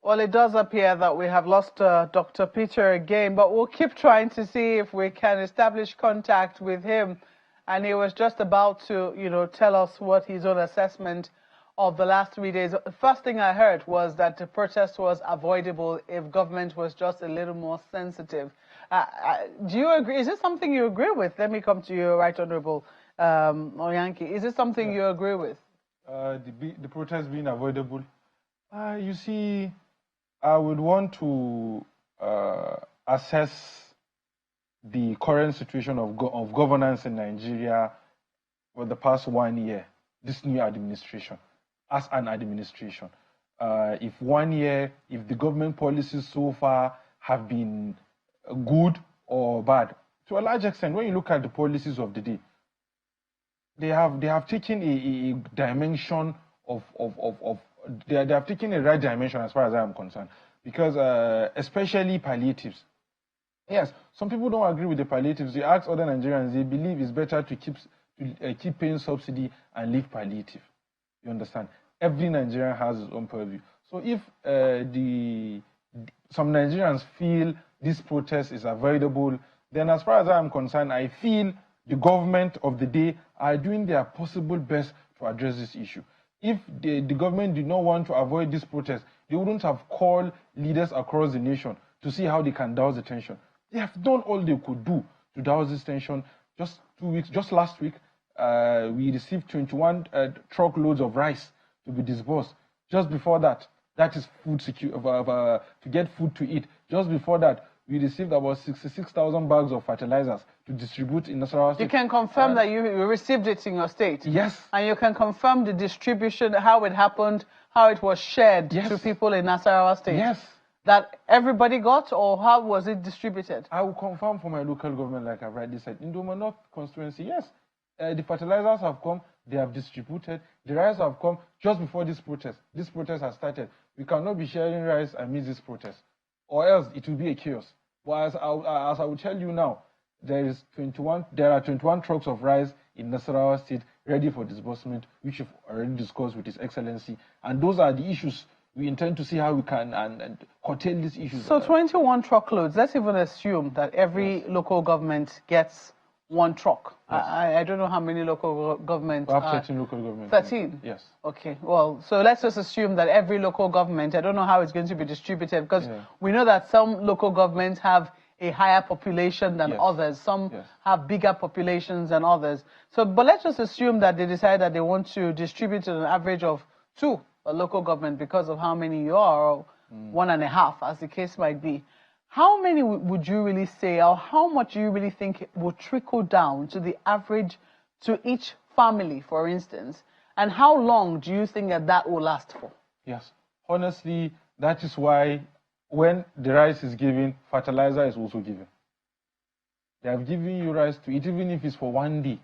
Well, it does appear that we have lost Dr. Peter again, but we'll keep trying to see if we can establish contact with him. And he was just about to, tell us what his own assessment of the last 3 days. The first thing I heard was that the protest was avoidable if government was just a little more sensitive. Do you agree? Is this something you agree with? Let me come to you, Right Honorable Oyanki. Is this something you agree with? The protest being avoidable? You see, I would want to assess the current situation of governance in Nigeria for the past 1 year, this new administration, as an administration. If 1 year, if the government policies so far have been good or bad, to a large extent, when you look at the policies of the day, they have taken a dimension they have taken a right dimension as far as I am concerned, because especially palliatives. Yes, some people don't agree with the palliatives. You ask other Nigerians, they believe it's better to keep paying subsidy and leave palliative. You understand? Every Nigerian has his own purview. So if some Nigerians feel this protest is avoidable, then as far as I am concerned, I feel the government of the day are doing their possible best to address this issue. If the government did not want to avoid this protest, they wouldn't have called leaders across the nation to see how they can douse the tension. They have done all they could do to douse this tension. Just last week, we received 21 truckloads of rice to be disbursed. Just before that, that is food to get food to eat. Just before that, we received about 66,000 bags of fertilizers to distribute in Nasarawa state. You can confirm that you received it in your state? Yes. And you can confirm the distribution, how it happened, how it was shared to people in Nasarawa state? Yes. That everybody got, or how was it distributed? I will confirm for my local government, like I've rightly said. In Doma North constituency, yes. The fertilizers have come, they have distributed. The rice have come just before this protest. This protest has started. We cannot be sharing rice amidst this protest, or else it will be a chaos. But as I will tell you now, there are 21 trucks of rice in Nasarawa state ready for disbursement, which we've already discussed with His Excellency. And those are the issues we intend to see how we can and curtail these issues. So 21 truckloads, let's even assume that every local government gets one truck. Yes. I don't know how many local governments. We have 13 local governments. 13? Yes. Okay, well, so let's just assume that every local government, I don't know how it's going to be distributed, because we know that some local governments have a higher population than others. Some have bigger populations than others. So, but let's just assume that they decide that they want to distribute an average of 2 a local government because of how many you are, or 1.5, as the case might be. How many would you really say, or how much do you really think will trickle down to the average, to each family, for instance? And how long do you think that will last for? Yes, honestly, that is why when the rice is given, fertilizer is also given. They have given you rice to eat, even if it's for 1 day.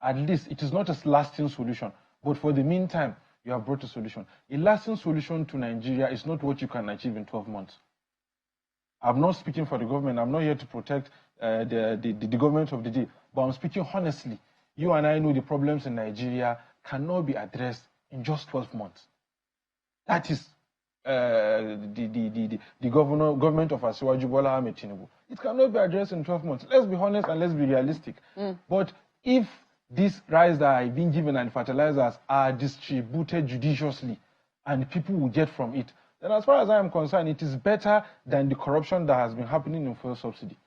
At least it is not a lasting solution, but for the meantime, you have brought a solution. A lasting solution to Nigeria is not what you can achieve in 12 months. I'm not speaking for the government. I'm not here to protect the government of the day, but I'm speaking honestly. You and I know the problems in Nigeria cannot be addressed in just 12 months. That is the government of Asiwaju Bola Ahmed Tinubu. It cannot be addressed in 12 months. Let's be honest and let's be realistic. But if these rice that are being given and fertilizers are distributed judiciously and people will get from it, then as far as I am concerned, it is better than the corruption that has been happening in fuel subsidy.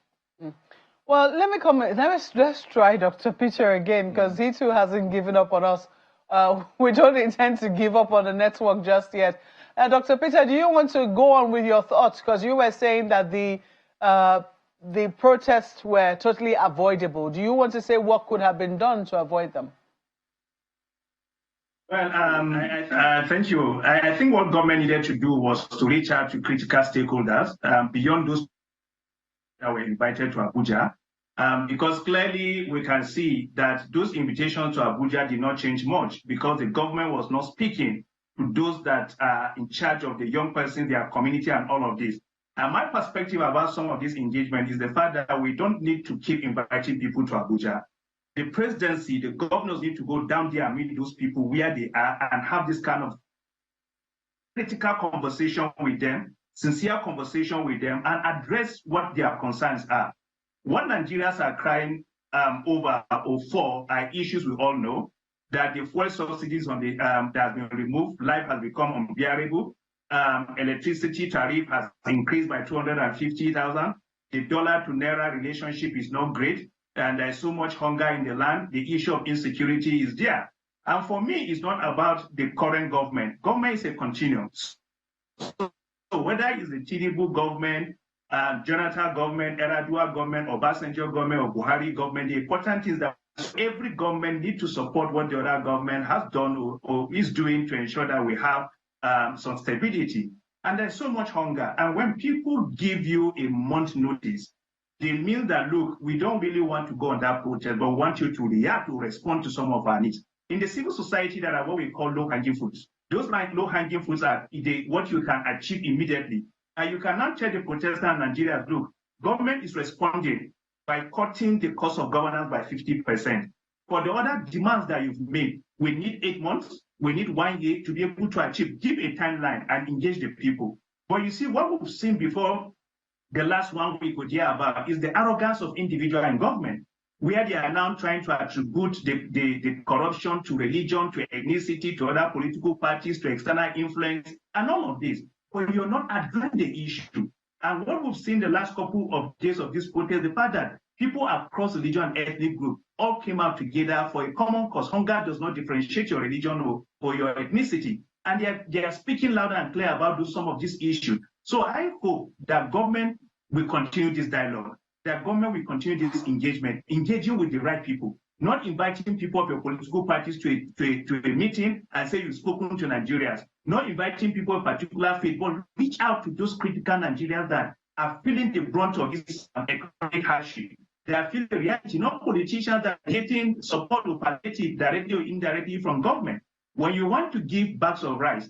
Well, let me come. Let's try Dr. Peter again, because he too hasn't given up on us. We don't intend to give up on the network just yet. Dr. Peter, do you want to go on with your thoughts? Because you were saying that the protests were totally avoidable. Do you want to say what could have been done to avoid them? Well, thank you. I think what government needed to do was to reach out to critical stakeholders beyond those that were invited to Abuja, because clearly we can see that those invitations to Abuja did not change much, because the government was not speaking to those that are in charge of the young person, their community, and all of this. And my perspective about some of this engagement is the fact that we don't need to keep inviting people to Abuja. The presidency, the governors need to go down there and meet those people where they are and have this kind of critical conversation with them, sincere conversation with them, and address what their concerns are. What Nigerians are crying over or for are issues we all know, that the fuel subsidies on the that has been removed, life has become unbearable, electricity tariff has increased by 250,000, the dollar to naira relationship is not great, and there's so much hunger in the land, the issue of insecurity is there. And for me, it's not about the current government. Government is a continuum. So whether it's the Tinubu government, Jonathan government, Eradua government, Obasanjo government, or Buhari government, the important is that every government needs to support what the other government has done or is doing to ensure that we have some stability. And there's so much hunger. And when people give you a month notice, they mean that, look, we don't really want to go on that protest, but want you to react, to respond to some of our needs. In the civil society, there are what we call low-hanging fruits. Those low-hanging fruits are what you can achieve immediately. And you cannot tell the protesters in Nigeria, look, government is responding by cutting the cost of governance by 50%. For the other demands that you've made, we need 8 months, we need 1 year to be able to achieve. Give a timeline and engage the people. But you see, what we've seen before the last 1 week we hear about is the arrogance of individual and government, where they are now trying to attribute the corruption to religion, to ethnicity, to other political parties, to external influence, and all of this. But you're not addressing the issue. And what we've seen the last couple of days of this protest, the fact that people across religion and ethnic group all came out together for a common cause. Hunger does not differentiate your religion or your ethnicity. And they are speaking loud and clear about some of these issues. So I hope that government will continue this dialogue, that government will continue this engagement, engaging with the right people, not inviting people of your political parties to a meeting and say you've spoken to Nigerians, not inviting people of particular faith, but reach out to those critical Nigerians that are feeling the brunt of this economic hardship. They are feeling the reality, not politicians that are getting support or palliative directly or indirectly from government. When you want to give bags of rice,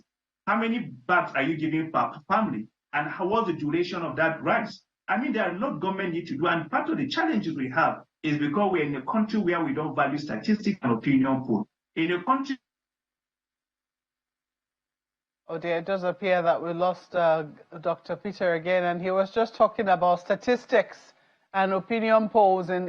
how many bags are you giving per family? And what's the duration of that rice? I mean, there are a lot government need to do, and part of the challenges we have is because we're in a country where we don't value statistics and opinion poll. In a country... Oh dear, it does appear that we lost Dr. Peter again, and he was just talking about statistics and opinion polls in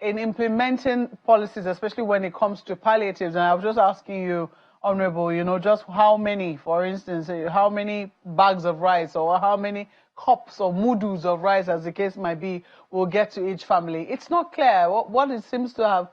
implementing policies, especially when it comes to palliatives. And I was just asking you, Honorable, just how many, for instance, how many bags of rice or how many cups or mudus of rice, as the case might be, will get to each family. It's not clear. What it seems to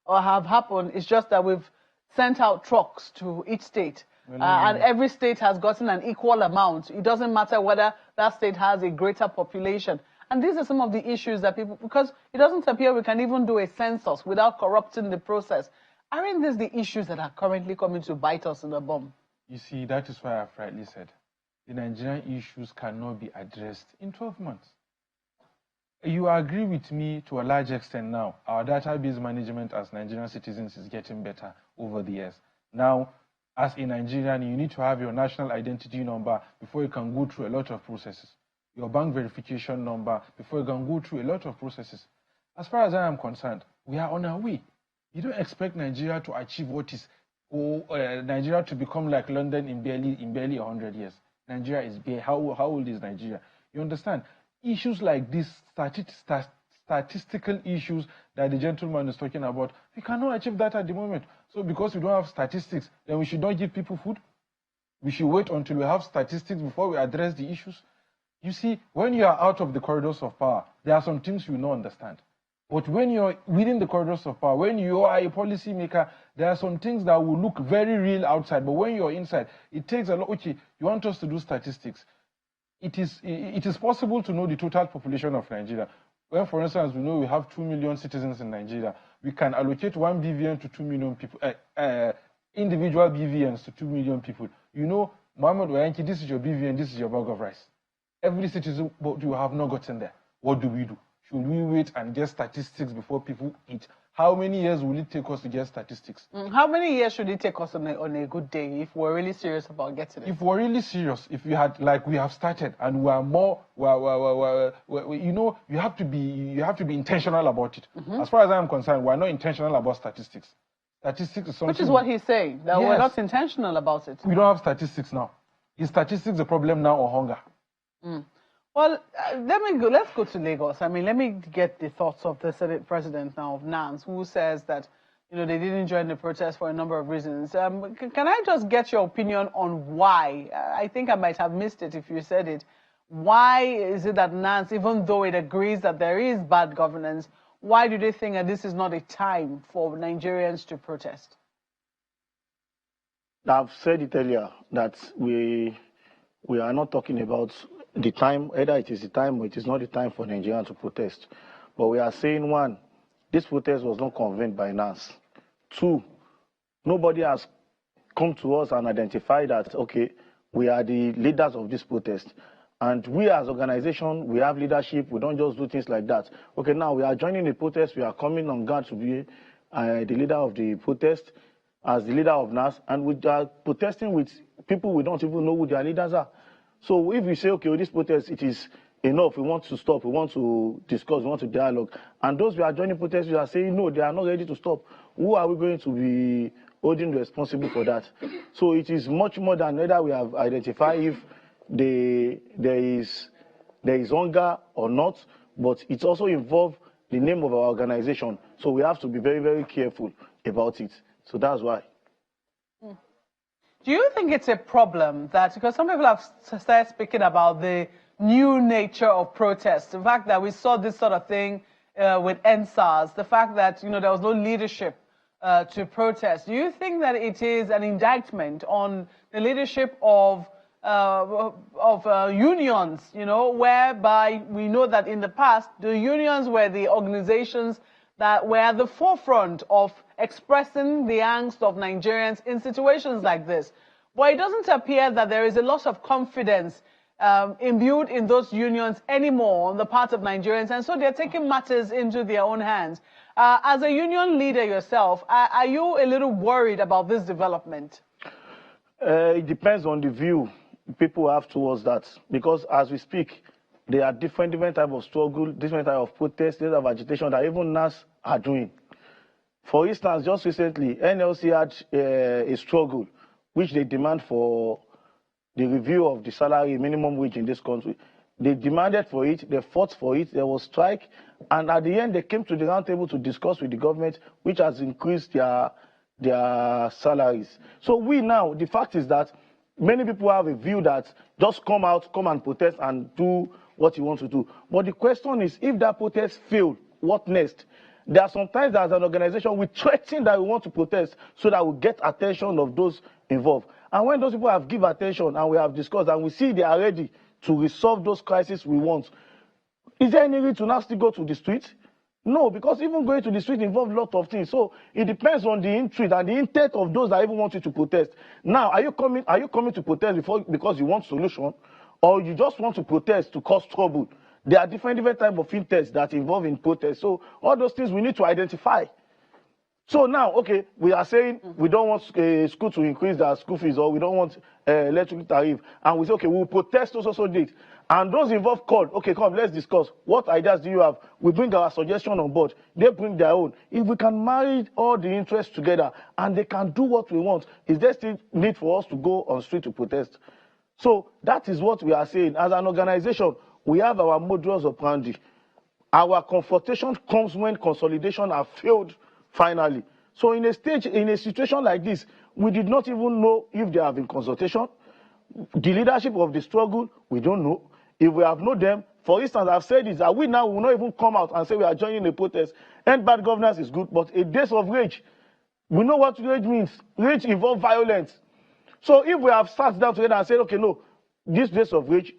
have happened is just that we've sent out trucks to each state. And every state has gotten an equal amount. It doesn't matter whether that state has a greater population. And these are some of the issues that people, because it doesn't appear we can even do a census without corrupting the process. Aren't these the issues that are currently coming to bite us in the bum? You see, that is why I've rightly said the Nigerian issues cannot be addressed in 12 months. You agree with me to a large extent now. Our database management as Nigerian citizens is getting better over the years. Now, as a Nigerian, you need to have your national identity number before you can go through a lot of processes. Your bank verification number before you can go through a lot of processes. As far as I am concerned, we are on our way. You don't expect Nigeria to achieve what is, Nigeria to become like London in barely 100 years. Nigeria is bare. How old is Nigeria? You understand? Issues like this, statistical issues that the gentleman is talking about, we cannot achieve that at the moment. So because we don't have statistics, then we should not give people food? We should wait until we have statistics before we address the issues? You see, when you are out of the corridors of power, there are some things you will not understand. But when you're within the corridors of power, when you are a policymaker, there are some things that will look very real outside. But when you're inside, it takes a lot. Okay, you want us to do statistics. It is possible to know the total population of Nigeria. When, for instance, we know we have 2 million citizens in Nigeria, we can allocate 1 BVN to 2 million people, individual BVNs to 2 million people. You know, Mohammed Wayanki, this is your BVN, this is your bag of rice. Every citizen, but you have not gotten there. What do? Should we wait and get statistics before people eat? How many years will it take us to get statistics? How many years should it take us on a good day if we're really serious about getting it? If we're really serious, if we had, like we have started, and we are more, you know, you have to be intentional about it. As far as I'm concerned, we're not intentional about statistics. Statistics is something... Which is what he's saying, that we're not intentional about it. We don't have statistics now. Is statistics the problem now or hunger? Well, let's go to Lagos. I mean, let me get the thoughts of the Senate President now of NANS, who says that, you know, they didn't join the protest for a number of reasons. Can I just get your opinion on why? I think I might have missed it if you said it. Why is it that NANS, even though it agrees that there is bad governance, why do they think that this is not a time for Nigerians to protest? I've said it earlier that we are not talking about the time, either it is the time or it is not the time for Nigerians to protest. But we are saying, one, this protest was not convened by NANS. Two, nobody has come to us and identified that, okay, we are the leaders of this protest. And we as organization, we have leadership. We don't just do things like that. Okay, now we are joining the protest. We are coming on guard to be the leader of the protest as the leader of NAS. And we are protesting with people we don't even know who their leaders are. So if we say, okay, with this protest, it is enough. We want to stop. We want to discuss. We want to dialogue. And those we are joining protests, we are saying, no, they are not ready to stop. Who are we going to be holding responsible for that? So it is much more than whether we have identified if there is hunger or not, but it also involves the name of our organization. So we have to be very, very careful about it. So that's why. Do you think it's a problem that, because some people have started speaking about the new nature of protest, the fact that we saw this sort of thing with NSAS, the fact that, you know, there was no leadership to protest. Do you think that it is an indictment on the leadership of unions, you know, whereby we know that in the past, the unions were the organizations that were at the forefront of expressing the angst of Nigerians in situations like this. But it doesn't appear that there is a lot of confidence imbued in those unions anymore on the part of Nigerians, and so they're taking matters into their own hands. As a union leader yourself, are you a little worried about this development? It depends on the view people have towards that, because as we speak, there are different types of struggle, different types of protest, different types of agitation that even NAS are doing. For instance, just recently, NLC had a struggle which they demand for the review of the salary minimum wage in this country. They demanded for it, they fought for it, there was strike, and at the end they came to the round table to discuss with the government, which has increased their salaries. So we now, the fact is that many people have a view that just come out, come and protest and do what you want to do. But the question is, if that protest failed, what next? There are sometimes as an organization, we threaten that we want to protest so that we get attention of those involved. And when those people have given attention and we have discussed and we see they are ready to resolve those crises we want, is there any need to now still go to the street? No, because even going to the street involves a lot of things. So it depends on the intent and the intent of those that even want you to protest. Now, are you coming to protest because you want solution, or you just want to protest to cause trouble? There are different types of intents that involve in protest. So all those things we need to identify. So now, okay, we are saying we don't want school to increase their school fees, or we don't want electric tariff, and we say, okay, we'll protest also date. And those involved called, okay, come, let's discuss. What ideas do you have? We bring our suggestion on board. They bring their own. If we can marry all the interests together and they can do what we want, is there still need for us to go on street to protest? So that is what we are saying. As an organization, we have our modus operandi. Our confrontation comes when consolidation have failed finally. So in a situation like this, we did not even know if there have been consultation. The leadership of the struggle, we don't know. If we have known them, for instance, I've said this, that we now will not even come out and say we are joining the protest. Endbadgovernance is good, but a days of rage. We know what rage means. Rage involves violence. So if we have sat down together and said, okay, no, this days of rage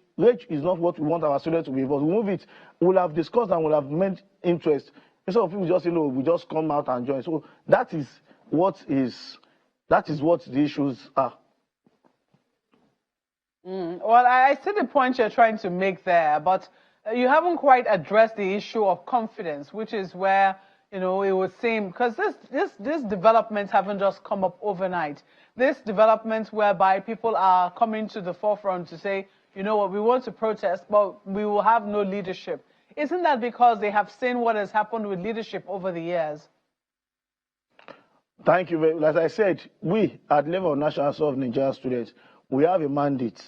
is not what we want our students to be involved. We move it, we'll have discussed and we'll have made interest. Instead of people just say, no, we just come out and join. So that is what the issues are. Well, I see the point you're trying to make there, but you haven't quite addressed the issue of confidence, which is where, you know, it would seem, because this developments haven't just come up overnight. This development whereby people are coming to the forefront to say, you know what, we want to protest, but we will have no leadership. Isn't that because they have seen what has happened with leadership over the years? Thank you very much. As I said, we at the level of National Council of Nigerian Students, we have a mandate.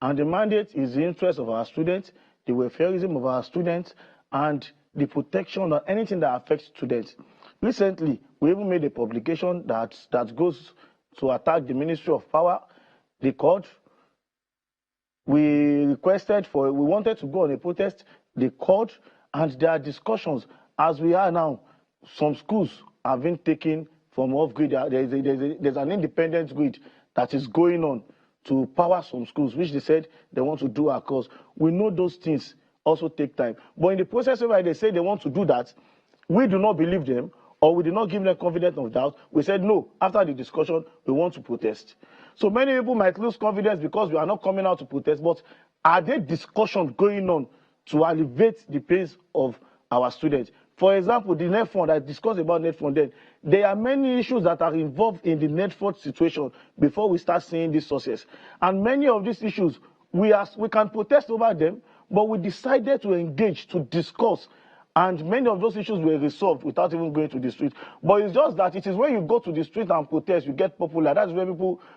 And the mandate is the interest of our students, the welfareism of our students, and the protection of anything that affects students. Recently, we even made a publication that goes to attack the Ministry of Power, the court. We wanted to go on a protest, the court, and there are discussions. As we are now, some schools have been taken from off-grid. There's an independent grid that is going on to power some schools, which they said they want to do across. We know those things also take time. But in the process where they say they want to do that, we do not believe them, or we did not give them confidence of doubt. We said, no, after the discussion, we want to protest. So many people might lose confidence because we are not coming out to protest, but are there discussions going on to alleviate the pains of our students? For example, the net fund, I discussed about net fund then. There are many issues that are involved in the net fund situation before we start seeing these sources. And many of these issues, we can protest over them, but we decided to engage, to discuss, and many of those issues were resolved without even going to the street. But it's just that it is when you go to the street and protest, you get popular. That's where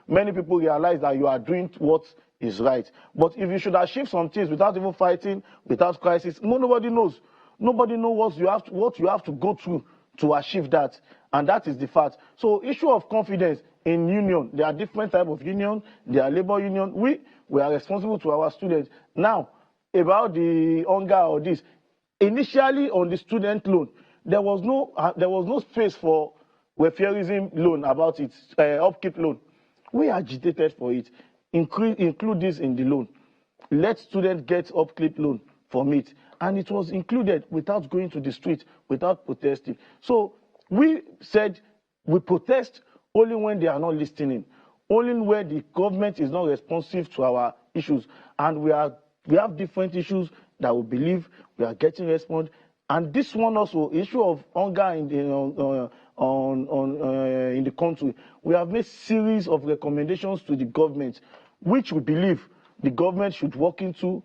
many people realize that you are doing what is right. But if you should achieve some things without even fighting, without crisis, nobody knows. Nobody knows what you have to go through to achieve that. And that is the fact. So issue of confidence in union, there are different types of union. There are labor union. We are responsible to our students. Now, about the hunger or this, initially on the student loan, there was no space for welfareism loan about it, upkeep loan. We agitated for it. Include this in the loan. Let students get upkeep loan from it. And it was included without going to the street, without protesting. So we said we protest only when they are not listening, only when the government is not responsive to our issues. And we have different issues that we believe we are getting response. And this one also, issue of hunger in the country, we have made series of recommendations to the government, which we believe the government should look into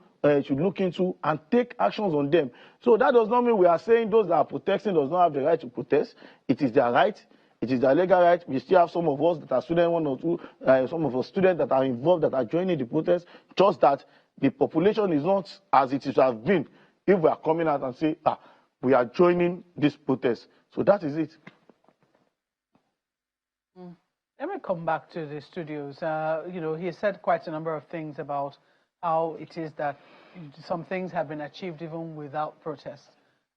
and take actions on them. So that does not mean we are saying those that are protesting does not have the right to protest. It is their right. It is their legal right. We still have some of us that are students, one or two, some of us students that are involved, that are joining the protest. Just that the population is not as it should have been if we are coming out and say, we are joining this protest. So that is it. Let me come back to the studios. He said quite a number of things about how it is that some things have been achieved even without protest.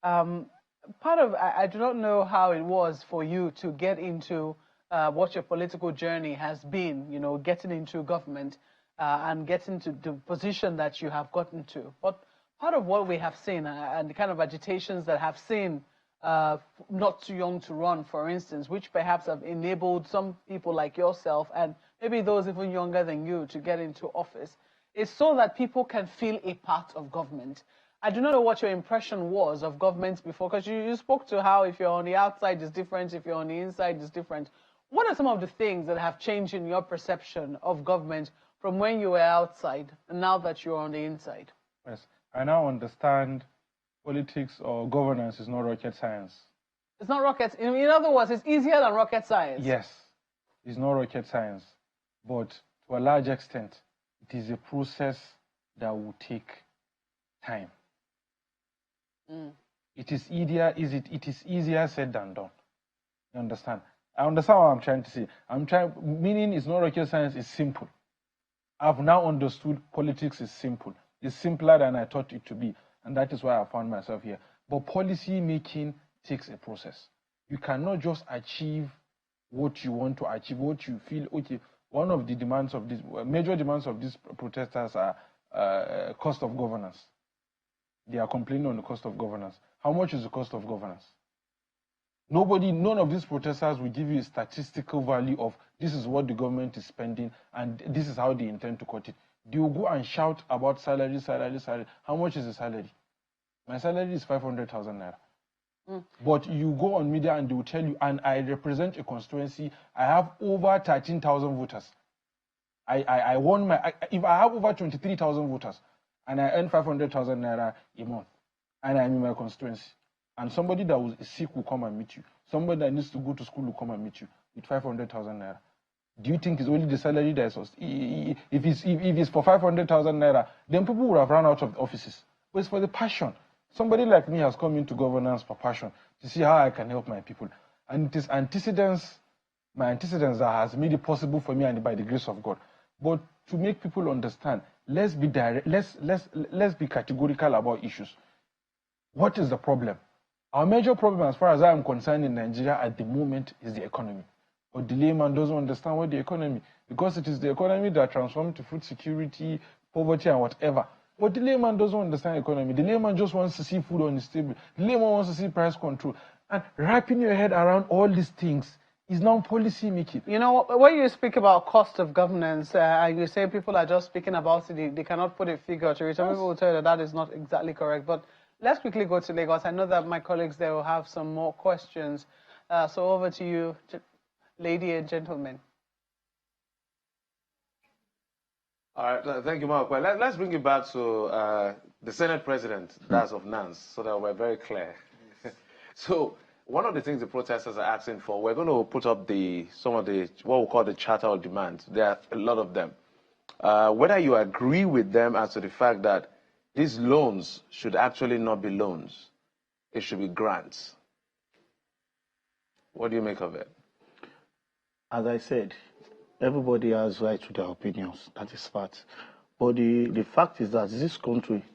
I do not know how it was for you to get into what your political journey has been, getting into government and getting to the position that you have gotten to. But part of what we have seen and the kind of agitations that have seen not too young to run, for instance, which perhaps have enabled some people like yourself and maybe those even younger than you to get into office, is so that people can feel a part of government. I do not know what your impression was of government before, because you spoke to how if you're on the outside it's different, if you're on the inside it's different. What are some of the things that have changed in your perception of government from when you were outside and now that you're on the inside? Yes, I now understand politics or governance is not rocket science. It's not rocket. In other words, it's easier than rocket science. Yes, it's not rocket science, but to a large extent, it is a process that will take time. It is easier said than done. You understand? I understand what I'm trying to say. Meaning it's not rocket science, it's simple. I've now understood politics is simple. It's simpler than I thought it to be. And that is why I found myself here. But policy making takes a process. You cannot just achieve what you want to achieve, what you feel, okay. One of the demands of this, major demands of these protesters are cost of governance. They are complaining on the cost of governance. How much is the cost of governance? None of these protesters will give you a statistical value of this is what the government is spending and this is how they intend to cut it. They will go and shout about salary. How much is the salary? My salary is 500,000 naira. But you go on media and they will tell you, and I represent a constituency, I have over 13,000 voters. I won if I have over 23,000 voters and I earn 500,000 naira a month and I'm in my constituency, and somebody that was sick will come and meet you, somebody that needs to go to school will come and meet you, with 500,000 naira? Do you think it's only the salary that is, if it's for 500,000 naira, then people would have run out of offices. But it's for the passion. Somebody like me has come into governance for passion, to see how I can help my people. And it is my antecedents that has made it possible for me, and by the grace of God. But to make people understand, let's be direct, let's be categorical about issues. What is the problem? Our major problem, as far as I am concerned, in Nigeria at the moment is the economy. But the layman doesn't understand what the economy, because it is the economy that transforms to food security, poverty, and whatever. But the layman doesn't understand economy. The layman just wants to see food on his table. The layman wants to see price control. And wrapping your head around all these things is now policy making. You know, when you speak about cost of governance, and you say people are just speaking about it, they cannot put a figure to it. Some people will tell you that is not exactly correct. But let's quickly go to Lagos. I know that my colleagues there will have some more questions. So over to you, lady and gentlemen. All right, thank you, Mark. Well, let's bring it back to the Senate President, that's of NANS, so that we're very clear. So one of the things the protesters are asking for, we're going to put up some of the what we call the charter of demands. There are a lot of them. Whether you agree with them as to the fact that these loans should actually not be loans, it should be grants. What do you make of it? As I said, everybody has right to their opinions. That is fact. But the fact is that this country,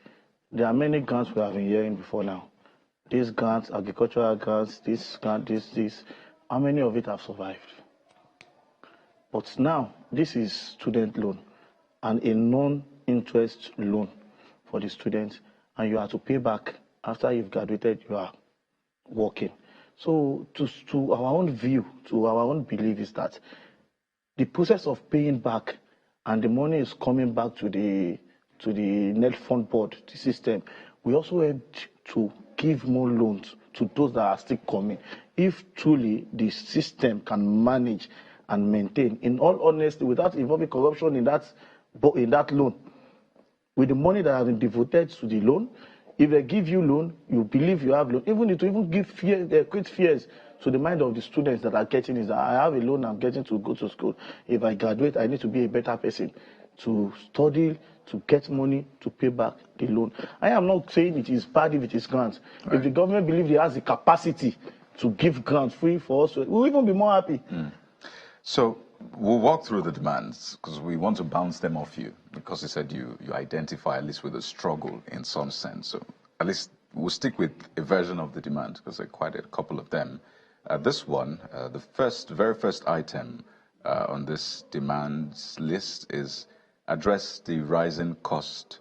there are many grants we have been hearing before now. These grants, agricultural grants, this grant, this. How many of it have survived? But now, this is student loan and a non-interest loan for the students, and you have to pay back after you've graduated, you are working. So to our own view, to our own belief is that the process of paying back and the money is coming back to the net fund board, the system. We also have to give more loans to those that are still coming. If truly the system can manage and maintain, in all honesty, without involving corruption in that loan, with the money that has been devoted to the loan, if they give you loan, you believe you have loan. Even give fear, they create fears to the mind of the students that are getting is that I have a loan, I'm getting to go to school. If I graduate, I need to be a better person to study, to get money to pay back the loan. I am not saying it is bad if it is grants. Right. If the government believes it has the capacity to give grants free for us, we'll even be more happy. So we'll walk through the demands because we want to bounce them off you, because you said you identify at least with a struggle in some sense. So at least we'll stick with a version of the demand because there are quite a couple of them. This one, the very first item on this demands list is address the rising cost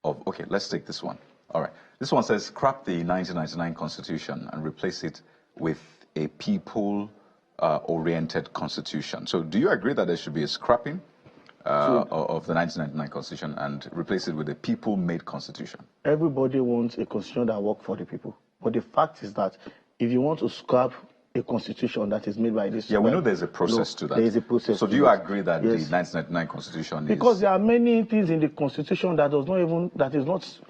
of, okay, let's take this one. All right. This one says scrap the 1999 Constitution and replace it with a people-oriented constitution. So do you agree that there should be a scrapping of the 1999 Constitution and replace it with a people-made constitution? Everybody wants a constitution that works for the people. But the fact is that if you want to scrap a constitution that is made by this... Yeah, we know there's a process to that. There is a process. So do you agree that the 1999 Constitution is... Because there are many things in the Constitution that is not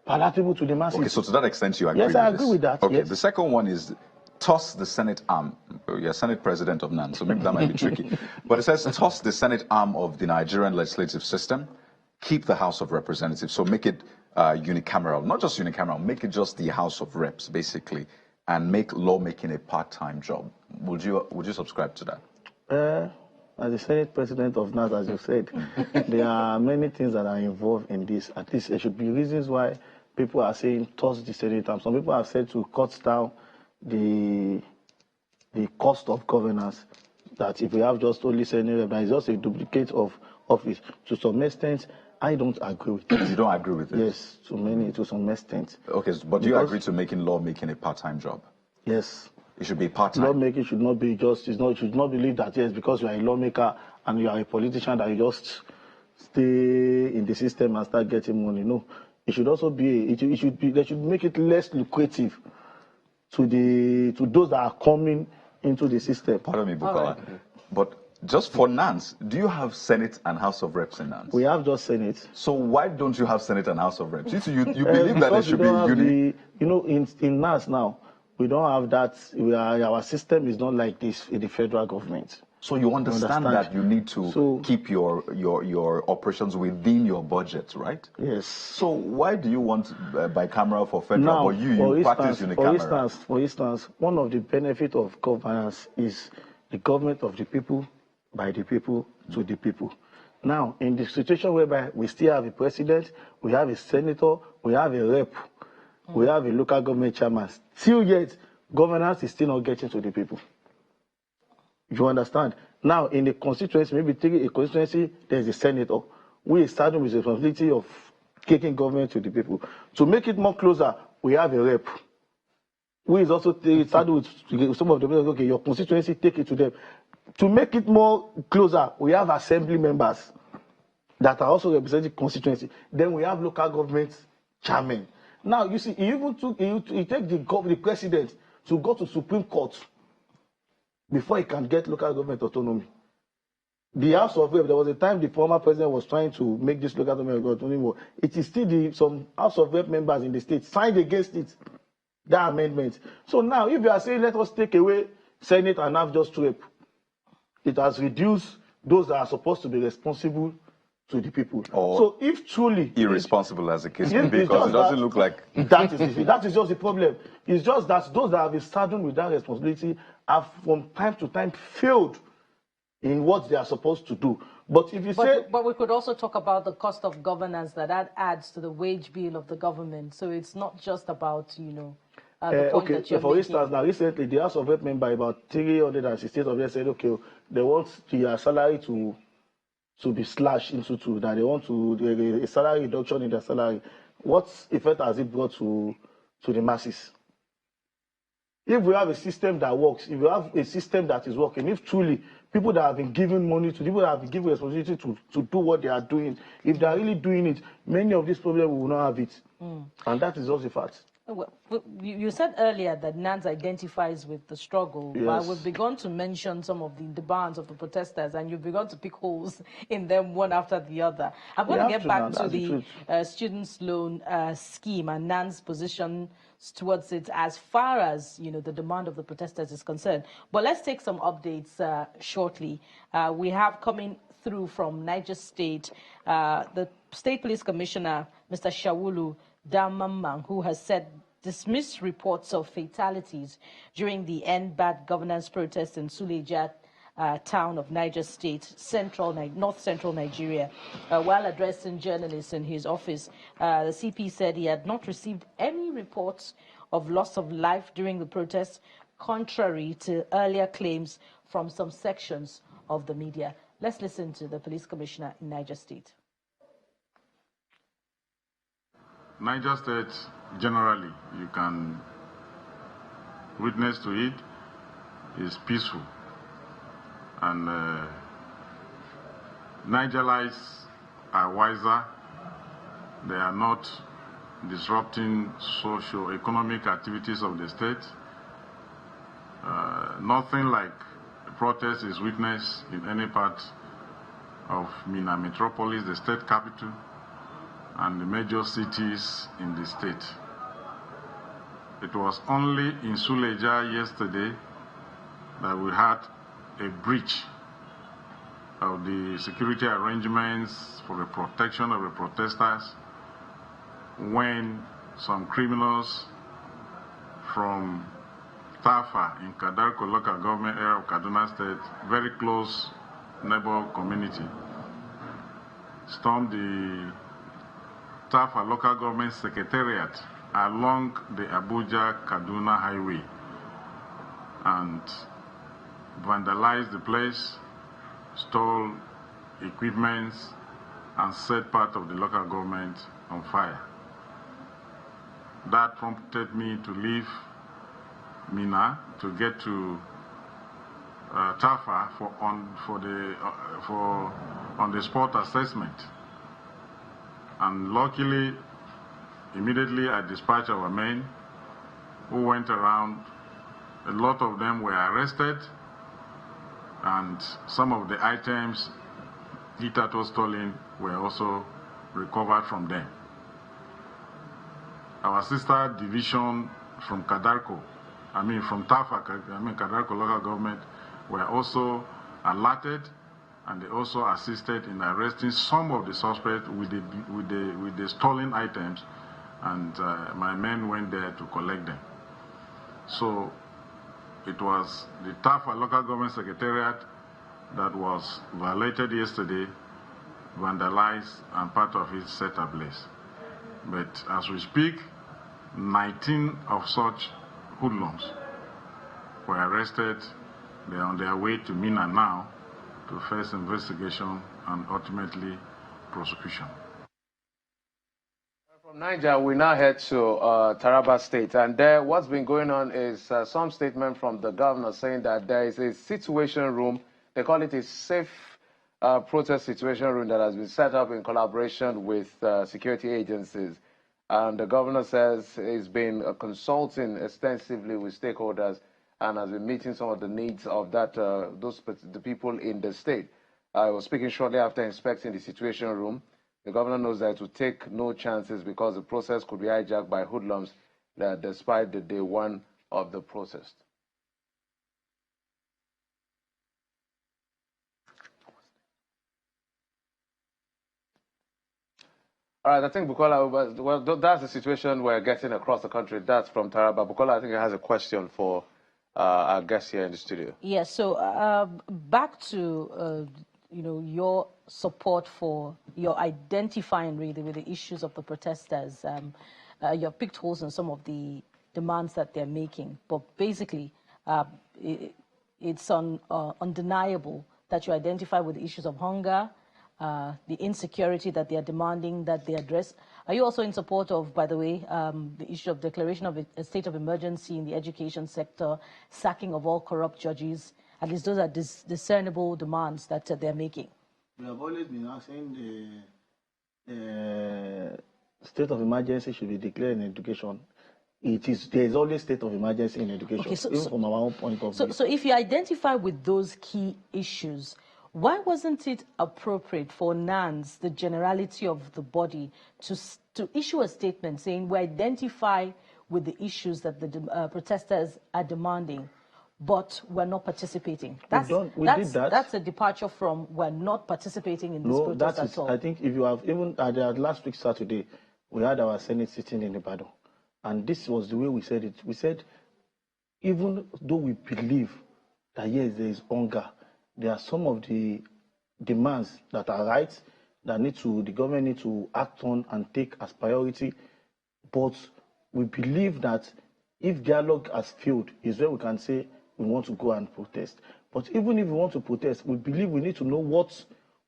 palatable to the masses. Okay, so to that extent you agree with this? Yes, I agree with that. Okay, yes. The second one is toss the Senate arm. You're Senate President of NAN, so maybe that might be tricky. But it says toss the Senate arm of the Nigerian legislative system, keep the House of Representatives, so make it unicameral. Not just unicameral, make it just the House of Reps, basically, and make lawmaking a part-time job. Would you subscribe to that? As the Senate President of NAS, as you said, there are many things that are involved in this. At least there should be reasons why people are saying toss the Senate arm. Some people have said to cut down the cost of governance, that if we have just only Senate, that is just a duplicate of office. To some extent, I don't agree with it. You don't agree with it? Yes, to some extent. Okay, but do you agree to making lawmaking a part-time job? Yes. It should be part-time? Lawmaking should not be just, it should not believe that, yes, because you are a lawmaker and you are a politician that you just stay in the system and start getting money. No. It should also be, they should make it less lucrative to those that are coming into the system. Pardon me, Bukola. Right. But just for NANS, do you have Senate and House of Reps in NANS? We have just Senate. So why don't you have Senate and House of Reps? You believe that there should be unity? in NANS now, We don't have that. Our system is not like this in the federal government. So you understand that you need to keep your operations within your budget, right? Yes. So why do you want bicameral for federal, but you practice unicameral? For instance, one of the benefits of governance is the government of the people, by the people, to the people. Now, in the situation whereby we still have a president, we have a senator, we have a rep, we have a local government chairman, still yet, governance is still not getting to the people. You understand? Now, in the constituency, maybe taking a constituency, there's a senator. We start with the responsibility of taking government to the people. To make it more closer, we have a rep. We is also starting with some of the people, okay, your constituency, take it to them. To make it more closer, we have assembly members that are also representing constituency. Then we have local government chairmen. Now, you see, he take the president to go to Supreme Court before he can get local government autonomy. The House of Rep, there was a time the former president was trying to make this local government autonomy. It is still some House of Rep members in the state signed against it, that amendment. So now, if you are saying let us take away Senate and have just rep, it has reduced those that are supposed to be responsible to the people. Or so if truly irresponsible as a case may be, because it doesn't look like that is just the problem. It's just that those that have been saddled with that responsibility have from time to time failed in what they are supposed to do. But if you but we could also talk about the cost of governance that adds to the wage bill of the government. So it's not just about, the point that you're for instance, now recently the House of Rep member, about 368 of them said, okay, they want their salary to be slashed into two, that they want a salary reduction in their salary. What effect has it brought to the masses? If we have a system that works, if we have a system that is working, if truly people that have been given money to, people that have been given responsibility to do what they are doing, if they are really doing it, many of these problems will not have it. And that is also a fact. Well, you said earlier that NANS identifies with the struggle, yes. But we've begun to mention some of the demands of the protesters, and you've begun to pick holes in them one after the other. I'm going to get back to the students' loan scheme and NANS position towards it as far as the demand of the protesters is concerned. But let's take some updates shortly. We have coming through from Niger State, the State Police Commissioner, Mr. Shawulu Damamang, who has said dismissed reports of fatalities during the Endbadgovernance protest in Suleja town of Niger State, north central Nigeria. While addressing journalists in his office, the CP said he had not received any reports of loss of life during the protest, contrary to earlier claims from some sections of the media. Let's listen to the police commissioner in Niger State. Niger State, generally, you can witness to it, is peaceful. And Nigerians are wiser. They are not disrupting socio-economic activities of the state. Nothing like protest is witnessed in any part of Minna Metropolis, the state capital, and the major cities in the state. It was only in Suleja yesterday that we had a breach of the security arrangements for the protection of the protesters when some criminals from Tafa in Kadarko local government area of Kaduna State, very close neighbor community, stormed the Tafa local government secretariat along the Abuja-Kaduna highway and vandalized the place, stole equipment, and set part of the local government on fire. That prompted me to leave Minna to get to Tafa for on-the-spot assessment. And luckily, immediately I dispatched our men who went around. A lot of them were arrested, and some of the items hitherto stolen were also recovered from them. Our sister division from Kadarko from TAFA, Kadarko local government, were also alerted, and they also assisted in arresting some of the suspects with the stolen items, and my men went there to collect them. So it was the TAFA local government secretariat that was violated yesterday, vandalized, and part of it set ablaze. But as we speak, 19 of such hoodlums were arrested. They are on their way to Mina now to face investigation and ultimately prosecution. From Niger, we now head to Taraba State, and there what's been going on is some statement from the governor saying that there is a situation room, they call it a safe protest situation room that has been set up in collaboration with security agencies. And the governor says he's been consulting extensively with stakeholders and has been meeting some of the needs of the people in the state. I was speaking shortly after inspecting the situation room. The governor knows that it will take no chances because the process could be hijacked by hoodlums despite the day one of the protest. All right, I think Bukola, well, that's the situation we're getting across the country. That's from Taraba. Bukola, I think, has a question for our guest here in the studio. Yes, so back to, your support for your identifying really with the issues of the protesters. You have picked holes in some of the demands that they're making, but basically it's undeniable that you identify with the issues of hunger, the insecurity that they are demanding that they address. Are you also in support of, by the way, the issue of declaration of a state of emergency in the education sector, sacking of all corrupt judges? At least those are discernible demands that they're making. We have always been asking the state of emergency should be declared in education. There is always state of emergency in education, okay, even from our own point of view. So if you identify with those key issues, why wasn't it appropriate for NANS, the generality of the body, to issue a statement saying we identify with the issues that the protesters are demanding, but we're not participating? We did that. That's a departure from we're not participating in this protest at all. I think if you have, even last week Saturday, we had our Senate sitting in Ibadan, and this was the way we said it. We said, even though we believe that yes, there is hunger, there are some of the demands that are right that the government needs to act on and take as priority. But we believe that if dialogue has failed, is where we can say we want to go and protest. But even if we want to protest, we believe we need to know what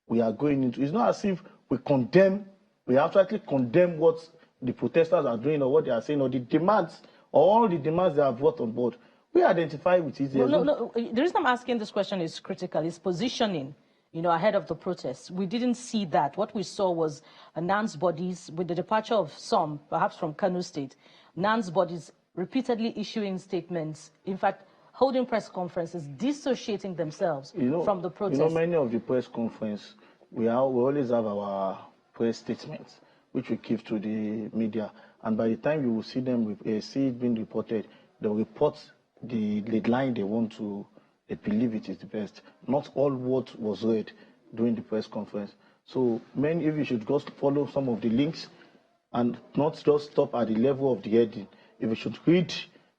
we are going into. It's not as if we absolutely condemn what the protesters are doing or what they are saying or the demands or all the demands they have brought on board. We identify with it. No. The reason I'm asking this question is critical. It's positioning, ahead of the protests. We didn't see that. What we saw was NANS bodies, with the departure of some, perhaps from Kano State, NANS bodies repeatedly issuing statements, in fact, holding press conferences, dissociating themselves from the protest. Many of the press conferences, we always have our press statements, which we give to the media. And by the time you will see them, see it being reported, they'll report the line they want to, they believe it is the best. Not all what was read during the press conference. So if you should just follow some of the links and not just stop at the level of the heading, if you should read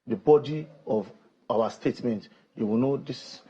the body of our statement, you will know this.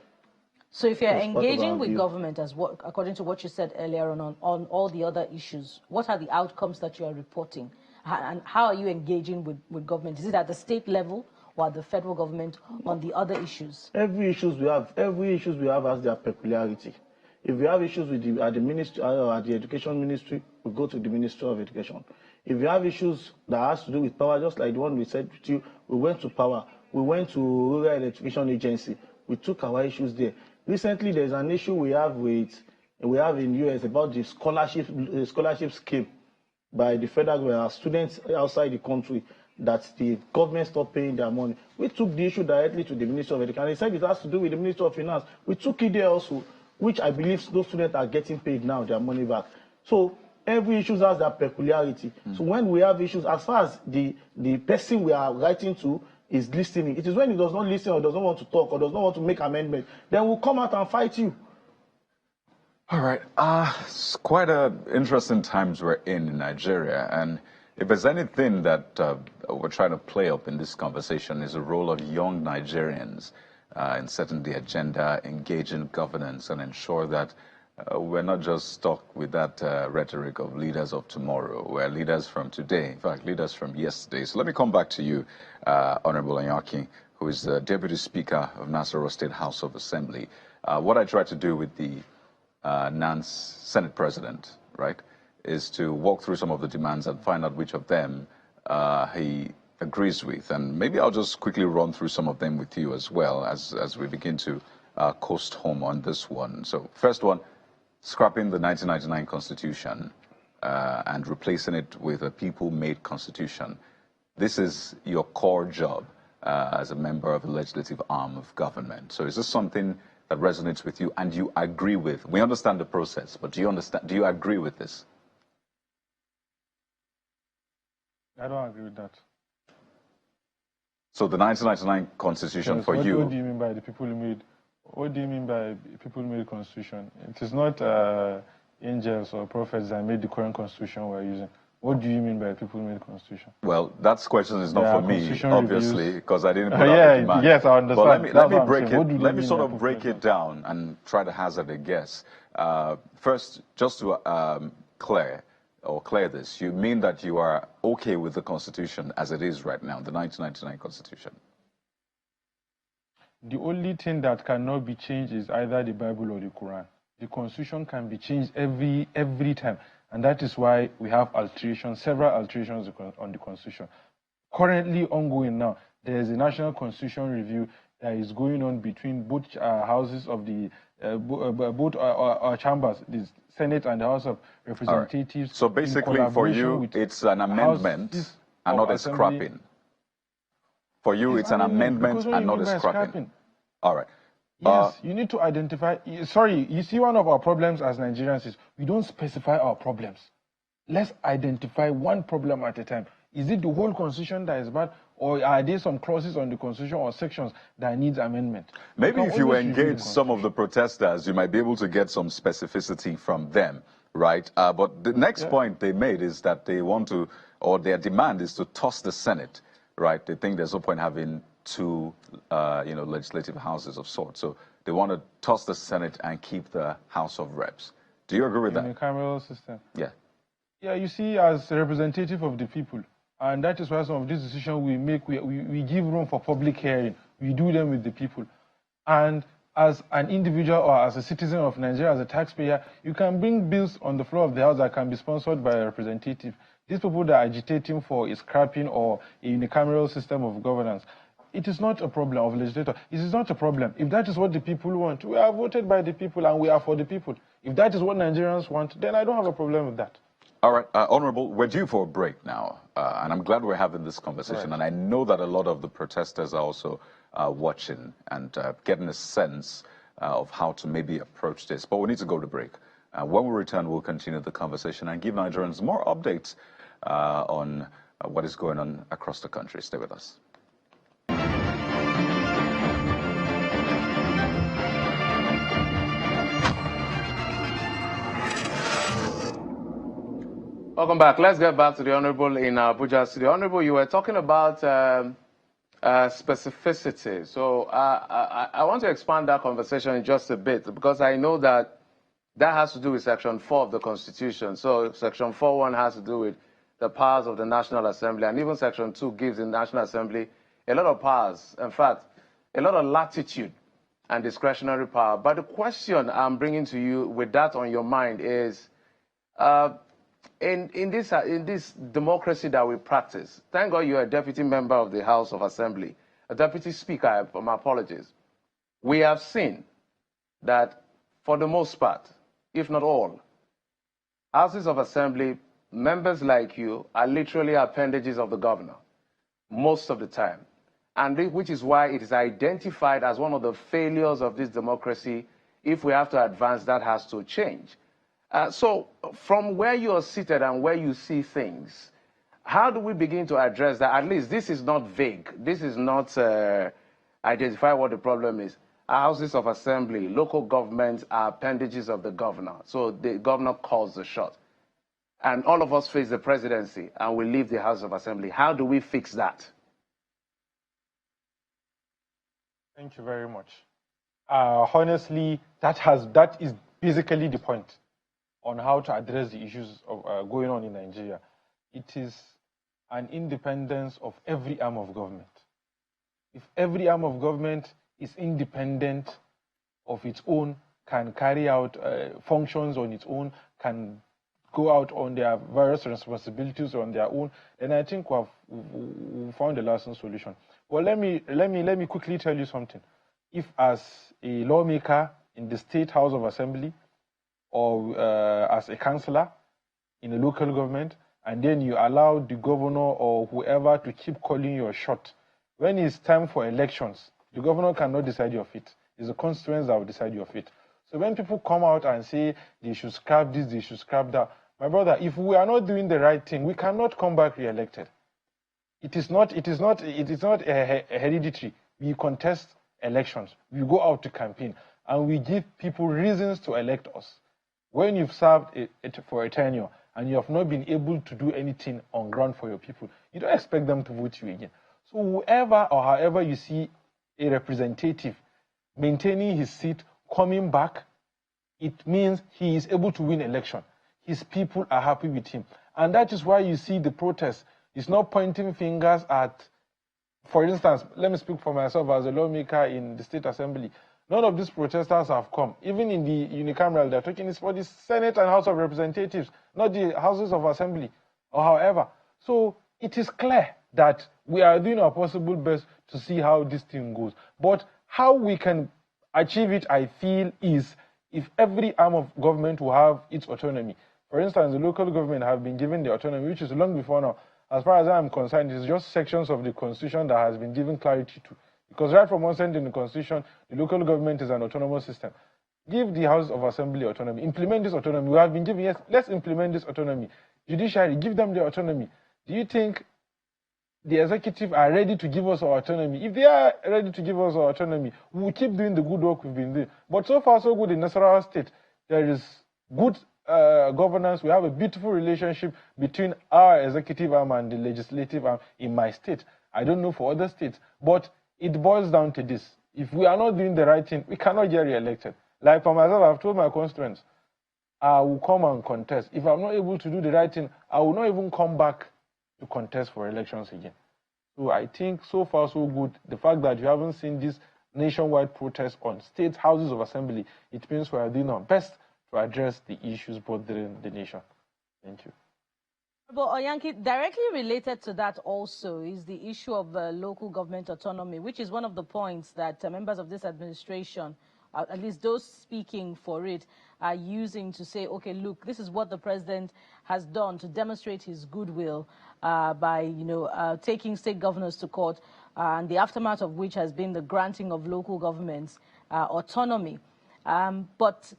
So if you're engaging with government, according to what you said earlier on all the other issues, what are the outcomes that you are reporting? And how are you engaging with government? Is it at the state level or the federal government on the other issues? Every issues we have has their peculiarity. If we have issues with at the ministry or at the education ministry, we go to the Ministry of Education. If you have issues that has to do with power, just like the one we said to you, we went to power. We went to Rural Electrification Agency. We took our issues there. Recently, there's an issue we have in US about the scholarship scheme by the federal government, students outside the country, that the government stopped paying their money. We took the issue directly to the Ministry of Education. And they said it has to do with the Ministry of Finance. We took it there also, which I believe those students are getting paid now, their money back. So every issue has their peculiarity. So when we have issues, as far as the person we are writing to, is listening. It is when he does not listen or does not want to talk or does not want to make amendments, then we'll come out and fight you. All right. It's quite interesting times we're in Nigeria. And if there's anything that we're trying to play up in this conversation is the role of young Nigerians in setting the agenda, engaging governance, and ensure that we're not just stuck with that rhetoric of leaders of tomorrow. We're leaders from today, in fact, leaders from yesterday. So let me come back to you, Honorable Anyaki, who is the Deputy Speaker of Nasarawa State House of Assembly. What I tried to do with the NANS Senate President, right, is to walk through some of the demands and find out which of them he agrees with. And maybe I'll just quickly run through some of them with you as well as we begin to coast home on this one. So first one, scrapping the 1999 Constitution and replacing it with a people-made Constitution. This is your core job as a member of the legislative arm of government. So is this something that resonates with you and you agree with? We understand the process, but do you agree with this? I don't agree with that. So the 1999 Constitution for you... What do you mean by the people-made? What do you mean by people-made Constitution? It is not angels or prophets that made the current Constitution we're using. What do you mean by people-made Constitution? Well, that question is not for me, obviously, because I didn't put out the demand. Yes, I understand. But let me sort of break it down and try to hazard a guess. First, just to clear this, you mean that you are okay with the Constitution as it is right now, the 1999 Constitution? The only thing that cannot be changed is either the Bible or the Quran. The Constitution can be changed every time, and that is why we have alterations, several alterations on the Constitution. Currently ongoing now, there is a National Constitution Review that is going on between both houses of the both chambers, the Senate and the House of Representatives. Right. So basically, for you, it's an amendment and not a scrapping. For you, it's an amendment and not a scrapping. All right. Yes, you need to identify. Sorry, you see, one of our problems as Nigerians is we don't specify our problems. Let's identify one problem at a time. Is it the whole Constitution that is bad, or are there some clauses on the Constitution or sections that needs amendment? Maybe if you engage some of the protesters, you might be able to get some specificity from them, right? But the next point they made is that they want to, or their demand is to toss the Senate, right? They think there's no point having two, legislative houses of sorts. So they want to toss the Senate and keep the House of Reps. Do you agree with that? In the cameral system. Yeah. Yeah, you see, as a representative of the people, and that is why some of these decisions we make, we give room for public hearing. We do them with the people. And as an individual or as a citizen of Nigeria, as a taxpayer, you can bring bills on the floor of the House that can be sponsored by a representative. These people that are agitating for a scrapping or a unicameral system of governance, it is not a problem of legislator. It is not a problem. If that is what the people want, we are voted by the people and we are for the people. If that is what Nigerians want, then I don't have a problem with that. All right, Honorable, we're due for a break now, and I'm glad we're having this conversation. Right. And I know that a lot of the protesters are also watching and getting a sense of how to maybe approach this. But we need to go to break. When we return, we'll continue the conversation and give Nigerians more updates on what is going on across the country. Stay with us. Welcome back. Let's get back to the Honorable in Abuja. So the Honorable, you were talking about specificity. So I want to expand that conversation just a bit because I know that has to do with Section 4 of the Constitution. So Section 4.1 has to do with the powers of the National Assembly, and even Section 2 gives the National Assembly a lot of powers. In fact, a lot of latitude and discretionary power. But the question I'm bringing to you with that on your mind is, in this democracy that we practice, thank God you're a deputy member of the House of Assembly, a deputy speaker, my apologies. We have seen that for the most part, if not all, houses of assembly, members like you are literally appendages of the governor most of the time. And which is why it is identified as one of the failures of this democracy. If we have to advance, that has to change. So from where you are seated and where you see things, How do we begin to address that? At least this is not vague. This is not identify what the problem is. Houses of assembly, local governments are appendages of the governor. So the governor calls the shot. And all of us face the presidency and we leave the House of Assembly. How do we fix that? Thank you very much. Honestly, that is basically the point on how to address the issues of, going on in Nigeria. It is an independence of every arm of government. If every arm of government is independent of its own, can carry out functions on its own, can go out on their various responsibilities on their own, then I think we've found a lasting solution. Well, let me quickly tell you something. If as a lawmaker in the State House of Assembly or as a councillor in a local government, and then you allow the governor or whoever to keep calling your shot, when it's time for elections, the governor cannot decide your fate. It's the constituents that will decide your fate. So when people come out and say they should scrap this, they should scrap that, my brother, if we are not doing the right thing, we cannot come back re-elected. It is not hereditary. We contest elections. We go out to campaign, and we give people reasons to elect us. When you've served for a tenure and you have not been able to do anything on ground for your people, you don't expect them to vote you again. So whoever or however you see a representative maintaining his seat, coming back, it means he is able to win election. His people are happy with him. And that is why you see the protest. It's not pointing fingers at, for instance, let me speak for myself as a lawmaker in the State Assembly. None of these protesters have come. Even in the unicameral, they're talking is for the Senate and House of Representatives, not the Houses of Assembly, or however. So it is clear that we are doing our possible best to see how this thing goes. But how we can achieve it, I feel, is if every arm of government will have its autonomy. For instance, the local government have been given the autonomy, which is long before now. As far as I am concerned, it's just sections of the Constitution that has been given clarity to. Because right from once in the Constitution, the local government is an autonomous system. Give the House of Assembly autonomy. Implement this autonomy. We have been given, yes, let's implement this autonomy. Judiciary, give them the autonomy. Do you think the executive are ready to give us our autonomy? If they are ready to give us our autonomy, we will keep doing the good work we've been doing. But so far, so good in Nasarawa State. There is good governance. We have a beautiful relationship between our executive arm and the legislative arm in my state. I don't know for other states, but it boils down to this. If we are not doing the right thing, we cannot get re-elected. Like for myself, I've told my constituents, I will come and contest. If I'm not able to do the right thing, I will not even come back to contest for elections again. So I think so far so good. The fact that you haven't seen this nationwide protest on state houses of assembly, it means we are doing our best to address the issues bothering the nation. Thank you. But Oyanki, directly related to that also is the issue of local government autonomy, which is one of the points that members of this administration, at least those speaking for it, are using to say, okay, look, this is what the president has done to demonstrate his goodwill by, taking state governors to court, and the aftermath of which has been the granting of local governments autonomy. But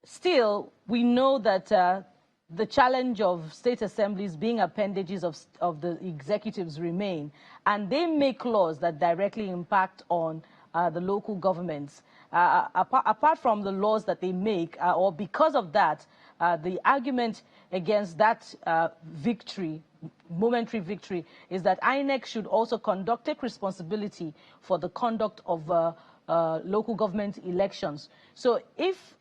still, we know that the challenge of state assemblies being appendages of the executives remain, and they make laws that directly impact on the local governments. Apart from the laws that they make, or because of that, the argument against that momentary victory, is that INEC should also take responsibility for the conduct of local government elections. So if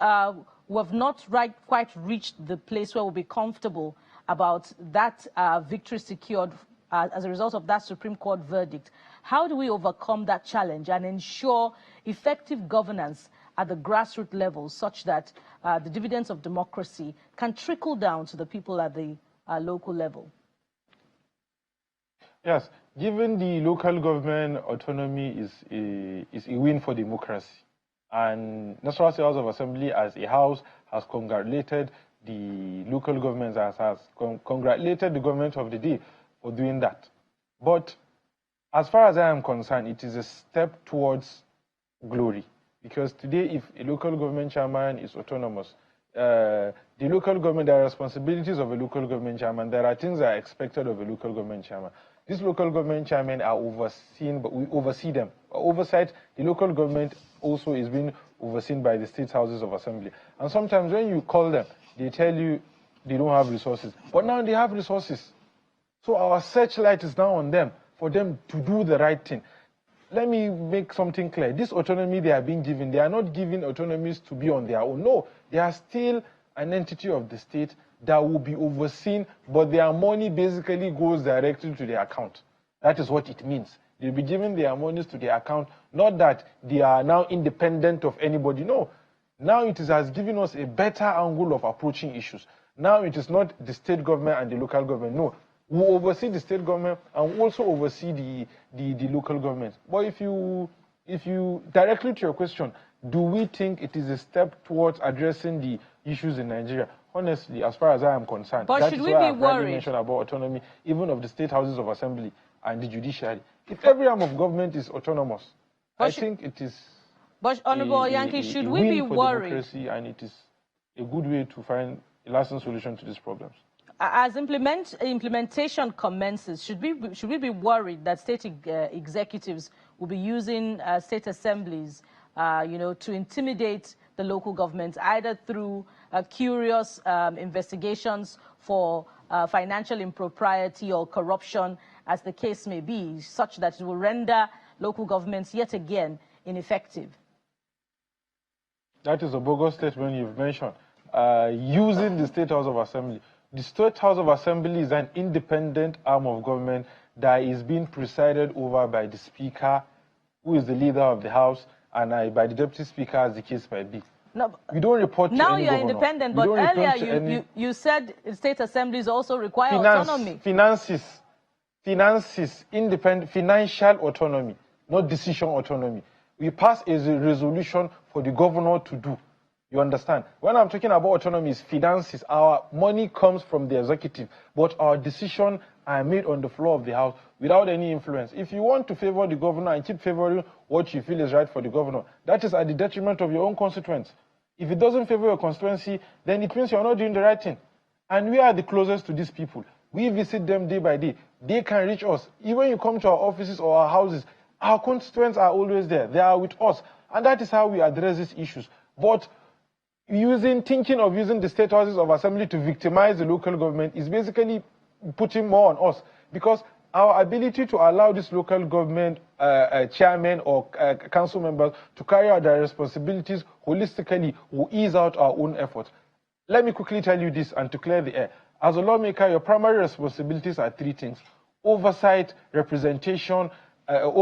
we have not quite reached the place where we'll be comfortable about that victory secured as a result of that Supreme Court verdict, how do we overcome that challenge and ensure effective governance at the grassroots level such that the dividends of democracy can trickle down to the people at the local level? Yes, given the local government autonomy is a win for democracy. And Nasarawa State House of Assembly as a house has congratulated the local governments, has congratulated the government of the day for doing that. But as far as I am concerned, it is a step towards glory. Because today, if a local government chairman is autonomous, the local government, there are responsibilities of a local government chairman. There are things that are expected of a local government chairman. These local government chairmen are overseen, but we oversee them. Oversight, the local government also is being overseen by the state houses of assembly. And sometimes when you call them, they tell you they don't have resources. But now they have resources. So our searchlight is now on them, for them to do the right thing. Let me make something clear. This autonomy they are being given, they are not given autonomies to be on their own. No, they are still an entity of the state that will be overseen, but their money basically goes directly to their account. That is what it means. They'll be giving their monies to their account, not that they are now independent of anybody. No. Now it has given us a better angle of approaching issues. Now it is not the state government and the local government. No. We oversee the state government and we also oversee the local government. But if you directly to your question, do we think it is a step towards addressing the issues in Nigeria? Honestly, as far as I am concerned, but should we be worried? Mentioned about autonomy, even of the state houses of assembly and the judiciary. If every arm of government is autonomous, I think it is. But Honorable Yankee, should we be worried? Democracy, and it is a good way to find a lasting solution to these problems. As implementation commences, should we be worried that state executives will be using state assemblies, to intimidate the local governments, either through curious investigations for financial impropriety or corruption, as the case may be, such that it will render local governments yet again ineffective? That is a bogus statement you've mentioned. Using the State House of Assembly. The State House of Assembly is an independent arm of government that is being presided over by the Speaker, who is the leader of the House, and by the Deputy Speaker, as the case might be. No, we don't report to now any you're governor. Independent, but earlier you said state assemblies also require autonomy. Finances, independent, financial autonomy, not decision autonomy. We pass a resolution for the governor to do. You understand? When I'm talking about autonomy, it's finances. Our money comes from the executive, but our decisions are made on the floor of the House without any influence. If you want to favor the governor and keep favoring what you feel is right for the governor, that is at the detriment of your own constituents. If it doesn't favor your constituency, then it means you're not doing the right thing. And we are the closest to these people. We visit them day by day. They can reach us. Even when you come to our offices or our houses, our constituents are always there. They are with us. And that is how we address these issues. But thinking of using the state houses of assembly to victimize the local government is basically putting more on us, because our ability to allow this local government chairman or council members to carry out their responsibilities holistically will ease out our own efforts. Let me quickly tell you this, and to clear the air. As a lawmaker, your primary responsibilities are three things: oversight, representation, and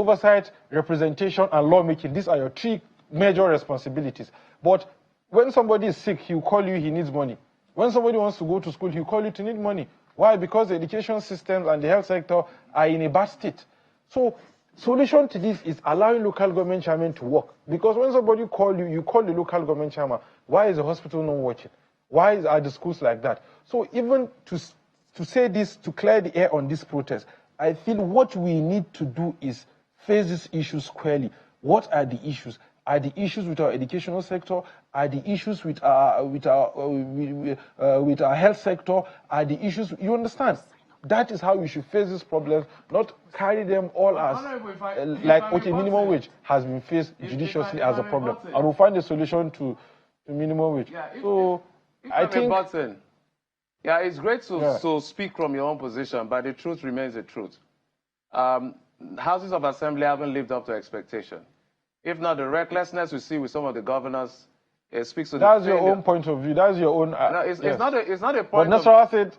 lawmaking. These are your three major responsibilities. But when somebody is sick, he'll call you, he needs money. When somebody wants to go to school, he'll call you to need money. Why? Because the education systems and the health sector are in a bad state. So, solution to this is allowing local government chairmen to work. Because when somebody calls you, you call the local government chairman. Why is the hospital not working? Why are the schools like that? So even to say this, to clear the air on this protest, I feel what we need to do is face these issues squarely. What are the issues? Are the issues with our educational sector? Are the issues with our health sector? Are the issues? You understand? That is how we should face these problems, not carry them all as minimum wage has been faced judiciously as a problem, and we'll find a solution to minimum wage. Yeah, so I think. Yeah, it's great to speak from your own position, but the truth remains the truth. Houses of assembly haven't lived up to expectation. If not, the recklessness we see with some of the governors, it speaks to that's your own point of view. That's your own. No, it's not a point. But Nasarawa said.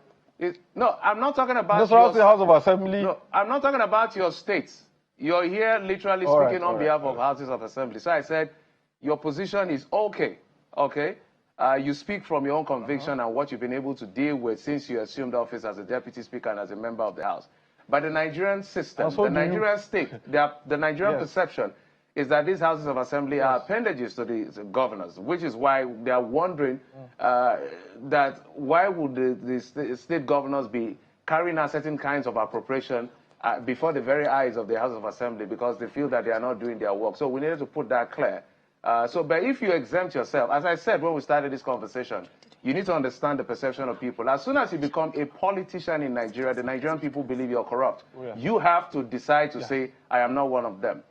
No, I'm not talking about. Nasarawa said House of Assembly. No, I'm not talking about your states. You're here literally speaking on behalf of houses of assembly. So I said your position is okay. Okay. You speak from your own conviction and what you've been able to deal with since you assumed office as a deputy speaker and as a member of the House. But the Nigerian system, the Nigerian state, the Nigerian perception is that these houses of assembly are appendages to the governors, which is why they are wondering that why would the state governors be carrying out certain kinds of appropriation before the very eyes of the House of Assembly, because they feel that they are not doing their work. So we needed to put that clear. But if you exempt yourself, as I said when we started this conversation, you need to understand the perception of people. As soon as you become a politician in Nigeria, the Nigerian people believe you're corrupt. Oh, yeah. You have to decide to say, I am not one of them.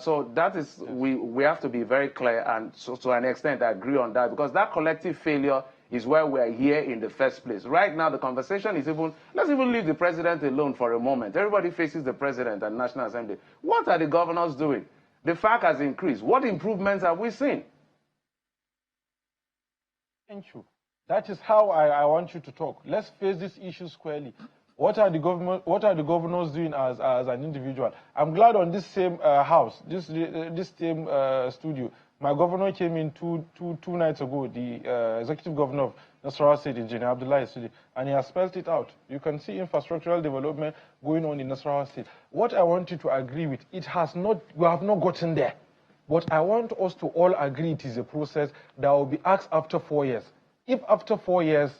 So that is, we have to be very clear, and so to an extent I agree on that, because that collective failure is why we are here in the first place. Right now the conversation is even, let's even leave the president alone for a moment. Everybody faces the president and National Assembly. What are the governors doing? The FAC has increased. What improvements have we seen? Thank you. That is how I want you to talk. Let's face this issue squarely. What are the governors doing as an individual? I'm glad on this same house, this same studio, my governor came in two nights ago, the executive governor of Nasarawa State, Engineer Abdullahi Sudi, and he has spelled it out. You can see infrastructural development going on in Nasarawa State. What I want you to agree with, we have not gotten there. But I want us to all agree it is a process that will be asked after 4 years. If after 4 years,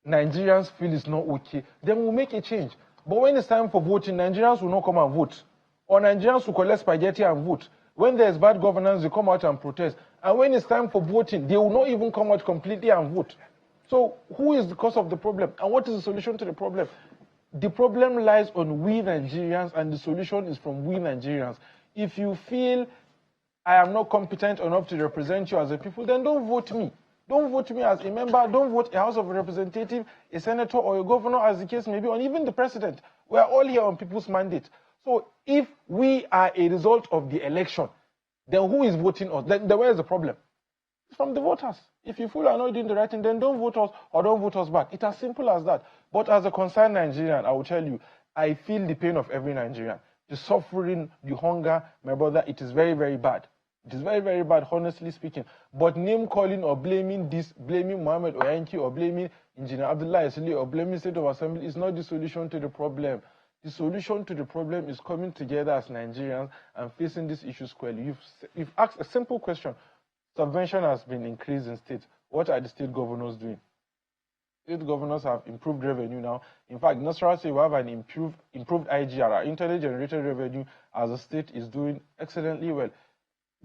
Nigerians feel it's not okay, then we'll make a change. But when it's time for voting, Nigerians will not come and vote. Or Nigerians will collect spaghetti and vote. When there's bad governance, they come out and protest. And when it's time for voting, they will not even come out completely and vote. So who is the cause of the problem? And what is the solution to the problem? The problem lies on we Nigerians, and the solution is from we Nigerians. If you feel I am not competent enough to represent you as a people, then don't vote me. Don't vote me as a member. Don't vote a House of Representative, a senator, or a governor, as the case may be, or even the president. We are all here on people's mandate. So if we are a result of the election, then who is voting us? Then where is the problem? It's from the voters. If you feel you are not doing the right thing, then don't vote us or don't vote us back. It's as simple as that. But as a concerned Nigerian, I will tell you, I feel the pain of every Nigerian. The suffering, the hunger, my brother, it is very, very bad. It is very, very bad, honestly speaking. But name-calling or blaming this, blaming Mohammed Oyanki or blaming Engineer Abdullah Esili or blaming State of Assembly is not the solution to the problem. The solution to the problem is coming together as Nigerians and facing this issue squarely. You've asked a simple question. Subvention has been increased in states. What are the state governors doing? State governors have improved revenue now. In fact, Nasarawa State will have an improved IGR. Our internally generated revenue as a state is doing excellently well.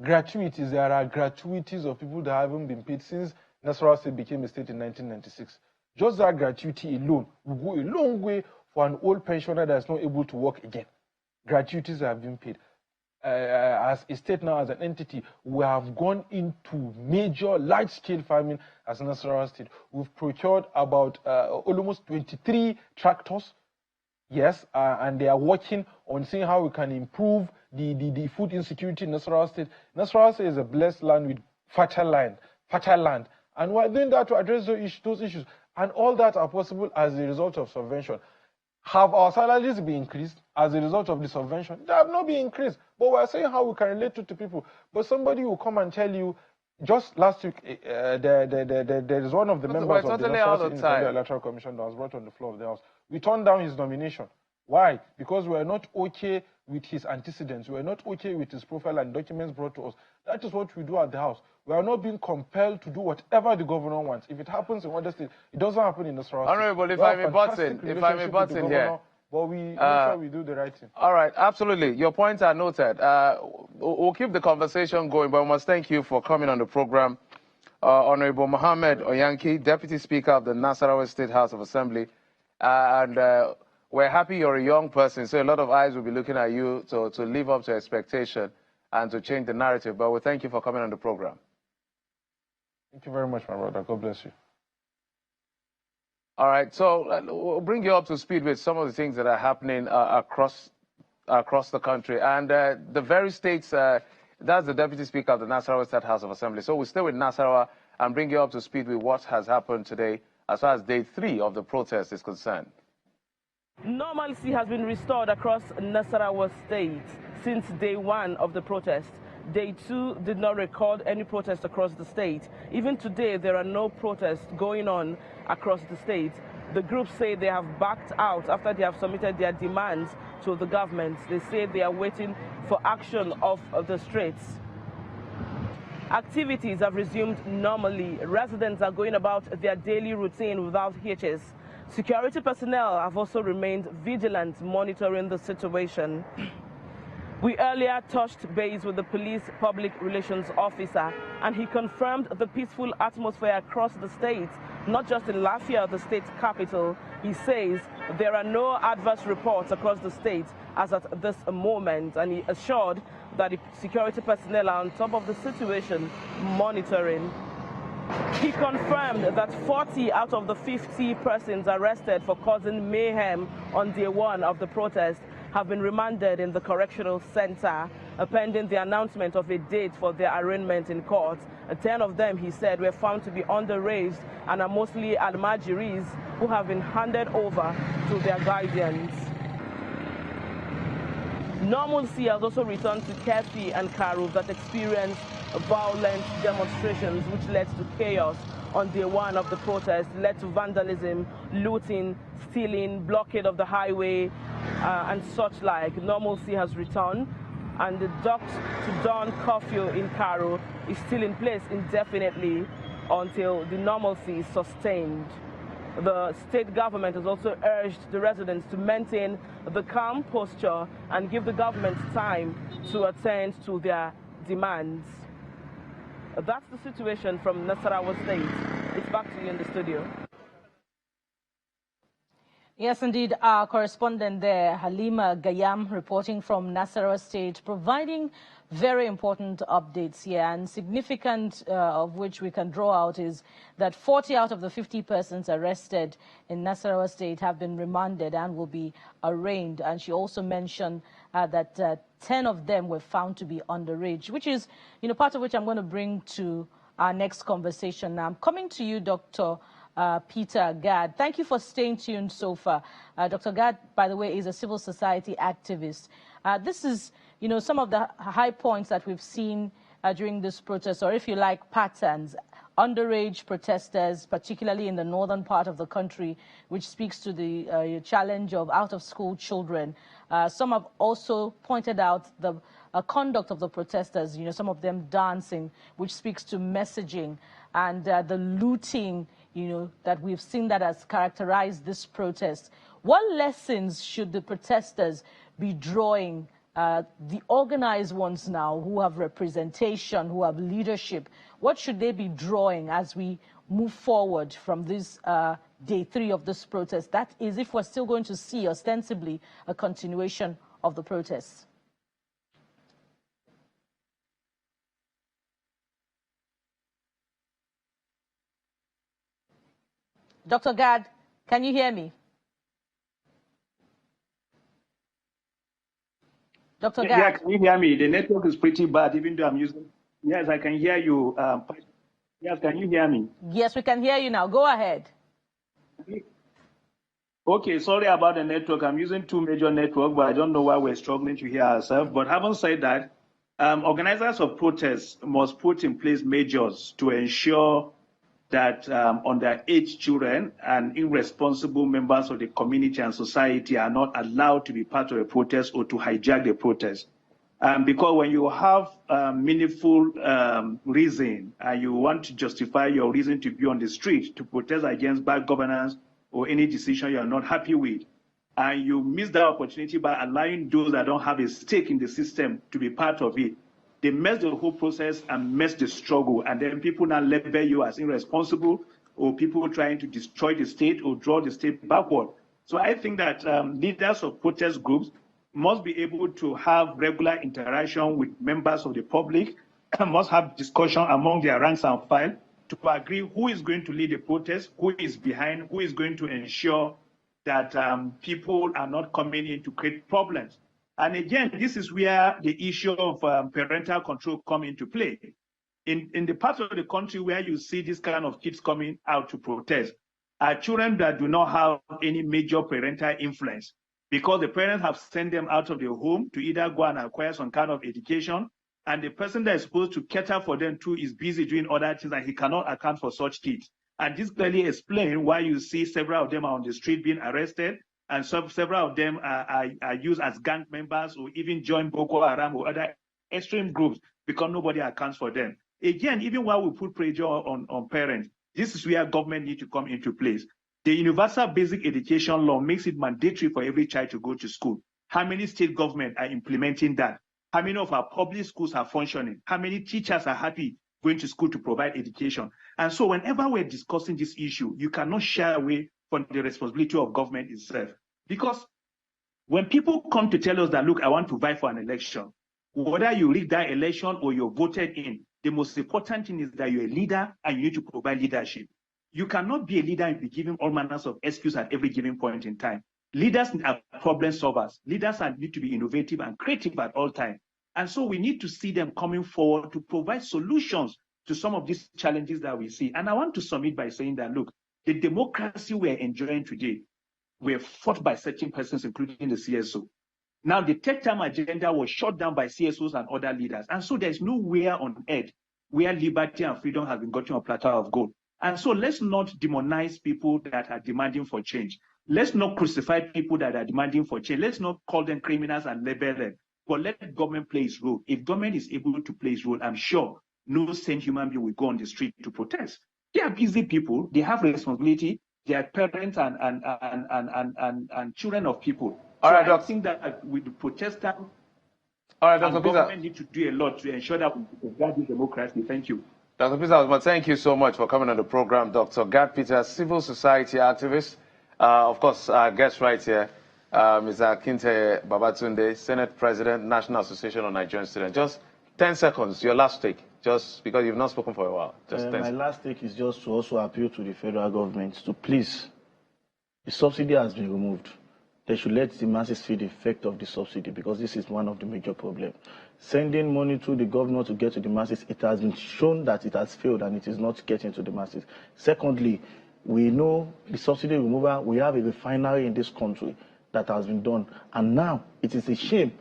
Gratuities, there are gratuities of people that haven't been paid since Nasarawa State became a state in 1996. Just that gratuity alone will go a long way for an old pensioner that is not able to work again. Gratuities have been paid. As a state now, as an entity, we have gone into major large-scale farming as Nasarawa State. We've procured about almost 23 tractors. Yes, and they are working on seeing how we can improve the food insecurity in Nasarawa State. Nasarawa State is a blessed land with fertile land. And we're doing that to address those issues. And all that are possible as a result of subvention. Have our salaries been increased as a result of the subvention? They have not been increased. But we're saying how we can relate to people. But somebody will come and tell you, just last week, there is one of the members of the National Electoral Commission that was brought on the floor of the House. We turned down his nomination. Why? Because we are not okay with his antecedents. We are not okay with his profile and documents brought to us. That is what we do at the House. We are not being compelled to do whatever the governor wants. If it happens in other states, it doesn't happen in Nasarawa. Honorable, if I may button here. But we make sure we do the right thing. All right, absolutely. Your points are noted. We'll keep the conversation going, but I must thank you for coming on the program. Honorable Mohammed Oyanki, Deputy Speaker of the Nasarawa State House of Assembly. We're happy you're a young person, so a lot of eyes will be looking at you to live up to expectation and to change the narrative. But we thank you for coming on the program. Thank you very much, my brother. God bless you. All right, so we'll bring you up to speed with some of the things that are happening across the country. And the very states, that's the Deputy Speaker of the Nasarawa State House of Assembly. So we'll stay with Nasarawa and bring you up to speed with what has happened today as far as day 3 of the protest is concerned. Normalcy has been restored across Nasarawa State since day 1 of the protest. Day 2 did not record any protest across the state. Even today, there are no protests going on across the state. The groups say they have backed out after they have submitted their demands to the government. They say they are waiting for action off the streets. Activities have resumed normally. Residents are going about their daily routine without hitches. Security personnel have also remained vigilant, monitoring the situation. We earlier touched base with the police public relations officer, and he confirmed the peaceful atmosphere across the state, not just in Lafia, the state capital. He says there are no adverse reports across the state as at this moment, and he assured that the security personnel are on top of the situation, monitoring. He confirmed that 40 out of the 50 persons arrested for causing mayhem on day one of the protest have been remanded in the correctional center, pending the announcement of a date for their arraignment in court. 10 of them, he said, were found to be underage and are mostly Almajiris who have been handed over to their guardians. Normalcy has also returned to Kefi and Karu that experienced violent demonstrations which led to chaos on day one of the protest, led to vandalism, looting, stealing, blockade of the highway, and such like. Normalcy has returned, and the dusk to dawn curfew in Cairo is still in place indefinitely until the normalcy is sustained. The state government has also urged the residents to maintain the calm posture and give the government time to attend to their demands. That's the situation from Nasarawa State. It's back to you in the studio. Yes, indeed. Our correspondent there, Halima Gayam, reporting from Nasarawa State, providing very important updates here, and significant of which we can draw out is that 40 out of the 50 persons arrested in Nasarawa State have been remanded and will be arraigned. And she also mentioned that 10 of them were found to be underage, which is, part of which I'm going to bring to our next conversation. Now, I'm coming to you, Dr. Peter Gad. Thank you for staying tuned so far. Dr. Gad, by the way, is a civil society activist. This is, some of the high points that we've seen during this protest, or if you like, patterns. Underage protesters, particularly in the northern part of the country, which speaks to the challenge of out-of-school children. Some have also pointed out the conduct of the protesters, some of them dancing, which speaks to messaging, and the looting, that we've seen that has characterized this protest. What lessons should the protesters be drawing, the organized ones now who have representation, who have leadership? What should they be drawing as we move forward from this day 3 of this protest? That is, if we're still going to see ostensibly a continuation of the protests. Dr. Gad, can you hear me? Dr. Gad? Yeah, can you hear me? The network is pretty bad, even though I'm using... Yes, I can hear you. Yes, can you hear me? Yes, we can hear you now. Go ahead. Okay, sorry about the network. I'm using 2 major networks, but I don't know why we're struggling to hear ourselves. But having said that, organizers of protests must put in place measures to ensure that underage children and irresponsible members of the community and society are not allowed to be part of a protest or to hijack the protest. Because when you have meaningful reason and you want to justify your reason to be on the street to protest against bad governance or any decision you are not happy with, and you miss that opportunity by allowing those that don't have a stake in the system to be part of it, they mess the whole process and mess the struggle, and then people now label you as irresponsible or people trying to destroy the state or draw the state backward. So I think that leaders of protest groups must be able to have regular interaction with members of the public, must have discussion among their ranks and file to agree who is going to lead the protest, who is behind, who is going to ensure that people are not coming in to create problems. And again, this is where the issue of parental control come into play. In the parts of the country where you see this kind of kids coming out to protest are children that do not have any major parental influence, because the parents have sent them out of their home to either go and acquire some kind of education, and the person that is supposed to cater for them too is busy doing other things, and he cannot account for such kids. And this clearly explains why you see several of them are on the street being arrested, and several of them are used as gang members or even join Boko Haram or other extreme groups because nobody accounts for them. Again, even while we put pressure on parents, this is where government needs to come into place. The Universal Basic Education Law makes it mandatory for every child to go to school. How many state governments are implementing that? How many of our public schools are functioning? How many teachers are happy going to school to provide education? And so whenever we're discussing this issue, you cannot shy away from the responsibility of government itself. Because when people come to tell us that, look, I want to vie for an election, whether you rig that election or you're voted in, the most important thing is that you're a leader and you need to provide leadership. You cannot be a leader and be giving all manners of excuses at every given point in time. Leaders are problem solvers. Leaders need to be innovative and creative at all times. And so we need to see them coming forward to provide solutions to some of these challenges that we see. And I want to submit by saying that, look, the democracy we're enjoying today were fought by certain persons, including the CSO. Now, the third-term agenda was shut down by CSOs and other leaders. And so there's nowhere on earth where liberty and freedom have been gotten on a platter of gold. And so let's not demonize people that are demanding for change. Let's not crucify people that are demanding for change. Let's not call them criminals and label them. But let government play its role. If government is able to play its role, I'm sure no sane human being will go on the street to protest. They are busy people. They have responsibility. They are parents and children of people. All right, I think that with the protesters, government need to do a lot to ensure that we guard the democracy. Thank you. Dr. Peter, thank you so much for coming on the program. Dr. Gad Peter, civil society activist. Of course, our guest right here, Mr. Akinte Babatunde, Senate President, National Association of Nigerian Students. Just 10 seconds, your last take, just because you've not spoken for a while. Just 10 my last take is just to also appeal to the federal government to please, the subsidy has been removed. They should let the masses feel the effect of the subsidy, because this is one of the major problems. Sending money to the governor to get to the masses, it has been shown that it has failed and it is not getting to the masses. Secondly, we know the subsidy removal, we have a refinery in this country that has been done. And now it is a shame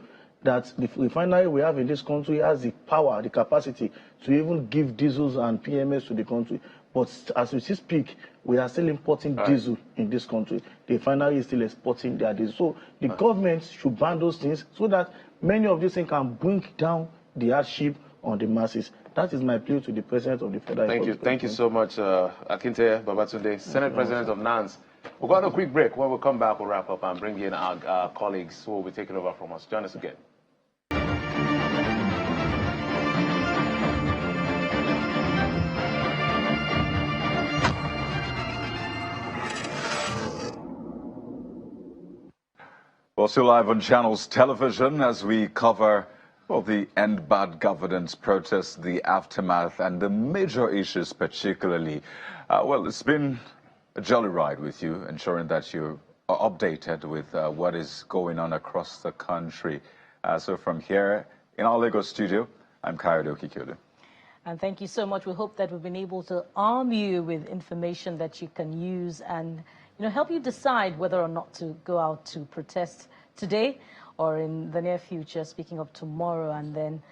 that the refinery we have in this country has the power, the capacity to even give diesels and PMS to the country. But as we speak, we are still importing diesel in this country. The refinery is still exporting their diesel. So the government should ban those things so that many of these things can bring down the hardship on the masses. That is my plea to the President of the Federal Republic. Thank you so much, Akinte Babatunde, Senate President of NANS. We'll go on a quick break. When we come back, we'll wrap up and bring in our colleagues who will be taking over from us. Join us again. Well, still live on Channels Television as we cover the Endbadgovernance protests, the aftermath, and the major issues particularly. Well, it's been a jolly ride with you, ensuring that you are updated with what is going on across the country. So from here in our Lagos studio, I'm Kayode Okikiodu. And thank you so much. We hope that we've been able to arm you with information that you can use and help you decide whether or not to go out to protest today or in the near future, speaking of tomorrow and then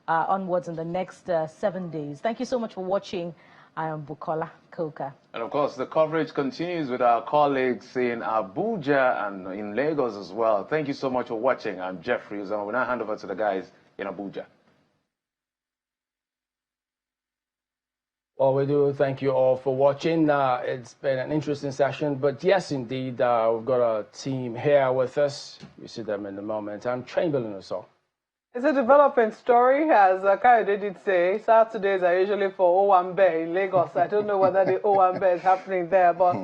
onwards in the next 7 days. Thank you so much for watching. I am Bukola Koka. And of course, the coverage continues with our colleagues in Abuja and in Lagos as well. Thank you so much for watching. I'm Jeffrey Uzama. We'll now hand over to the guys in Abuja. Well, we do thank you all for watching. It's been an interesting session, but yes, indeed, we've got a team here with us. You see them in a moment. I'm Chamberlain or so. It's a developing story, as Kayode did say. Saturdays are usually for Owambe in Lagos. I don't know whether the Owambe is happening there, but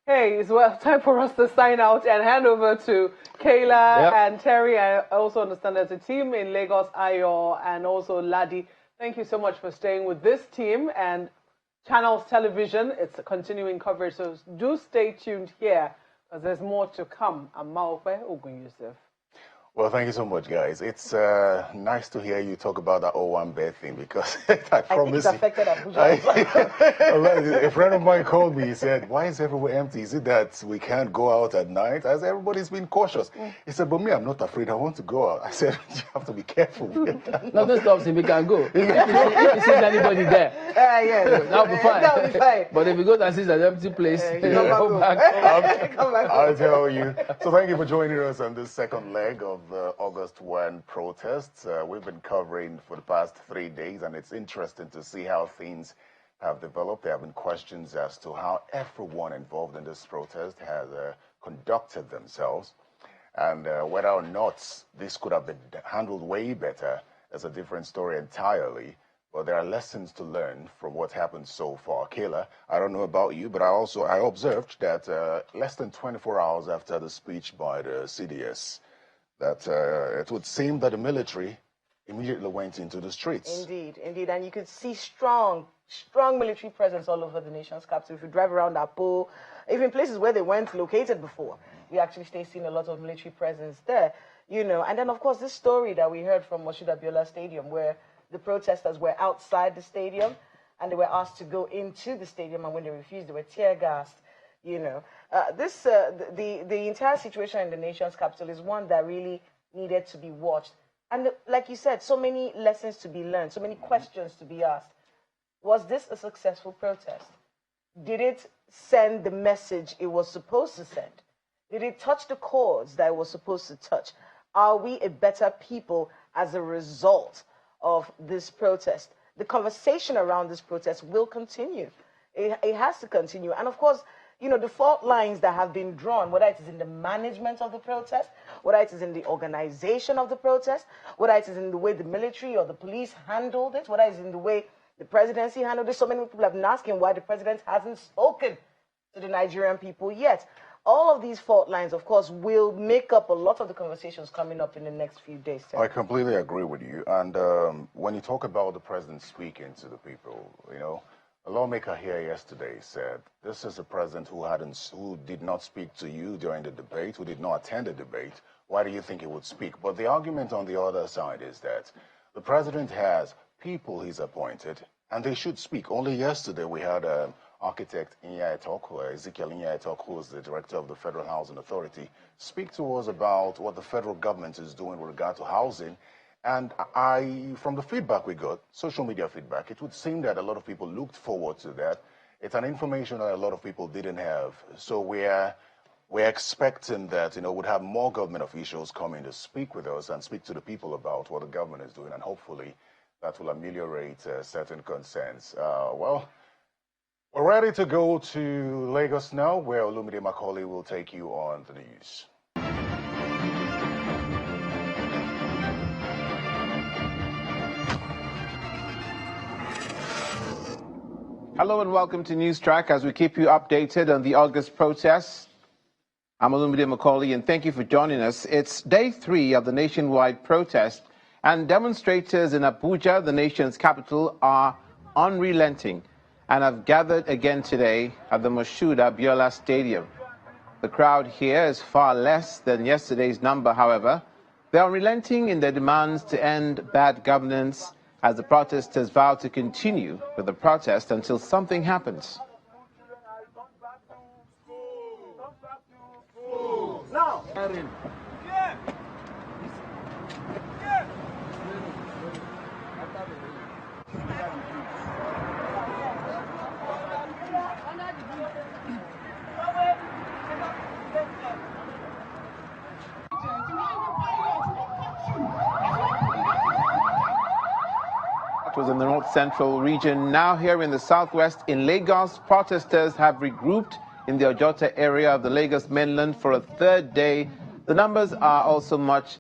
hey, it's time for us to sign out and hand over to Kayla and Terry. I also understand there's a team in Lagos, Ayo, and also Ladi. Thank you so much for staying with this team and Channels Television. It's a continuing coverage, so do stay tuned here because there's more to come. I'm Maope Ogun Yusuf. Well, thank you so much, guys. It's nice to hear you talk about that Owambe thing because I promise you. A friend of mine called me. He said, "Why is everywhere empty? Is it that we can't go out at night?" I said, "Everybody's been cautious." He said, "But me, I'm not afraid. I want to go out." I said, "You have to be careful." Nothing stops him. We can go. If you see anybody there, that'll be fine. That'll be fine. But if you go and see an empty place, come back. I'll tell you. So thank you for joining us on this second leg of the August 1 protests. We've been covering for the past 3 days, and it's interesting to see how things have developed. There have been questions as to how everyone involved in this protest has conducted themselves. And whether or not this could have been handled way better is a different story entirely. But there are lessons to learn from what happened so far. Kayla, I don't know about you, but I observed that less than 24 hours after the speech by the CDS, that it would seem that the military immediately went into the streets. Indeed, indeed. And you could see strong military presence all over the nation's capital. If you drive around Apo, even places where they weren't located before, we actually stay seeing a lot of military presence there, you know. And then, of course, this story that we heard from Moshood Abiola Stadium, where the protesters were outside the stadium and they were asked to go into the stadium, and when they refused, they were tear gassed, you know. The entire situation in the nation's capital is one that really needed to be watched. And like you said, so many lessons to be learned, so many questions to be asked. Was this a successful protest? Did it send the message it was supposed to send? Did it touch the chords that it was supposed to touch? Are we a better people as a result of this protest? The conversation around this protest will continue. It has to continue. And of course, you know, the fault lines that have been drawn, whether it is in the management of the protest, whether it is in the organization of the protest, whether it is in the way the military or the police handled it, whether it is in the way the presidency handled it. So many people have been asking why the president hasn't spoken to the Nigerian people yet. All of these fault lines, of course, will make up a lot of the conversations coming up in the next few days. I completely agree with you. And when you talk about the president speaking to the people, you know, a lawmaker here yesterday said, this is a president who did not speak to you during the debate, who did not attend the debate. Why do you think he would speak? But the argument on the other side is that the president has people he's appointed, and they should speak. Only yesterday we had architect Ezekiel Inyaitok, who is the director of the Federal Housing Authority, speak to us about what the federal government is doing with regard to housing. And from the feedback we got, social media feedback, it would seem that a lot of people looked forward to that. It's an information that a lot of people didn't have. So we're expecting that, you know, we'd have more government officials coming to speak with us and speak to the people about what the government is doing, and hopefully that will ameliorate certain concerns. Well, we're ready to go to Lagos now, where Olumide Macaulay will take you on the news. Hello and welcome to News Track as we keep you updated on the August protests. I'm Olumide Macaulay and thank you for joining us. It's day 3 of the nationwide protest, and demonstrators in Abuja, the nation's capital, are unrelenting and have gathered again today at the Moshood Abiola Stadium. The crowd here is far less than yesterday's number, however. They are unrelenting in their demands to end bad governance, as the protesters vow to continue with the protest until something happens. Now, It was in the north central region. Now here in the southwest, in Lagos, protesters have regrouped in the Ojota area of the Lagos mainland for a third day. The numbers are also much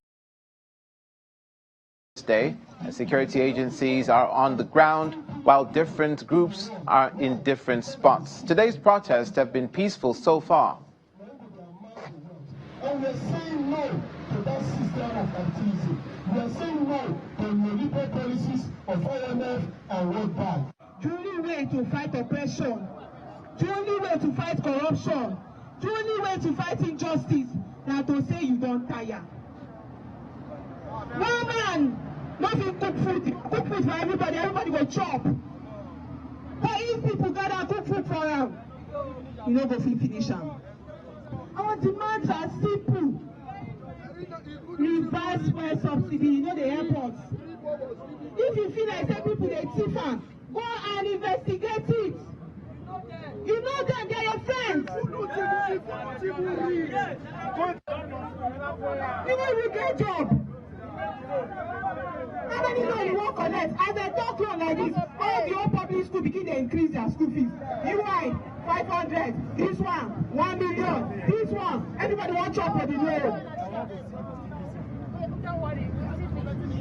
today. Security agencies are on the ground while different groups are in different spots. Today's protests have been peaceful so far. And we're saying no to that system of activism. We are saying no to neoliberal policies of IMF and World Bank. The only way to fight oppression, the only way to fight corruption, the only way to fight injustice, now to say you don't tire. No man, nothing cook food for everybody will chop. But if people gather cook food for them, you know go finish them. Our demands are simple. Reverse fuel subsidy, you know the airports. If you feel like say people they thief am, go and investigate it. You know them, they're your friends. You know you get job. How many know you won't connect? As I talk to you like this, all the old public school begin to increase their school fees. UI 500, this one 1 million, this one everybody wants chop for the loan.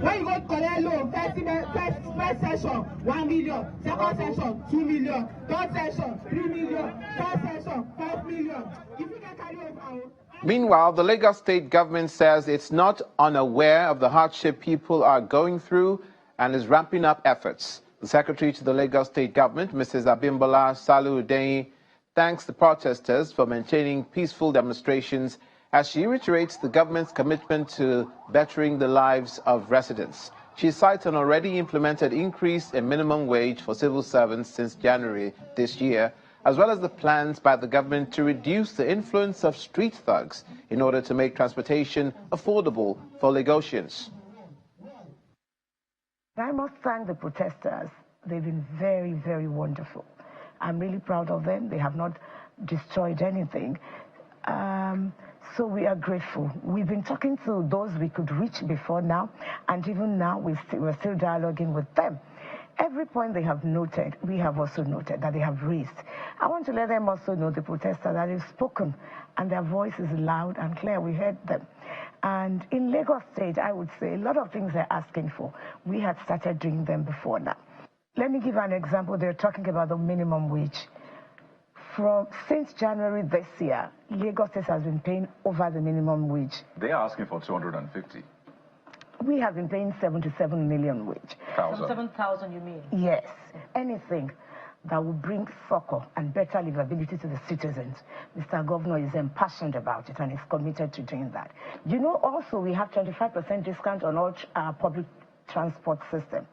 When you go to collect loan, first session, 1 million, second session, 2 million, third session, 3 million, fourth session, 5 million. If you can carry over. Meanwhile, the Lagos state government says it's not unaware of the hardship people are going through and is ramping up efforts. The secretary to the Lagos state government, Mrs. Abimbola Salu-Udeyin, thanks the protesters for maintaining peaceful demonstrations as she reiterates the government's commitment to bettering the lives of residents. She cites an already implemented increase in minimum wage for civil servants since January this year, as well as the plans by the government to reduce the influence of street thugs in order to make transportation affordable for Lagosians. I must thank the protesters. They've been very, very wonderful. I'm really proud of them. They have not destroyed anything. So we are grateful. We've been talking to those we could reach before now, and even now we're still dialoguing with them. Every point they have noted, we have also noted that they have raised. I want to let them also know, the protesters, that they've spoken, and their voice is loud and clear. We heard them. And in Lagos State, I would say a lot of things they're asking for, we had started doing them before now. Let me give an example. They're talking about the minimum wage. Since January this year, Lagos State has been paying over the minimum wage. They are asking for 250. We have been paying 77 million wage. 7,000, you mean? Yes. Anything that will bring succor and better livability to the citizens. Mr. Governor is impassioned about it and is committed to doing that. You know, also we have 25% discount on all public transport system.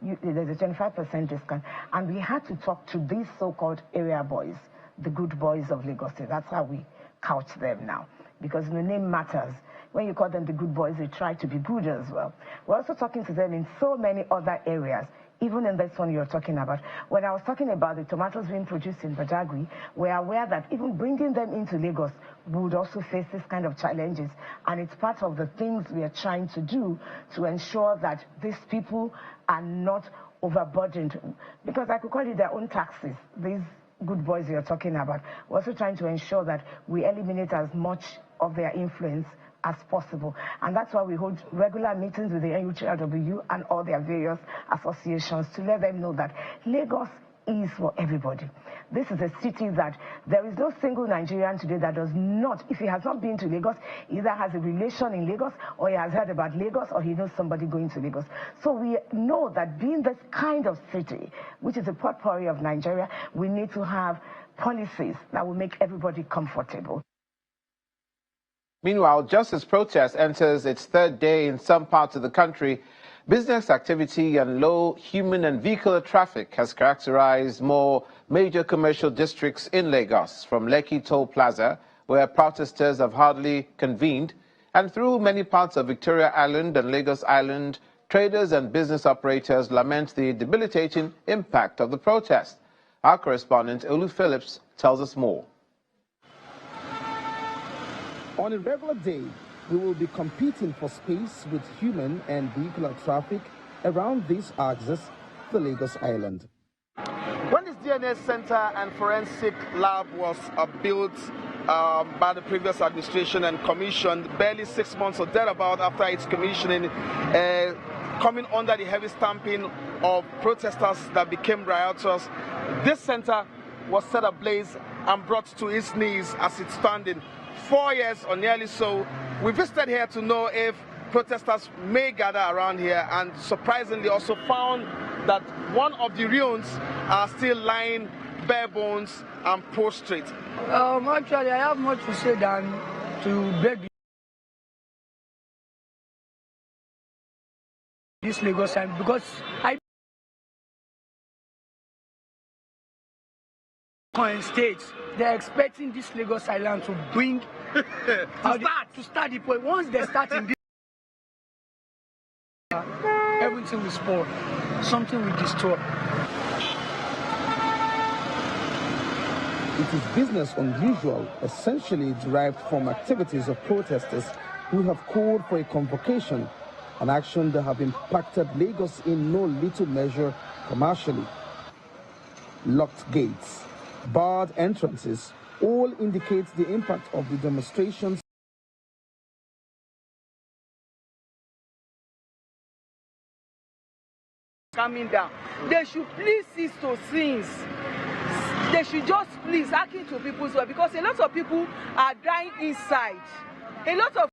There's a 25% discount. And we had to talk to these so-called area boys, the good boys of Lagos State. That's how we couch them now, because the name matters. When you call them the good boys, they try to be good as well. We're also talking to them in so many other areas, even in this one you're talking about. When I was talking about the tomatoes being produced in Badagry, we're aware that even bringing them into Lagos would also face this kind of challenges. And it's part of the things we are trying to do to ensure that these people are not overburdened. Because I could call it their own taxes. These good boys you're talking about. We're also trying to ensure that we eliminate as much of their influence as possible. And that's why we hold regular meetings with the NUTRW and all their various associations to let them know that Lagos is for everybody. This is a city that there is no single Nigerian today that does not, if he has not been to Lagos, either has a relation in Lagos, or he has heard about Lagos, or he knows somebody going to Lagos. So we know that being this kind of city, which is a potpourri of Nigeria, we need to have policies that will make everybody comfortable. Meanwhile, just as protest enters its third day in some parts of the country, business activity and low human and vehicular traffic has characterized more major commercial districts in Lagos, from Lekki Toll Plaza, where protesters have hardly convened, and through many parts of Victoria Island and Lagos Island, traders and business operators lament the debilitating impact of the protest. Our correspondent, Olu Phillips, tells us more. On a regular day, we will be competing for space with human and vehicular traffic around this axis, the Lagos Island. When this DNA Center and Forensic Lab was built by the previous administration and commissioned barely 6 months or thereabout after its commissioning, coming under the heavy stamping of protesters that became rioters, this center was set ablaze and brought to its knees as it's standing. 4 years or nearly so, we visited here to know if protesters may gather around here, and surprisingly also found that one of the ruins are still lying bare bones and prostrate. Actually, I have much to say than to beg this Lagos Island, because states, they're expecting this Lagos Island to bring to start the point. Once they start in this, everything will spoil, something will destroy. It is business unusual, essentially derived from activities of protesters who have called for a convocation, an action that have impacted Lagos in no little measure commercially. Locked gates, barred entrances, all indicate the impact of the demonstrations Coming down. They should please cease to sins. They should just please act into people's way, because a lot of people are dying inside. A lot of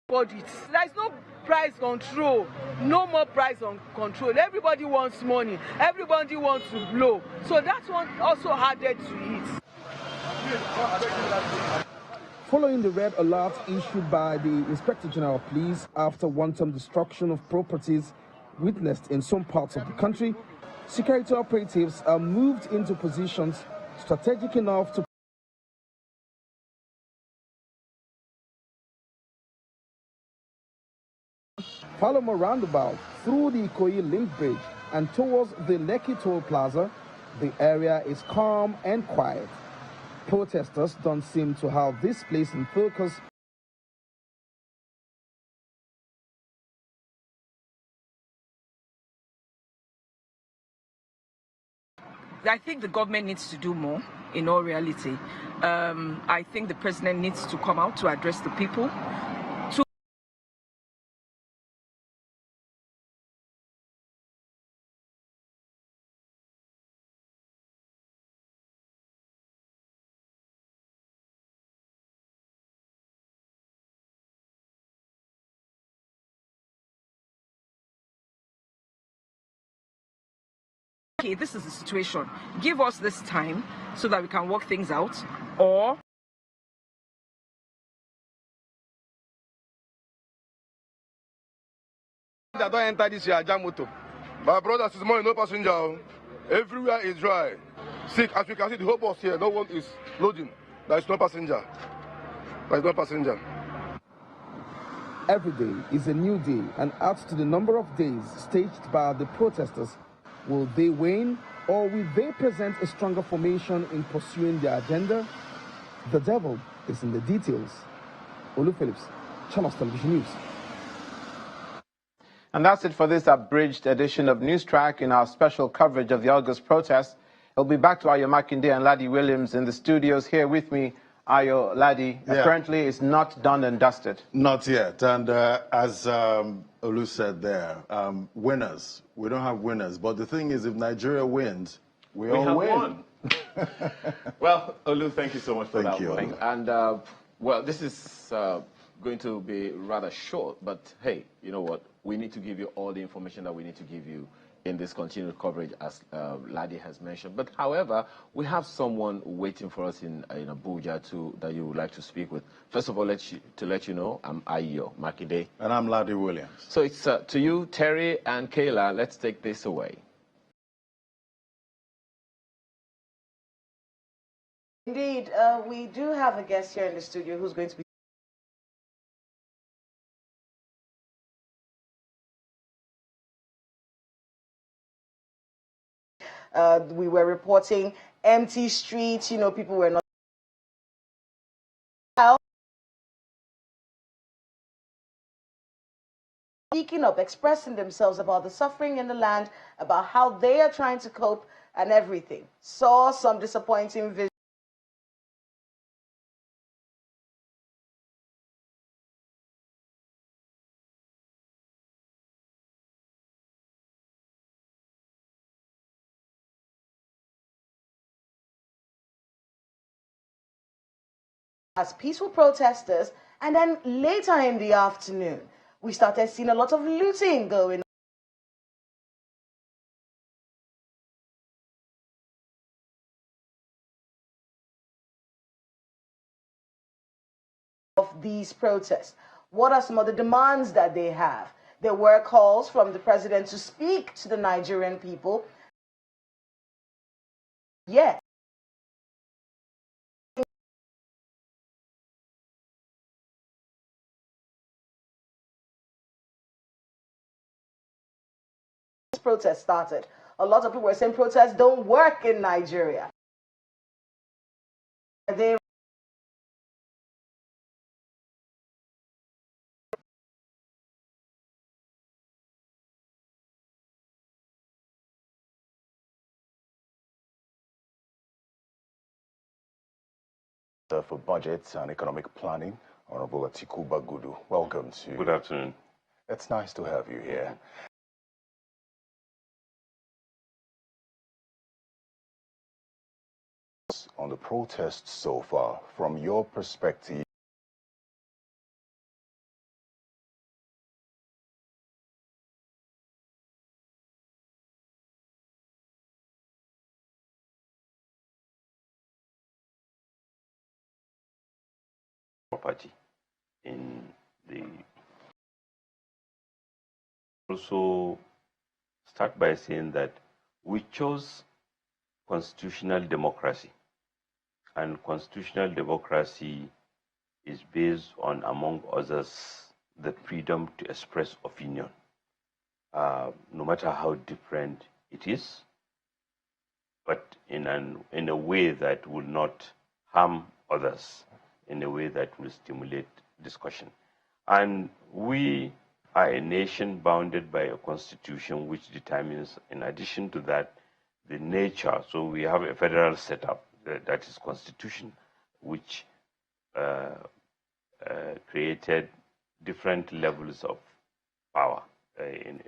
bodies. There is no price control. No more price on control. Everybody wants money. Everybody wants to blow. So that one also added to it. Following the red alert issued by the Inspector General of Police after wanton destruction of properties witnessed in some parts of the country, security operatives are moved into positions strategic enough to follow a roundabout through the Ikoyi Link Bridge and towards the Lekki Toll Plaza. The area is calm and quiet. Protesters don't seem to have this place in focus. I think the government needs to do more, in all reality. I think the president needs to come out to address the people. Okay, this is the situation. Give us this time so that we can work things out, or I don't enter this year, Jamoto. My brother, this morning, no passenger. Everywhere is dry. See, as you can see, the whole bus here, no one is loading. There is no passenger. There is no passenger. Every day is a new day, and adds to the number of days staged by the protesters. Will they wane, or will they present a stronger formation in pursuing their agenda? The devil is in the details. Olu Phillips, Channels Television News. And that's it for this abridged edition of News Track in our special coverage of the August protest. I'll be back to Ayo Makinde and Ladi Williams in the studios. Here with me, Ayo, Ladi. Yeah. Apparently it's not done and dusted. Not yet. And as Olu said there, winners. We don't have winners. But the thing is, if Nigeria wins, we all win. Won. Well, Olu, thank you so much for that one. And, well, this is going to be rather short, but hey, you know what? We need to give you all the information that we need to give you in this continued coverage, as Ladi has mentioned. But however, we have someone waiting for us in Abuja that you would like to speak with. First of all, to let you know, I'm Ayo Makinde. And I'm Ladi Williams. So it's to you, Terry and Kayla. Let's take this away. Indeed, we do have a guest here in the studio who's going to be we were reporting empty streets, people were not speaking up, expressing themselves about the suffering in the land, about how they are trying to cope and everything. Saw some disappointing visions as peaceful protesters, and then later in the afternoon, we started seeing a lot of looting going on. Of these protests. What are some of the demands that they have? There were calls from the president to speak to the Nigerian people. Yes. Protest started. A lot of people were saying protests don't work in Nigeria. They for budget and economic planning Honorable Atiku Bagudu, welcome to... Good afternoon. It's nice to have you here. On the protests so far, from your perspective, property in the also start by saying that we chose constitutional democracy, and constitutional democracy is based on, among others, the freedom to express opinion, no matter how different it is, but in a way that will not harm others, in a way that will stimulate discussion. And we are a nation bounded by a constitution which determines, in addition to that, the nature. So we have a federal setup that is constitution, which created different levels of power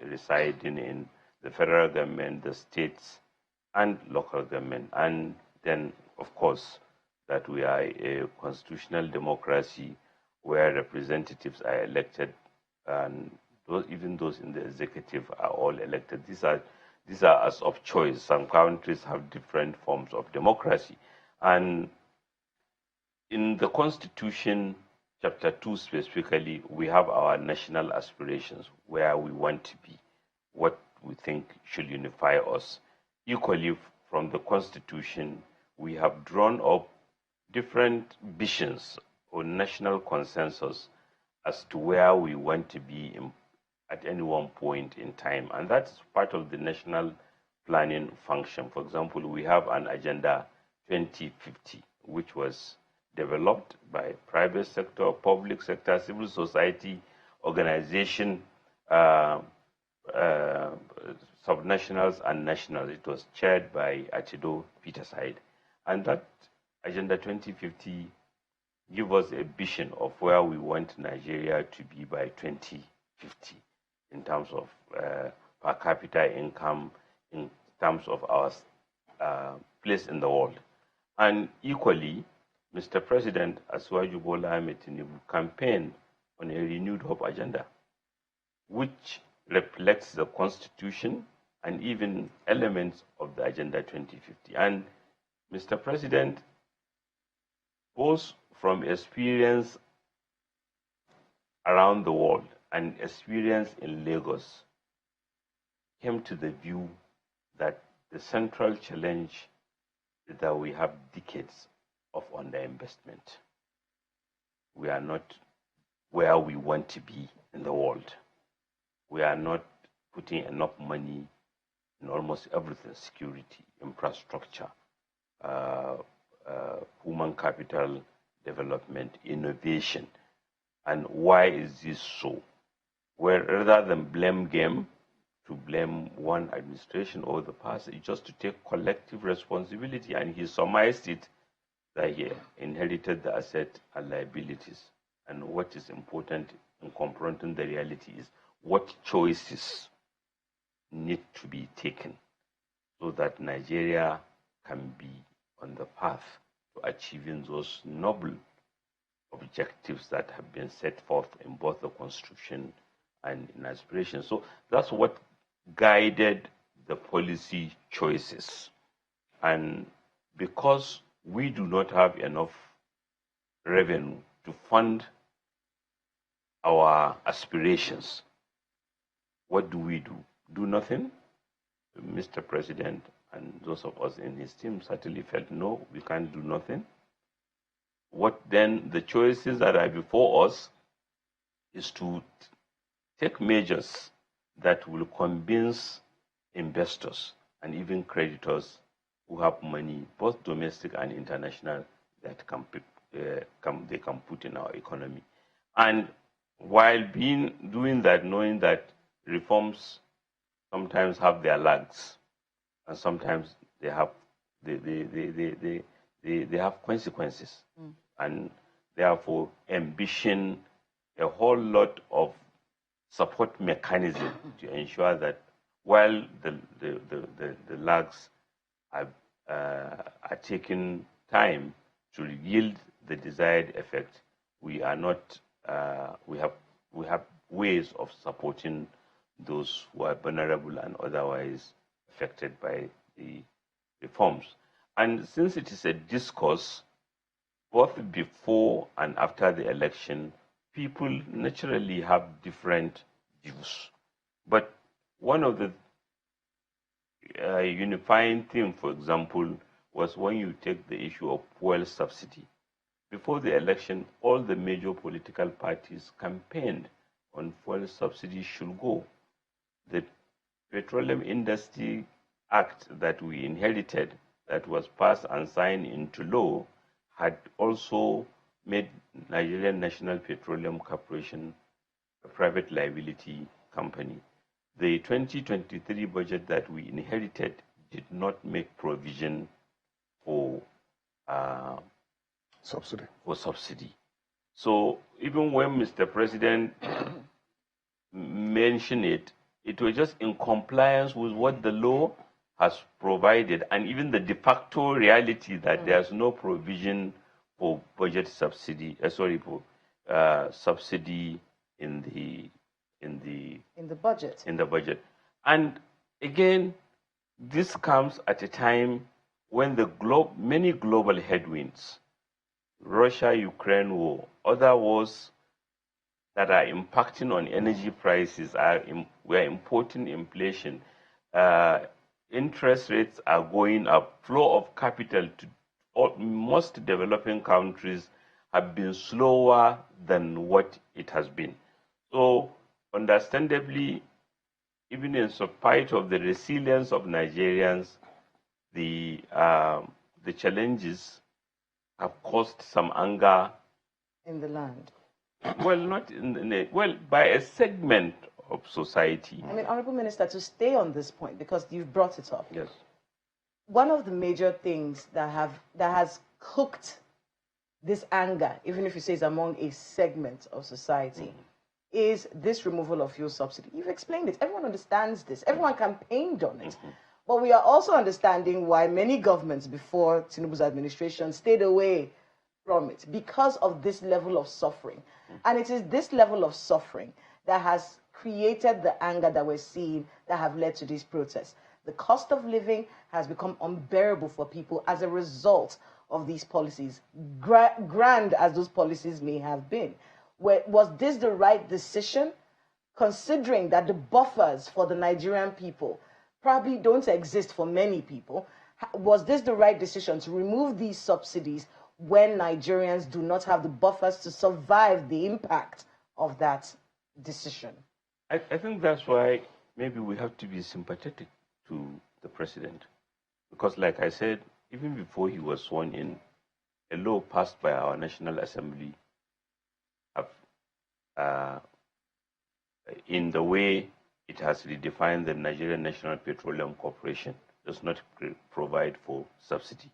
residing in the federal government, the states, and local government. And then, of course, that we are a constitutional democracy where representatives are elected, and even those in the executive are all elected. These are as of choice. Some countries have different forms of democracy. And in the Constitution, Chapter 2 specifically, we have our national aspirations, where we want to be, what we think should unify us. Equally, from the Constitution, we have drawn up different visions or national consensus as to where we want to be at any one point in time. And that's part of the national planning function. For example, we have an Agenda 2050, which was developed by private sector, public sector, civil society, organization, subnationals and nationals. It was chaired by Atido Peterside. And that Agenda 2050 gives us a vision of where we want Nigeria to be by 2050 in terms of per capita income, in terms of our place in the world. And equally, Mr. President Asiwaju Bola Ahmed Tinubu campaigned on a renewed hope agenda, which reflects the Constitution and even elements of the Agenda 2050. And Mr. President, both from experience around the world and experience in Lagos, came to the view that the central challenge is that we have decades of underinvestment. We are not where we want to be in the world. We are not putting enough money in almost everything: security, infrastructure, human capital development, innovation. And why is this so? Well, rather than blame game, to blame one administration or the past, it's just to take collective responsibility. And he surmised it that he inherited the asset and liabilities. And what is important in confronting the reality is what choices need to be taken so that Nigeria can be on the path to achieving those noble objectives that have been set forth in both the Constitution and in aspirations. So that's what guided the policy choices. And because we do not have enough revenue to fund our aspirations, what do? Do nothing? Mr. President and those of us in his team certainly felt, no, we can't do nothing. What then, the choices that are before us is to take measures that will convince investors and even creditors who have money, both domestic and international, that they can put in our economy. And while doing that, knowing that reforms sometimes have their lags, and sometimes they have consequences. And therefore ambition a whole lot of support mechanism to ensure that while the lags are taking time to yield the desired effect, we are not. We have ways of supporting those who are vulnerable and otherwise affected by the reforms. And since it is a discourse, both before and after the election, people naturally have different views. But one of the unifying theme, for example, was when you take the issue of fuel subsidy. Before the election, all the major political parties campaigned on fuel subsidy should go. The Petroleum Industry Act that we inherited, that was passed and signed into law, had also made Nigerian National Petroleum Corporation a private liability company. The 2023 budget that we inherited did not make provision for subsidy. So even when Mr. President mentioned it, it was just in compliance with what the law has provided, and even the de facto reality that there's no provision for budget subsidy. For subsidy in the budget. And again, this comes at a time when many global headwinds, Russia-Ukraine war, other wars that are impacting on energy prices, we are importing inflation. Interest rates are going up. Flow of capital to most developing countries have been slower than what it has been. So, understandably, even in spite of the resilience of Nigerians, the challenges have caused some anger in the land. Well, not by a segment of society. I mean, Honorable Minister, to stay on this point, because you've brought it up. Yes. One of the major things that has cooked this anger, even if you say it's among a segment of society, is this removal of fuel subsidy. You've explained it. Everyone understands this. Everyone campaigned on it. But we are also understanding why many governments before Tinubu's administration stayed away from it, because of this level of suffering. And it is this level of suffering that has created the anger that we're seeing that have led to these protests. The cost of living has become unbearable for people as a result of these policies, grand as those policies may have been. Was this the right decision, considering that the buffers for the Nigerian people probably don't exist for many people? Was this the right decision to remove these subsidies when Nigerians do not have the buffers to survive the impact of that decision? I think that's why maybe we have to be sympathetic to the president. Because like I said, even before he was sworn in, a law passed by our National Assembly in the way it has redefined the Nigerian National Petroleum Corporation, does not provide for subsidy.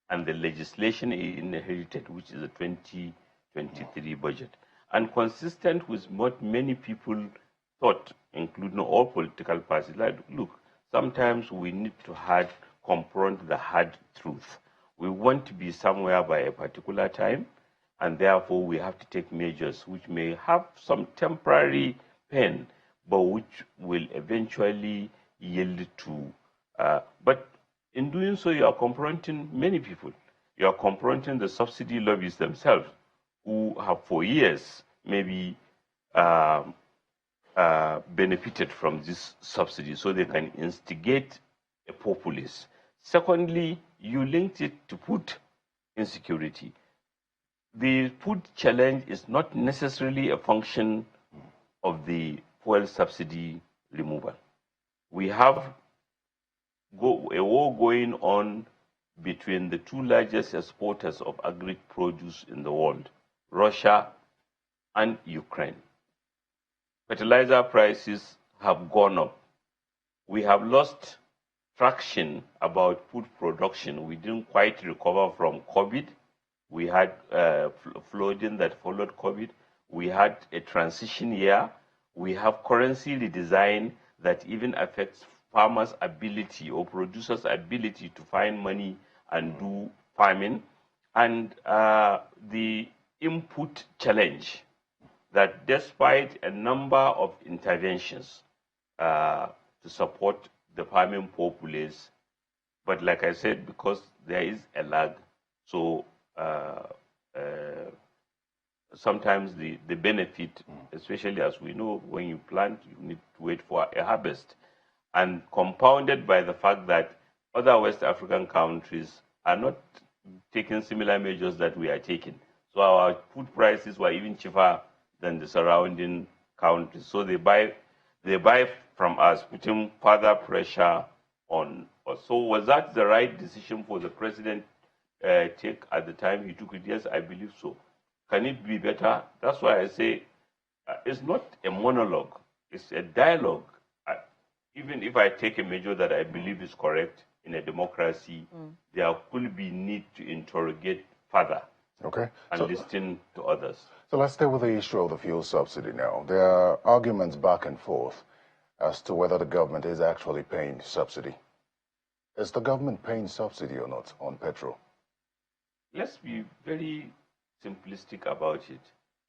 And the legislation he inherited, which is the 2023 budget. And consistent with what many people thought, including all political parties, like, look, sometimes we need to confront the hard truth. We want to be somewhere by a particular time, and therefore we have to take measures which may have some temporary pain, but which will eventually yield to. But in doing so, you are confronting many people. You are confronting the subsidy lobbies themselves, who have for years maybe benefited from this subsidy, so they can instigate a populace. Secondly, you linked it to food insecurity. The food challenge is not necessarily a function of the fuel subsidy removal. We have a war going on between the two largest exporters of agri-produce in the world, Russia and Ukraine. Fertilizer prices have gone up. We have lost traction about food production. We didn't quite recover from COVID, We had flooding that followed COVID. We had a transition year. We have currency redesign that even affects farmers' ability or producers' ability to find money and do farming. And the input challenge that despite a number of interventions to support the farming populace, but like I said, because there is a lag, so sometimes the benefit, especially as we know, when you plant, you need to wait for a harvest. And compounded by the fact that other West African countries are not taking similar measures that we are taking. So our food prices were even cheaper than the surrounding countries. So they buy from us, putting further pressure on us. So was that the right decision for the president take at the time he took it? Yes, I believe so. Can it be better? That's why I say it's not a monologue. It's a dialogue. Even if I take a measure that I believe is correct in a democracy, there could be need to interrogate further. Okay. And listen to others. So let's stay with the issue of the fuel subsidy now. There are arguments back and forth as to whether the government is actually paying subsidy. Is the government paying subsidy or not on petrol? Let's be very simplistic about it.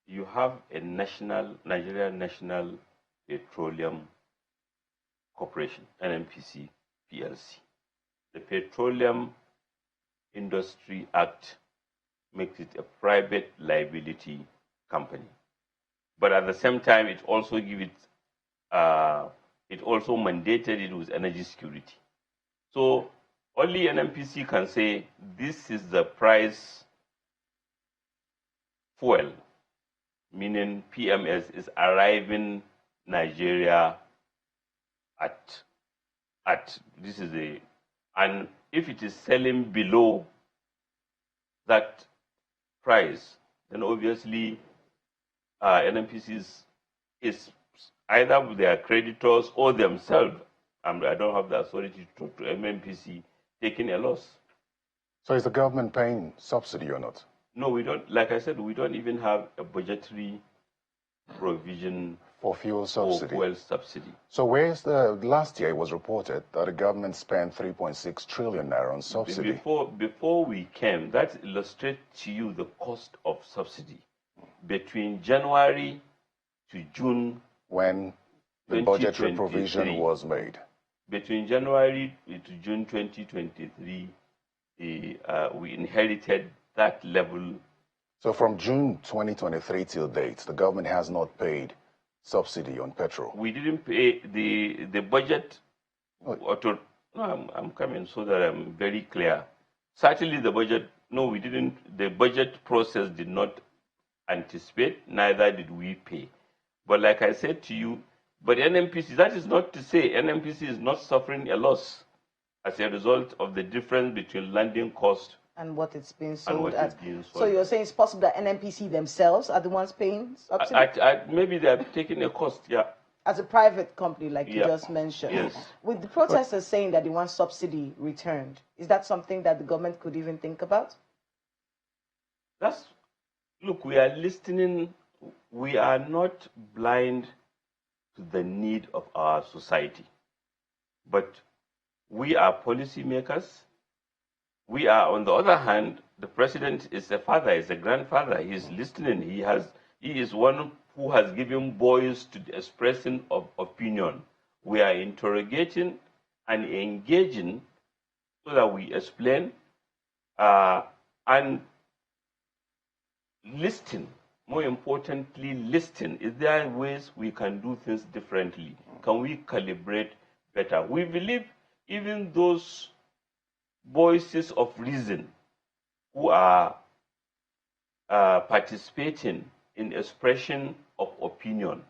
You have a Nigeria National Petroleum Corporation, NNPC PLC. The Petroleum Industry Act makes it a private liability company. But at the same time, it also mandated it with energy security. So only NNPC can say this is the price fuel, meaning PMS is arriving Nigeria at this is a, and if it is selling below that price, then obviously NNPC is either with their creditors or themselves, and I don't have the authority to talk to NNPC, taking a loss. So is the government paying subsidy or not? No, we don't. Like I said, we don't even have a budgetary provision for fuel subsidy. For fuel subsidy. So where's last year it was reported that the government spent 3.6 trillion naira on subsidy. Before we came, that illustrates to you the cost of subsidy. Between January to June, when the budgetary provision was made. Between January to June 2023, we inherited that level. So from June 2023 till date, the government has not paid subsidy on petrol. We didn't pay the budget. No, I'm coming so that I'm very clear. Certainly the budget, no, we didn't. The budget process did not anticipate, neither did we pay. But like I said to you, but NNPC, that is not to say NNPC is not suffering a loss as a result of the difference between landing cost and what it's being sold at. So you're saying it's possible that NNPC themselves are the ones paying subsidy? Maybe they're taking a cost, yeah. As a private company, like you just mentioned. Yes. With the protesters saying that they want subsidy returned, is that something that the government could even think about? Look, we are listening. We are not blind to the need of our society. But we are policymakers. We are, on the other hand, the president is a father, is a grandfather. He is listening. He is one who has given voice to the expression of opinion. We are interrogating and engaging so that we explain and listen. More importantly, listen. Is there ways we can do things differently? Can we calibrate better? We believe even those voices of reason who are participating in expression of opinion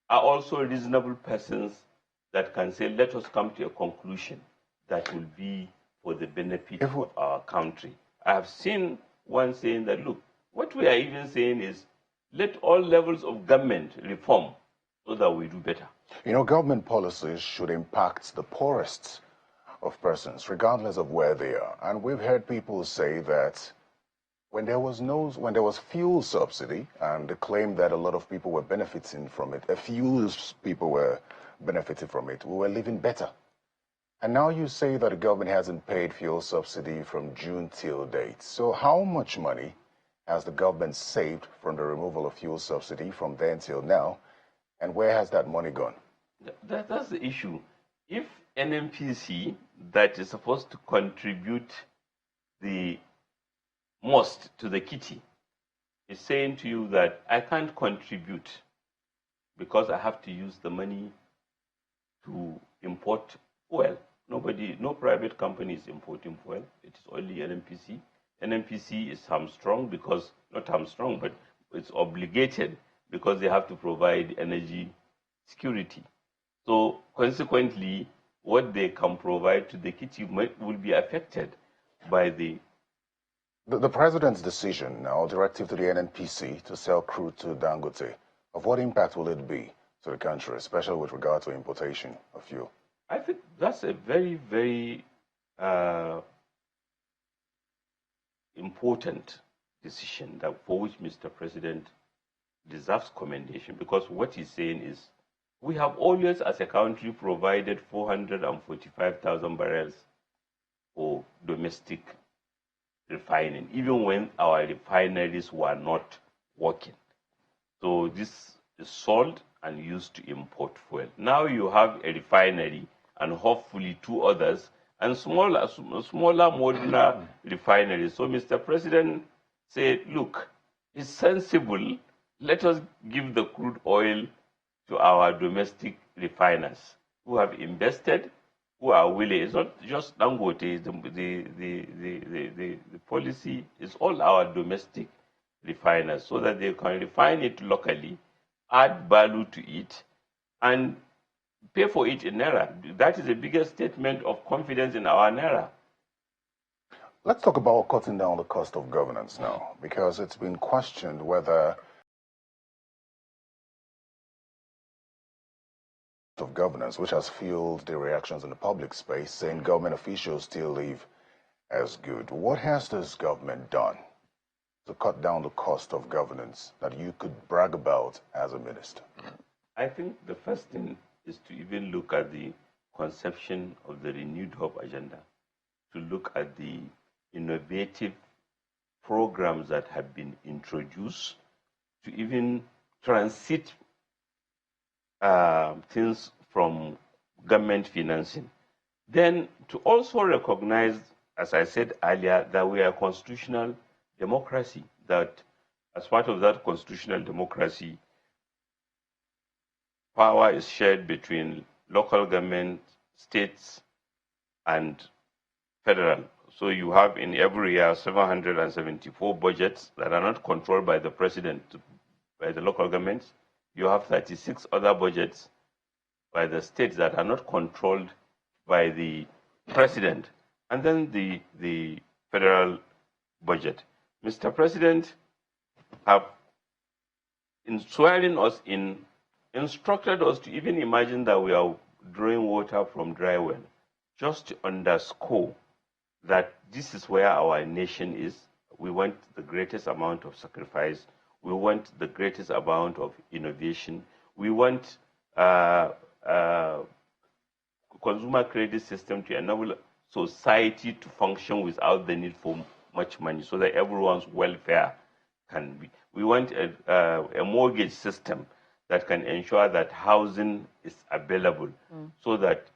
are also reasonable persons that can say, let us come to a conclusion that will be for the benefit of our country. I have seen one saying that, look, what we are even saying is, let all levels of government reform so that we do better. You know, government policies should impact the poorest of persons, regardless of where they are. And we've heard people say that When there was fuel subsidy and the claim that a lot of people were benefiting from it, a few people were benefiting from it, we were living better. And now you say that the government hasn't paid fuel subsidy from June till date. So how much money has the government saved from the removal of fuel subsidy from then till now? And where has that money gone? That's the issue. If NNPC, that is supposed to contribute the most to the kitty, is saying to you that I can't contribute because I have to use the money to import fuel. No private company is importing fuel. It is only NNPC. NNPC is hamstrung because, not hamstrung, but it's obligated because they have to provide energy security. So consequently, what they can provide to the kitty will be affected by the president's decision now, directive to the NNPC to sell crude to Dangote. Of what impact will it be to the country, especially with regard to importation of fuel? I think that's a very, very important decision for which Mr. President deserves commendation, because what he's saying is we have always, as a country, provided 445,000 barrels for domestic refining, even when our refineries were not working. So this is sold and used to import fuel. Now you have a refinery and hopefully two others and smaller modular refineries. So Mr. President said, look, it's sensible. Let us give the crude oil to our domestic refiners who have invested, who are willing. It's not just Dangote. The policy is all our domestic refiners, so that they can refine it locally, add value to it, and pay for it in Naira. That is the biggest statement of confidence in our Naira. Let's talk about cutting down the cost of governance now, because it's been questioned whether of governance, which has fueled the reactions in the public space, saying government officials still live as good. What has this government done to cut down the cost of governance that you could brag about as a minister? I think the first thing is to even look at the conception of the renewed hope agenda, to look at the innovative programs that have been introduced, to even transit things from government financing. Then to also recognize, as I said earlier, that we are a constitutional democracy, that as part of that constitutional democracy, power is shared between local government, states, and federal. So you have in every year 774 budgets that are not controlled by the president, by the local governments. You have 36 other budgets by the states that are not controlled by the president, and then the federal budget. Mr. President have, in swearing us in, instructed us to even imagine that we are drawing water from dry well, just to underscore that this is where our nation is. We want the greatest amount of sacrifice. We want the greatest amount of innovation. We want consumer credit system to enable society to function without the need for much money, so that everyone's welfare can be. We want a mortgage system that can ensure that housing is available, so that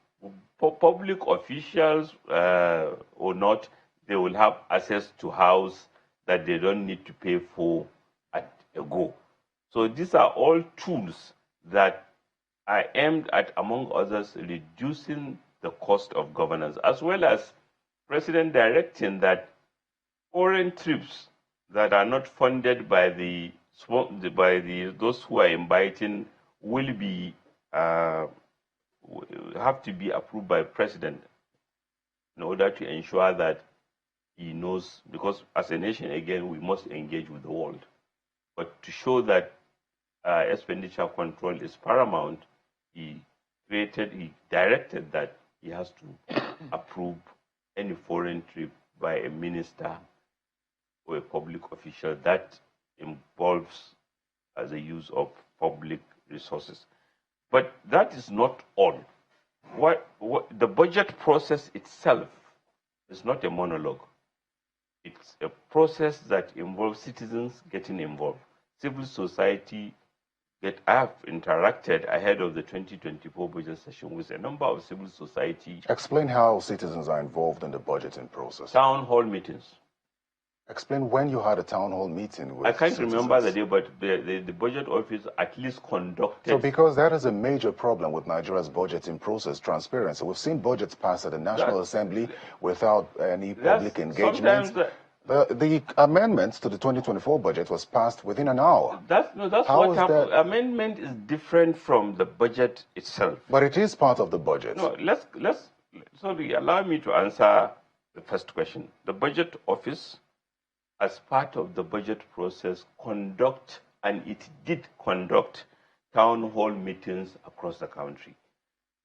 public officials or not, they will have access to house that they don't need to pay for at a go. So these are all tools that are aimed at, among others, reducing the cost of governance, as well as President directing that foreign trips that are not funded by those who are inviting will be have to be approved by President in order to ensure that he knows, because as a nation, again, we must engage with the world. But to show that expenditure control is paramount, he directed that he has to approve any foreign trip by a minister for a public official that involves the use of public resources. But that is not all. The budget process itself is not a monologue. It's a process that involves citizens getting involved. Civil society I have interacted ahead of the 2024 budget session with a number of civil society. Explain how citizens are involved in the budgeting process. Town hall meetings. Explain when you had a town hall meeting with I can't citizens. remember the day, but the budget office at least conducted. So because that is a major problem with Nigeria's budgeting process, transparency. We've seen budgets passed at the National Assembly without any public engagement. The amendments to the 2024 budget was passed within an hour. That's what happened. Amendment is different from the budget itself. But it is part of the budget. No, sorry, allow me to answer the first question. The budget office, as part of the budget process, and it did conduct town hall meetings across the country.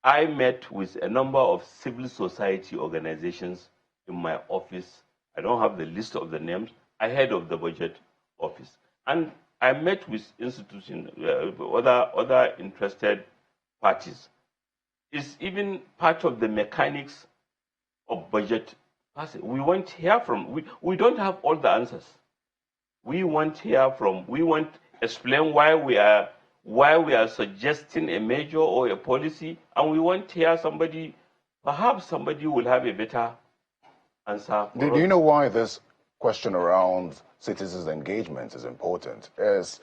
I met with a number of civil society organizations in my office. I don't have the list of the names, ahead of the budget office. And I met with institutions, other interested parties. It's even part of the mechanics of budget passing. We want to hear from, we don't have all the answers. We want to hear from, we want to explain why we are suggesting a measure or a policy, and we want to hear somebody, perhaps somebody will have a better answer. Do you know why this question around citizens' engagement is important? Is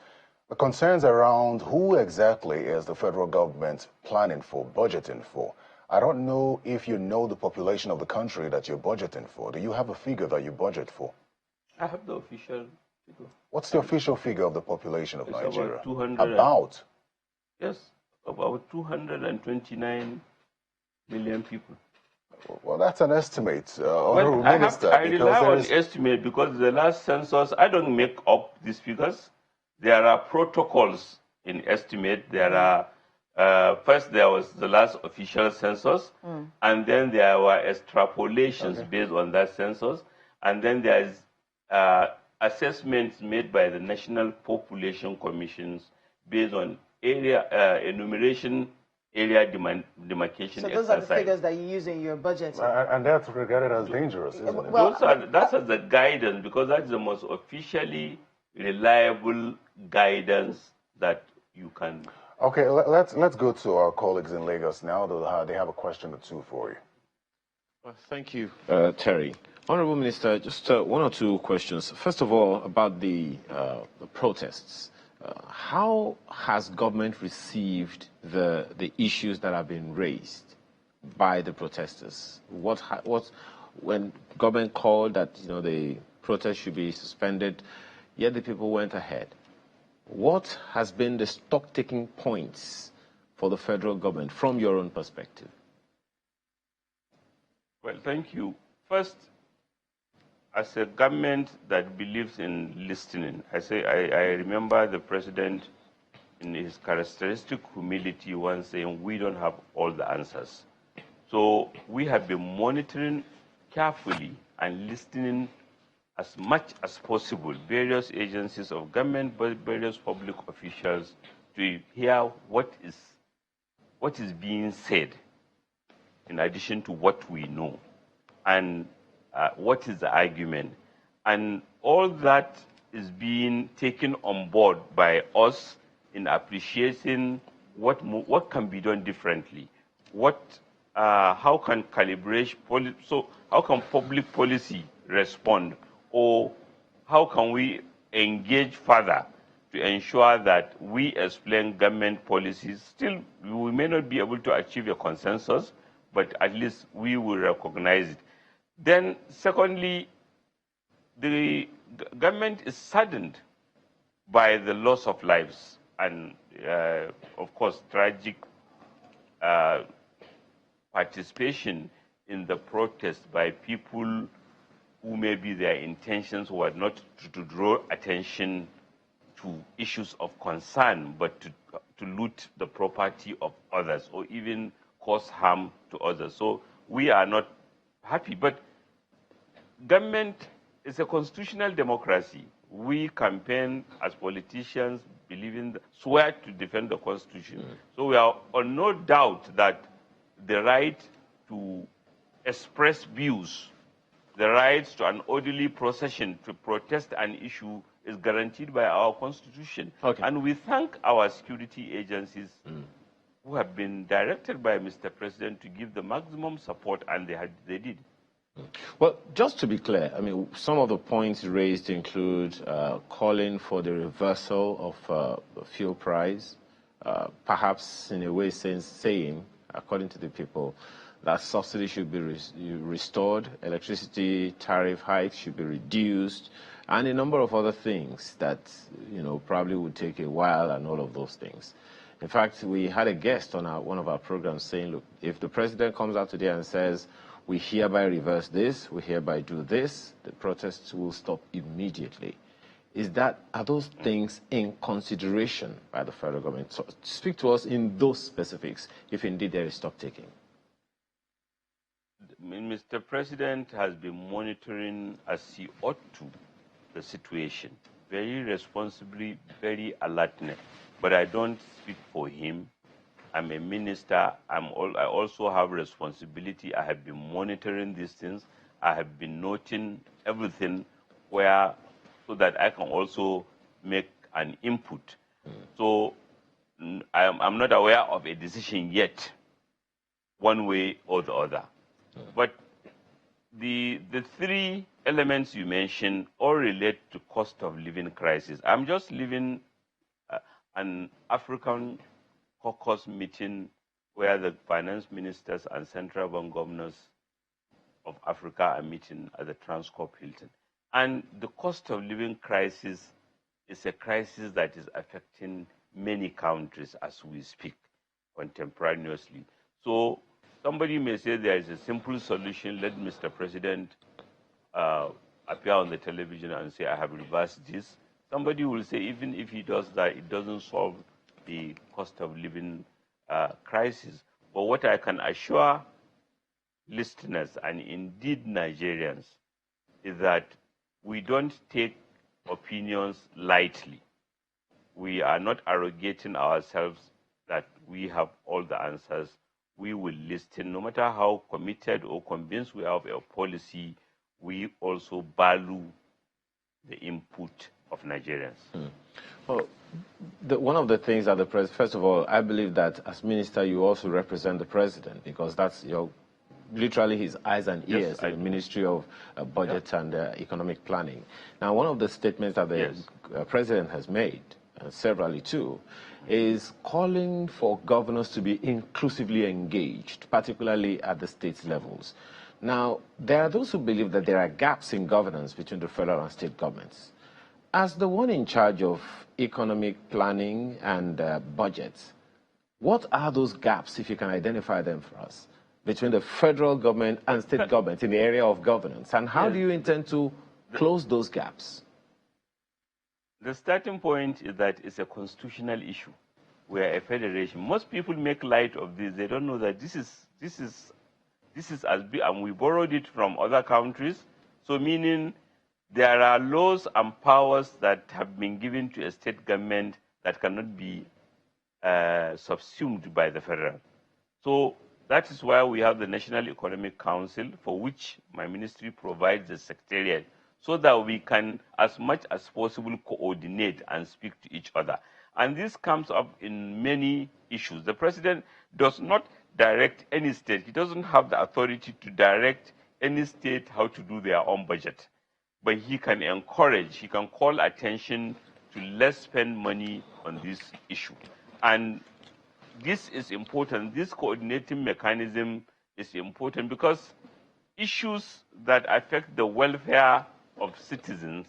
the concerns around who exactly is the federal government planning for, budgeting for? I don't know if you know the population of the country that you're budgeting for. Do you have a figure that you budget for? I have the official figure. What's the official figure of the population of Nigeria? About 200. About? Yes, about 229 million people. Well, that's an estimate, Honorable Minister. I rely on estimate because the last census, I don't make up these figures. There are protocols in estimate. There are, first there was the last official census, and then there were extrapolations based on that census, and then there is assessments made by the National Population Commissions based on area enumeration, area demarcation. So those are the figures that you use in your budget. And that's regarded as dangerous, isn't it? Well, that's as the guidance, because that's the most officially reliable guidance that you can. Okay, let's go to our colleagues in Lagos now. They have a question or two for you. Well, thank you, Terry. Honorable Minister, just one or two questions. First of all, about the protests. How has government received the issues that have been raised by the protesters? When government called that the protest should be suspended, yet the people went ahead. What has been the stock-taking points for the federal government from your own perspective? Well, thank you. First, as a government that believes in listening, I remember the president in his characteristic humility once saying, we don't have all the answers. So we have been monitoring carefully and listening as much as possible, various agencies of government, but various public officials, to hear what is being said in addition to what we know. And what is the argument? And all that is being taken on board by us in appreciating what can be done differently. How can calibration, so how can public policy respond? Or how can we engage further to ensure that we explain government policies? Still, we may not be able to achieve a consensus, but at least we will recognize it. Then, secondly, the government is saddened by the loss of lives and, of course, tragic participation in the protest by people who maybe their intentions were not to draw attention to issues of concern, but to loot the property of others or even cause harm to others. So we are not happy, but government it's a constitutional democracy. We campaign as politicians, swear to defend the Constitution. So we are on no doubt that the right to express views, the right to an orderly procession to protest an issue is guaranteed by our Constitution. Okay. And we thank our security agencies who have been directed by Mr. President to give the maximum support, and they did. Well, just to be clear, I mean, some of the points raised include calling for the reversal of the fuel price, perhaps in a way saying, according to the people, that subsidy should be restored, electricity tariff hikes should be reduced, and a number of other things that, probably would take a while, and all of those things. In fact, we had a guest on one of our programs saying, look, if the president comes out today and says, we hereby reverse this, we hereby do this, the protests will stop immediately. Are those things in consideration by the federal government? So speak to us in those specifics, if indeed there is stock taking. Mr. President has been monitoring, as he ought to, the situation very responsibly, very alertly. But I don't speak for him. I'm a minister. I also have responsibility. I have been monitoring these things. I have been noting everything so that I can also make an input. So I'm not aware of a decision yet, one way or the other. But the three elements you mentioned all relate to cost of living crisis. I'm just leaving an African caucus meeting where the finance ministers and central bank governors of Africa are meeting at the Transcorp Hilton. And the cost of living crisis is a crisis that is affecting many countries as we speak contemporaneously. So somebody may say there is a simple solution, let Mr. President appear on the television and say, I have reversed this. Somebody will say, even if he does that, it doesn't solve the cost of living crisis. But what I can assure listeners and indeed Nigerians is that we don't take opinions lightly. We are not arrogating ourselves that we have all the answers. We will listen, no matter how committed or convinced we are of a policy, we also value the input of Nigerians. Well, one of the things that the president, first of all, I believe that as minister, you also represent the president, because that's literally his eyes and ears in the Ministry of Budget and Economic Planning. Now, one of the statements that the president has made, severally too, is calling for governors to be inclusively engaged, particularly at the state levels. Now, there are those who believe that there are gaps in governance between the federal and state governments. As the one in charge of economic planning and budgets, what are those gaps, if you can identify them for us, between the federal government and state government in the area of governance? And how do you intend to close those gaps? The starting point is that it's a constitutional issue. We are a federation. Most people make light of this. They don't know that this is as big, and we borrowed it from other countries. So meaning there are laws and powers that have been given to a state government that cannot be subsumed by the federal. So that is why we have the National Economic Council, for which my ministry provides the secretariat, so that we can, as much as possible, coordinate and speak to each other. And this comes up in many issues. The president does not direct any state. He doesn't have the authority to direct any state how to do their own budget. But he can encourage, he can call attention to let's spend money on this issue. And this is important. This coordinating mechanism is important because issues that affect the welfare of citizens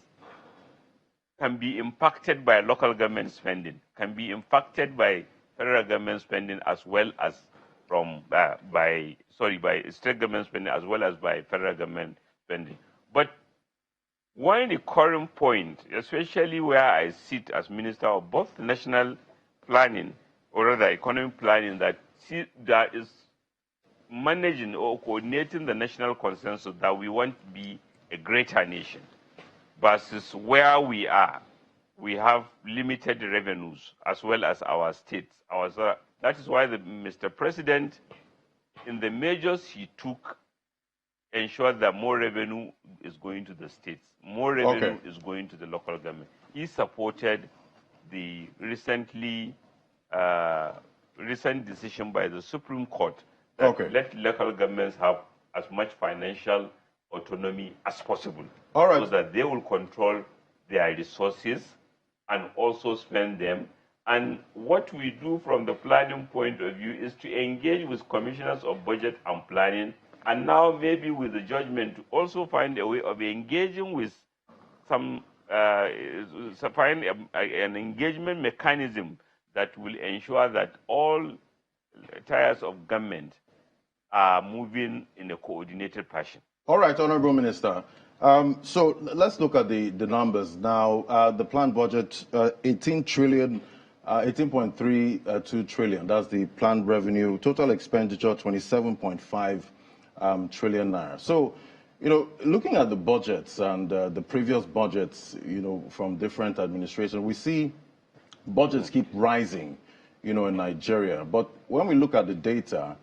can be impacted by local government spending, can be impacted by federal government spending, as well as by state government spending, as well as by federal government spending. But one recurring point, especially where I sit as Minister of both national planning, or rather economic planning, that is managing or coordinating the national consensus that we want to be a greater nation. versus where we are. We have limited revenues as well as our states. That is why Mr. President, in the measures he took, ensured that more revenue is going to the states, more revenue is going to the local government. He supported the recent decision by the Supreme Court that let local governments have as much financial autonomy as possible, so that they will control their resources and also spend them. And what we do from the planning point of view is to engage with commissioners of budget and planning, and now maybe with the judgment to also find a way of engaging with find an engagement mechanism that will ensure that all tiers of government are moving in a coordinated fashion. All right, Honorable Minister. So let's look at the numbers now. The planned budget, 18.32 trillion. That's the planned revenue. Total expenditure, 27.5 trillion naira. So, looking at the budgets and the previous budgets, from different administrations, we see budgets keep rising, in Nigeria. But when we look at the data,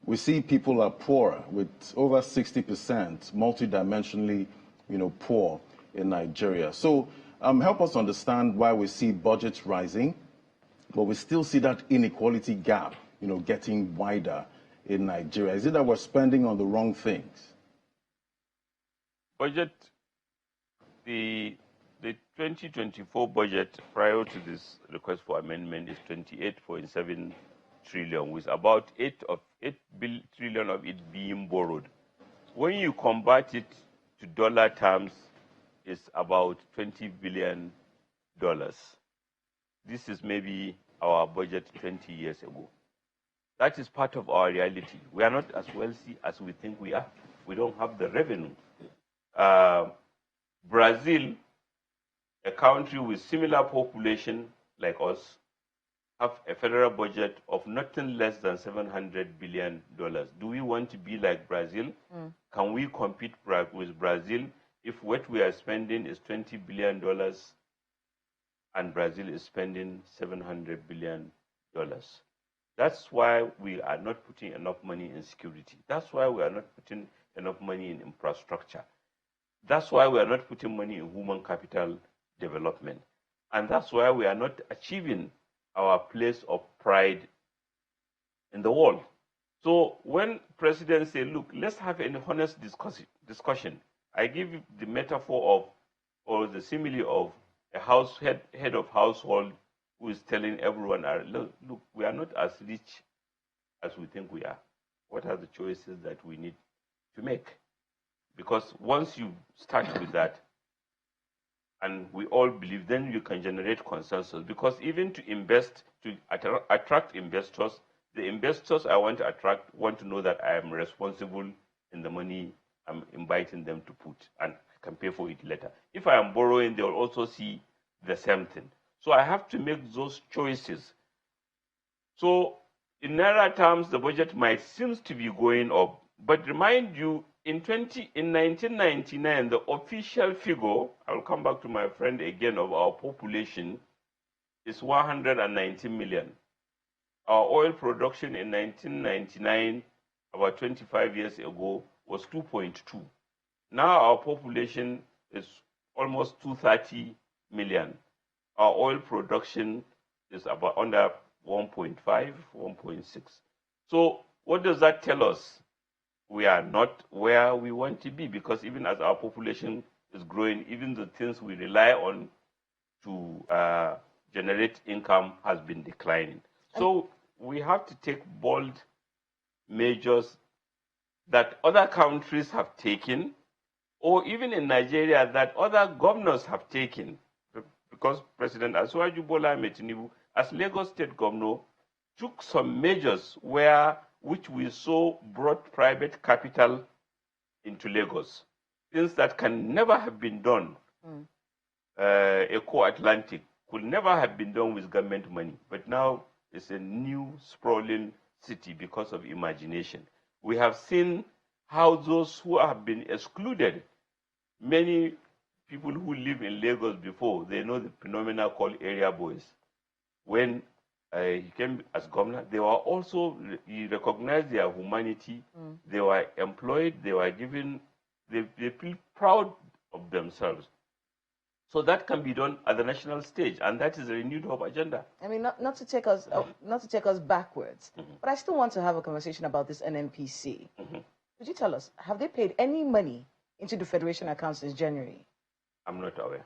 we see people are poor, with over 60% multidimensionally, poor in Nigeria. So help us understand why we see budgets rising, but we still see that inequality gap, getting wider in Nigeria. Is it that we're spending on the wrong things? Budget, the 2024 budget prior to this request for amendment is 28.7 trillion, with about 8 trillion of it being borrowed. When you convert it to dollar terms, it's about $20 billion. This is maybe our budget 20 years ago. That is part of our reality. We are not as wealthy as we think we are. We don't have the revenue. Brazil, a country with similar population like us, have a federal budget of nothing less than $700 billion. Do we want to be like Brazil? Can we compete with Brazil if what we are spending is $20 billion and Brazil is spending $700 billion? That's why we are not putting enough money in security. That's why we are not putting enough money in infrastructure. That's why we are not putting money in human capital development. And that's why we are not achieving our place of pride in the world. So when presidents say, look, let's have an honest discussion, I give you the metaphor or the simile of a head of household who is telling everyone, look, we are not as rich as we think we are. What are the choices that we need to make? Because once you start with that, and we all believe, then you can generate consensus. Because even to invest, to attract investors, the investors I want to attract want to know that I am responsible in the money I'm inviting them to put, and I can pay for it later. If I am borrowing, they will also see the same thing. So I have to make those choices. So in Naira terms, the budget might seem to be going up. But remind you, in 1999, the official figure, I'll come back to my friend again, of our population is 119 million. Our oil production in 1999, about 25 years ago, was 2.2. Now our population is almost 230 million. Our oil production is about under 1.5, 1.6. So what does that tell us? We are not where we want to be, because even as our population is growing, even the things we rely on to generate income has been declining. So we have to take bold measures that other countries have taken, or even in Nigeria that other governors have taken. Because President Asiwaju Bola Ahmed Tinubu, as Lagos State Governor, took some measures which we saw brought private capital into Lagos. Things that can never have been done. Eco-Atlantic could never have been done with government money. But now it's a new sprawling city because of imagination. We have seen how those who have been excluded, many people who live in Lagos before, they know the phenomena called area boys. When he came as governor, they were also, he recognized their humanity. They were employed, they were given, they feel proud of themselves. So that can be done at the national stage, and that is a renewed hope agenda. I mean, not to take us backwards, but I still want to have a conversation about this NNPC. Could you tell us, have they paid any money into the Federation account since January? I'm not aware.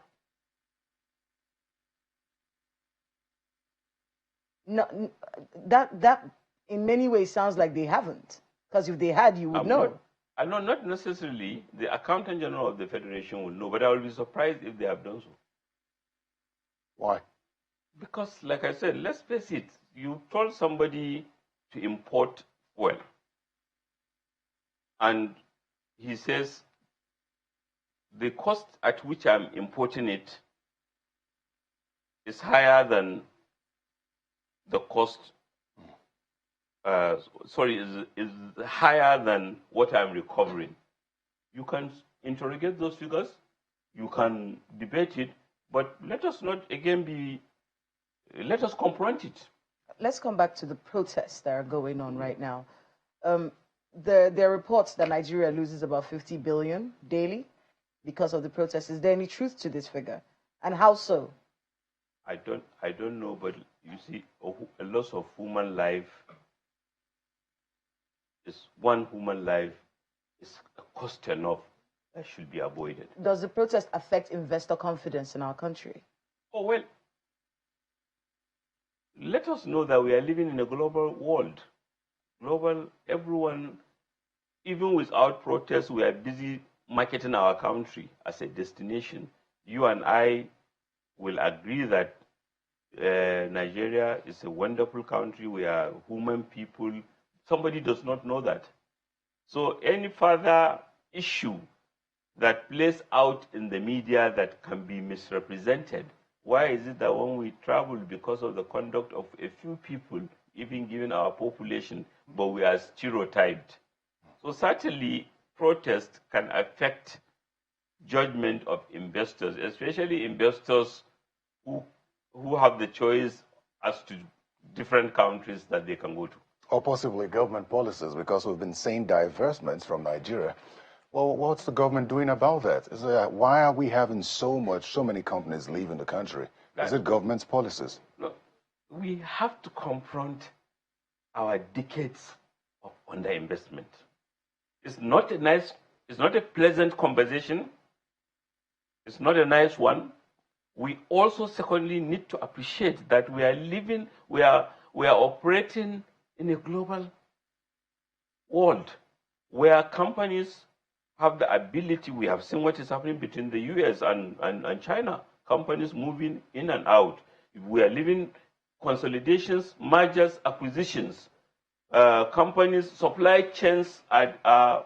No, that in many ways sounds like they haven't. Because if they had, you would know. I know not necessarily. The Accountant General of the Federation will know, but I will be surprised if they have done so. Why? Because, like I said, let's face it, you told somebody to import oil, and he says, the cost at which I'm importing it is higher than the cost, is higher than what I'm recovering. You can interrogate those figures, you can debate it, but let us not again let us confront it. Let's come back to the protests that are going on right now. There are reports that Nigeria loses about 50 billion daily because of the protests. Is there any truth to this figure? And how so? I don't know, but you see, a loss of human life one human life is a cost enough that should be avoided. Does the protest affect investor confidence in our country? Oh, well, let us know that we are living in a global world. Everyone, even without protests, we are busy marketing our country as a destination. You and I will agree that Nigeria is a wonderful country. We are human people. Somebody does not know that. So any further issue that plays out in the media that can be misrepresented, why is it that when we travel because of the conduct of a few people, even given our population, but we are stereotyped? So certainly protest can affect judgment of investors, especially investors who have the choice as to different countries that they can go to. Or possibly government policies, because we've been seeing divestments from Nigeria. Well, what's the government doing about that? Why are we having so many companies leaving the country? Is it government's policies? Look, we have to confront our decades of underinvestment. It's not a pleasant conversation. It's not a nice one. We also, secondly, need to appreciate that we are operating in a global world where companies have the ability. We have seen what is happening between the US and China, companies moving in and out. We are living consolidations, mergers, acquisitions. Companies, supply chains are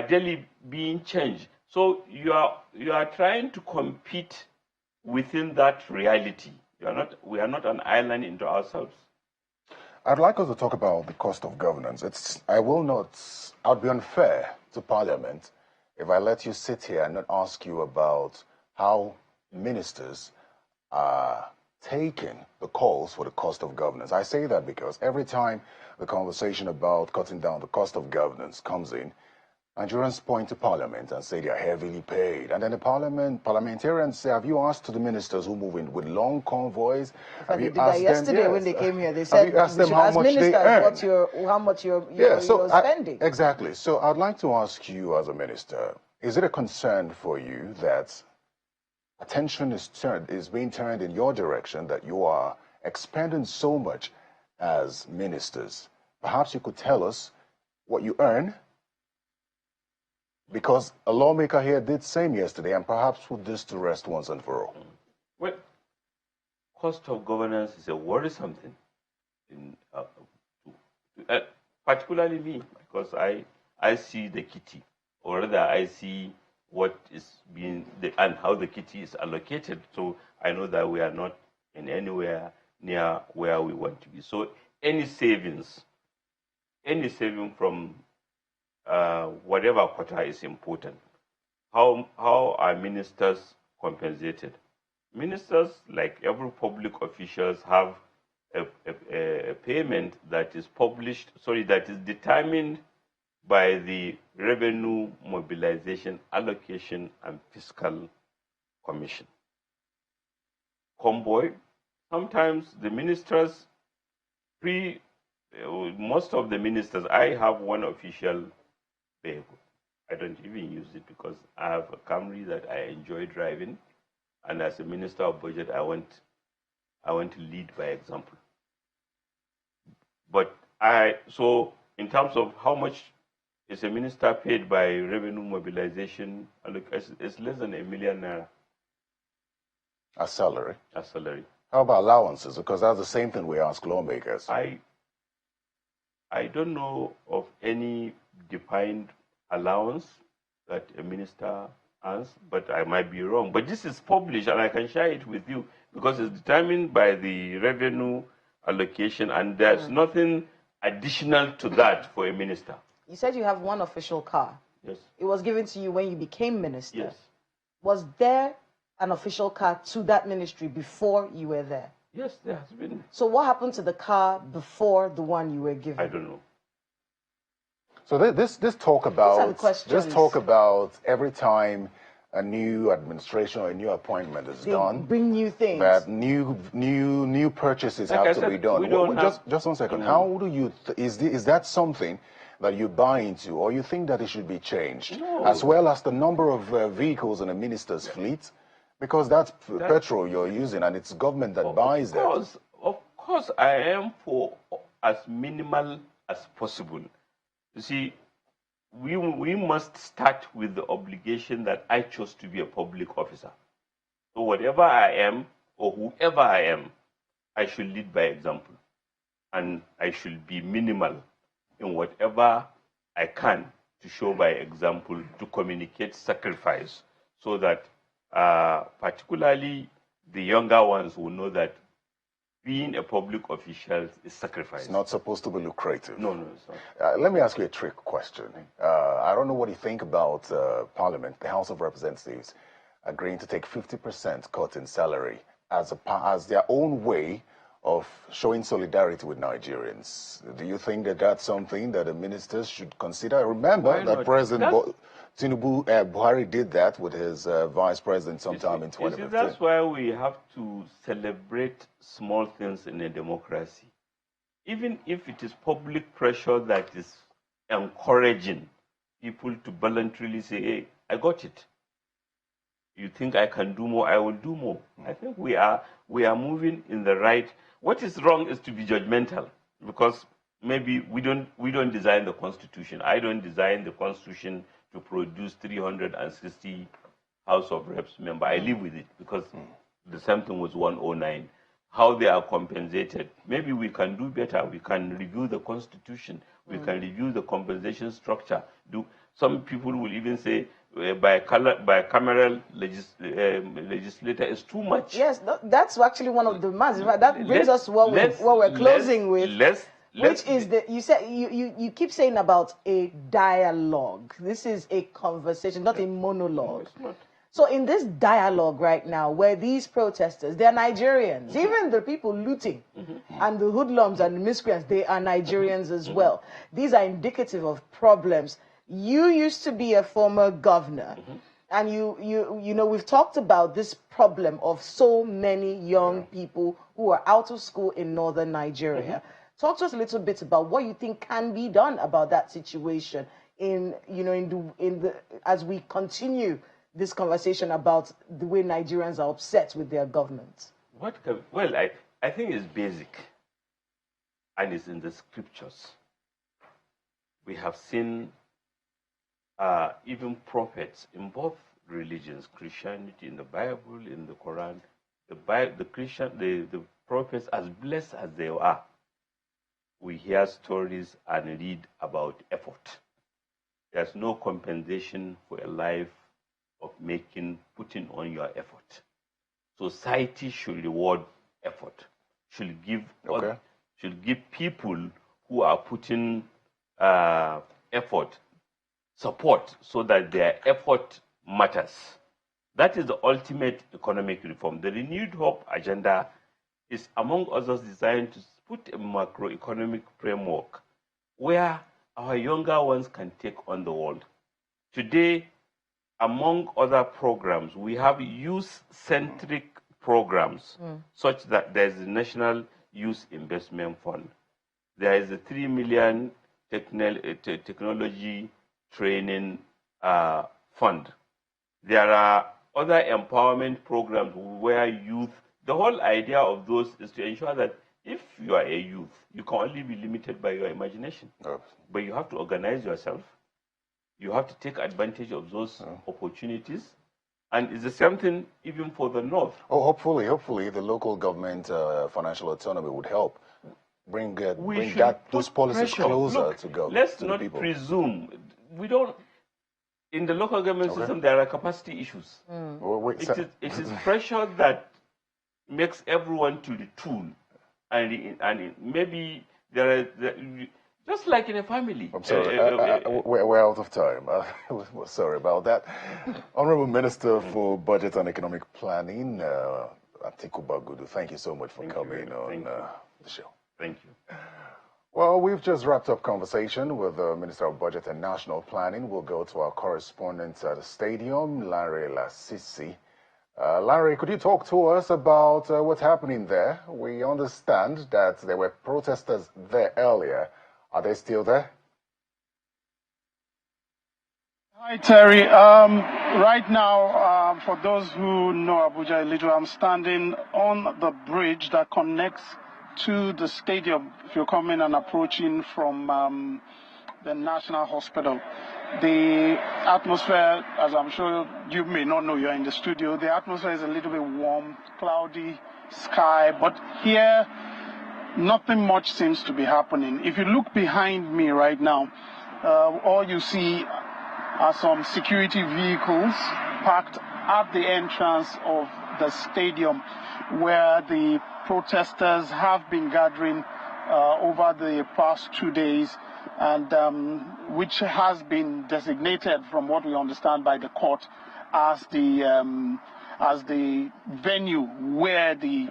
daily being changed. So you are trying to compete within that reality. We are not an island into ourselves. I'd like us to talk about the cost of governance. I'd be unfair to Parliament if I let you sit here and not ask you about how ministers are taking the calls for the cost of governance. I say that because every time the conversation about cutting down the cost of governance comes in, Nigerians point to Parliament and say they are heavily paid. And then the parliamentarians say, have you asked the ministers who move in with long convoys? Have you asked them? Yesterday when they came here, they said, ask them how much they earn? How much you're spending. Exactly. So I'd like to ask you as a minister, is it a concern for you that attention is being turned in your direction, that you are expending so much as ministers? Perhaps you could tell us what you earn, because a lawmaker here did same yesterday, and perhaps put this to rest once and for all. Well, cost of governance is a worrisome thing, particularly me, because I see the kitty, or rather I see what is being and how the kitty is allocated. So I know that we are not in anywhere near where we want to be. So any saving from whatever quota is important. How are ministers compensated? Ministers, like every public officials, have a payment that is published, that is determined by the Revenue Mobilization, Allocation and Fiscal Commission. Convoy, sometimes the ministers, most of the ministers, I have one official vehicle. I don't even use it because I have a Camry that I enjoy driving, and as a minister of budget, I want to lead by example. But so in terms of how much is a minister paid by revenue mobilization, it's less than ₦1 million. A salary? A salary. How about allowances? Because that's the same thing we ask lawmakers. I don't know of any defined allowance that a minister earns, but I might be wrong. But this is published, and I can share it with you because it's determined by the revenue allocation, and there's nothing additional to that for a minister. You said you have one official car. Yes. It was given to you when you became minister. Yes. Was there an official car to that ministry before you were there? Yes, there has been. So what happened to the car before the one you were given? I don't know. So this talk about every time a new administration or a new appointment is done, bring new things. That new purchases have to be done. Just 1 second. How do you is that something that you buy into, or you think that it should be changed, as well as the number of vehicles in a minister's fleet? Because that's petrol you're using, and it's government that buys that. Of course, I am for as minimal as possible. You see, we must start with the obligation that I chose to be a public officer. So whatever I am, or whoever I am, I should lead by example. And I should be minimal in whatever I can to show by example, to communicate sacrifice, so that particularly the younger ones will know that being a public official is sacrifice. It's not supposed to be lucrative. No, it's not. Let me ask you a trick question. I don't know what you think about Parliament, the House of Representatives, agreeing to take 50% cut in salary as their own way of showing solidarity with Nigerians. Do you think that that's something that the ministers should consider? Remember that President Tinubu Buhari did that with his vice president sometime in 2015. That's why we have to celebrate small things in a democracy. Even if it is public pressure that is encouraging people to voluntarily say, hey, I got it. You think I can do more, I will do more. I think we are moving in the right. What is wrong is to be judgmental, because maybe we don't design the Constitution. I don't design the Constitution to produce 360 House of Reps members. I live with it because the same thing was 109. How they are compensated. Maybe we can do better. We can review the Constitution. We can review the compensation structure. Some people will even say bicameral legislator is too much. Yes, that's actually one of the demands. That brings us to what we're closing with. Which is you keep saying about a dialogue. This is a conversation, not a monologue. No, it's not. So in this dialogue right now, where these protesters, they're Nigerians, even the people looting and the hoodlums and the miscreants, they are Nigerians as well. These are indicative of problems. You used to be a former governor, and you know, we've talked about this problem of so many young people who are out of school in northern Nigeria. Talk to us a little bit about what you think can be done about that situation as we continue this conversation about the way Nigerians are upset with their government. I think it's basic, and it's in the scriptures. We have seen even prophets in both religions, Christianity, in the Bible, in the Quran, the prophets, as blessed as they are, we hear stories and read about effort. There's no compensation for a life of putting on your effort. Society should reward effort, should give people who are putting effort support so that their effort matters. That is the ultimate economic reform. The Renewed Hope agenda is, among others, designed to put a macroeconomic framework where our younger ones can take on the world. Today, among other programs, we have youth-centric programs such that there is the National Youth Investment Fund. There is a 3 million technology training fund. There are other empowerment programs where youth, the whole idea of those is to ensure that if you are a youth, you can only be limited by your imagination. But you have to organize yourself. You have to take advantage of those opportunities. And it's the same thing even for the North. Oh, hopefully the local government financial autonomy would help bring those policies closer to go. Let's not presume. We don't. In the local government system, there are capacity issues. It is pressure that makes everyone to the tool, and maybe there are just like in a family. I'm sorry, we're out of time. Sorry about that. Honorable Minister for Budget and Economic Planning, Atiku Bagudu, thank you so much for coming on the show. Thank you. Well, we've just wrapped up conversation with the Minister of Budget and National Planning. We'll go to our correspondent at the stadium, Larry Lasisi. Larry, could you talk to us about what's happening there? We understand that there were protesters there earlier. Are they still there? Hi, Terry. Right now, for those who know Abuja a little, I'm standing on the bridge that connects to the stadium if you're coming and approaching from the National Hospital. The atmosphere, as I'm sure you may not know, you're in the studio, the atmosphere is a little bit warm, cloudy sky, but here nothing much seems to be happening. If you look behind me right now, all you see are some security vehicles parked at the entrance of the stadium where the protesters have been gathering over the past 2 days, and which has been designated, from what we understand, by the court as the venue where the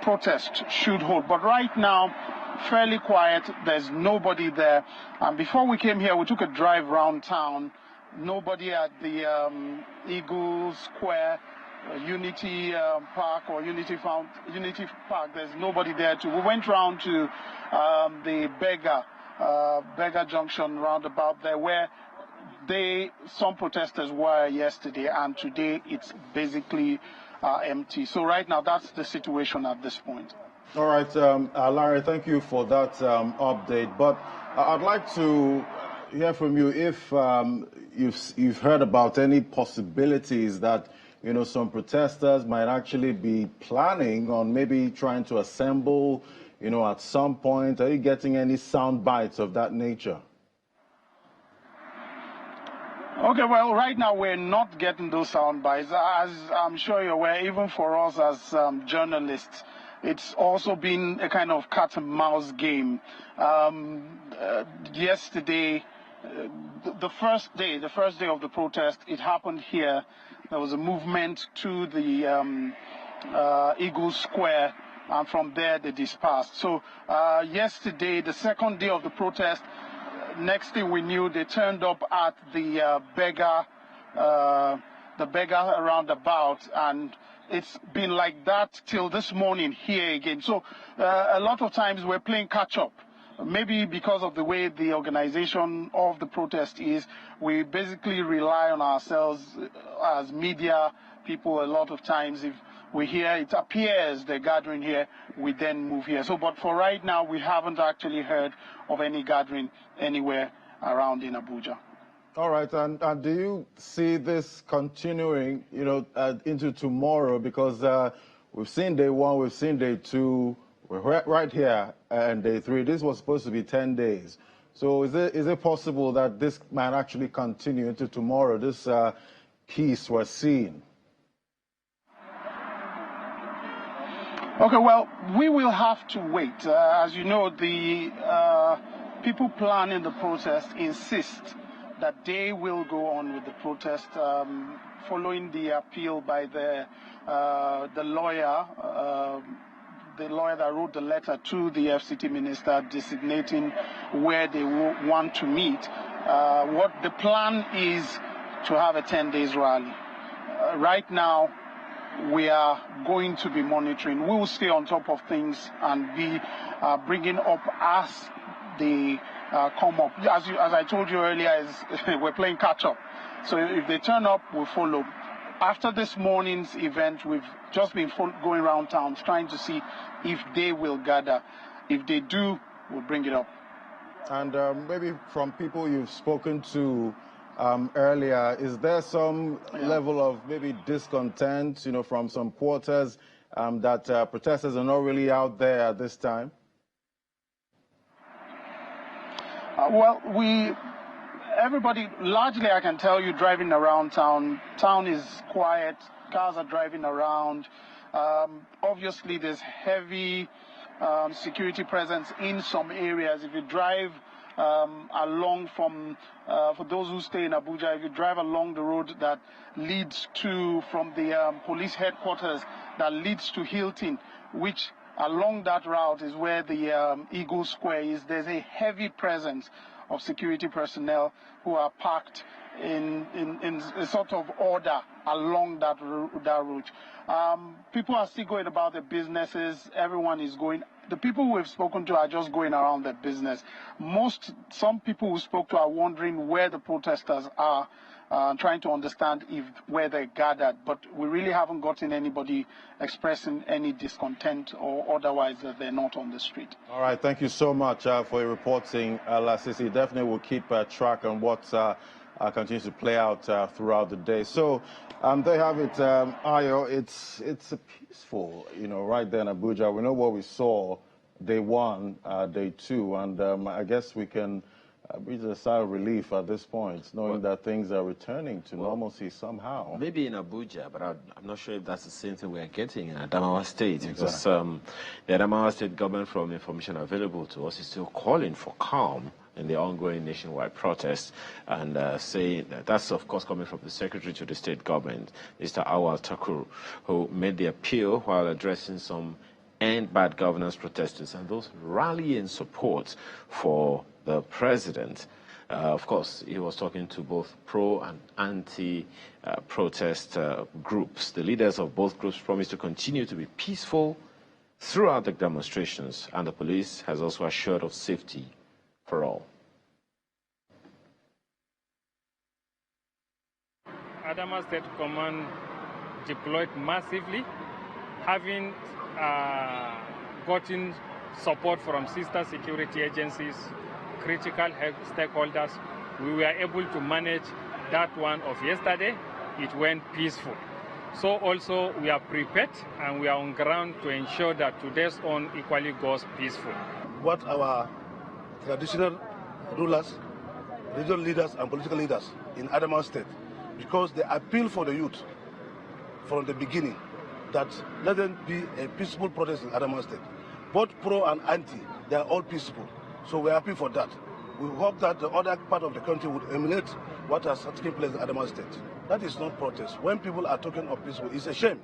protest should hold. But right now, fairly quiet. There's nobody there. And before we came here, we took a drive around town. Nobody at the Eagle Square, Unity Park or Unity Park. There's nobody there too. We went round to the Beggar Junction roundabout there, where some protesters were yesterday, and today it's basically empty. So right now, that's the situation at this point. All right, Larry, thank you for that update. But I'd like to hear from you if you've heard about any possibilities that some protesters might actually be planning on maybe trying to assemble, at some point. Are you getting any sound bites of that nature? Okay, well, right now we're not getting those sound bites. As I'm sure you're aware, even for us as journalists, it's also been a kind of cat and mouse game. Yesterday, the first day of the protest, it happened here. There was a movement to the Eagle Square, and from there they dispersed. So yesterday, the second day of the protest, next thing we knew, they turned up at the Beggar roundabout, and it's been like that till this morning here again. So a lot of times we're playing catch-up. Maybe because of the way the organization of the protest is, we basically rely on ourselves as media people. A lot of times if we hear it appears they're gathering here, we then move here. So, but for right now, we haven't actually heard of any gathering anywhere around in Abuja. All right, and do you see this continuing, into tomorrow? Because we've seen day 1, we've seen day 2, we're right here, and day 3. This was supposed to be 10 days. So is it possible that this might actually continue into tomorrow, this peace we're seeing? Okay, well, we will have to wait. As you know, the people planning the protest insist that they will go on with the protest following the appeal by the lawyer that wrote the letter to the FCT minister designating where they want to meet. What the plan is to have a 10 days rally. Right now, we are going to be monitoring. We will stay on top of things and be bringing up as they come up. As I told you earlier, we're playing catch up. So if they turn up, we'll follow. After this morning's event, we've just been going around town trying to see if they will gather. If they do, we'll bring it up. And maybe from people you've spoken to earlier, is there some level of maybe discontent, from some quarters that protesters are not really out there at this time? Everybody, largely I can tell you, driving around town is quiet, cars are driving around. Obviously there's heavy security presence in some areas. If you drive along from, for those who stay in Abuja, if you drive along the road that leads from the police headquarters that leads to Hilton, which along that route is where the Eagle Square is, there's a heavy presence of security personnel who are parked in a sort of order along that route. People are still going about their businesses. Everyone is going. The people we've spoken to are just going around their business. Some people we spoke to are wondering where the protesters are, trying to understand where they're gathered. But we really haven't gotten anybody expressing any discontent or otherwise that they're not on the street. All right, thank you so much for your reporting, Lasisi. Definitely will keep track on what continues to play out throughout the day. So there you have it, Ayo. It's a peaceful, right there in Abuja. We know what we saw day one, day two, and I guess we can breathe a sigh of relief at this point, knowing that things are returning to normalcy somehow. Maybe in Abuja, but I'm not sure if that's the same thing we're getting in Adamawa State. Exactly. Because the Adamawa State government, from information available to us, is still calling for calm in the ongoing nationwide protests, and saying that's, of course, coming from the secretary to the state government, Mr. Awal Takur, who made the appeal while addressing some Endbadgovernance protesters and those rallying support for the president. Of course, he was talking to both pro and anti-protest groups. The leaders of both groups promised to continue to be peaceful throughout the demonstrations, and the police has also assured of safety for all. Adamawa State Command deployed massively, having gotten support from sister security agencies, critical stakeholders. We were able to manage that one of yesterday. It went peaceful. So also we are prepared and we are on ground to ensure that today's one equally goes peaceful. What our traditional rulers, regional leaders and political leaders in Adamawa State, because they appeal for the youth from the beginning that let them be a peaceful protest in Adamawa State. Both pro and anti, they are all peaceful. So we are happy for that. We hope that the other part of the country would emulate what has taken place in Adamawa State. That is not protest. When people are talking of peaceful, it's a shame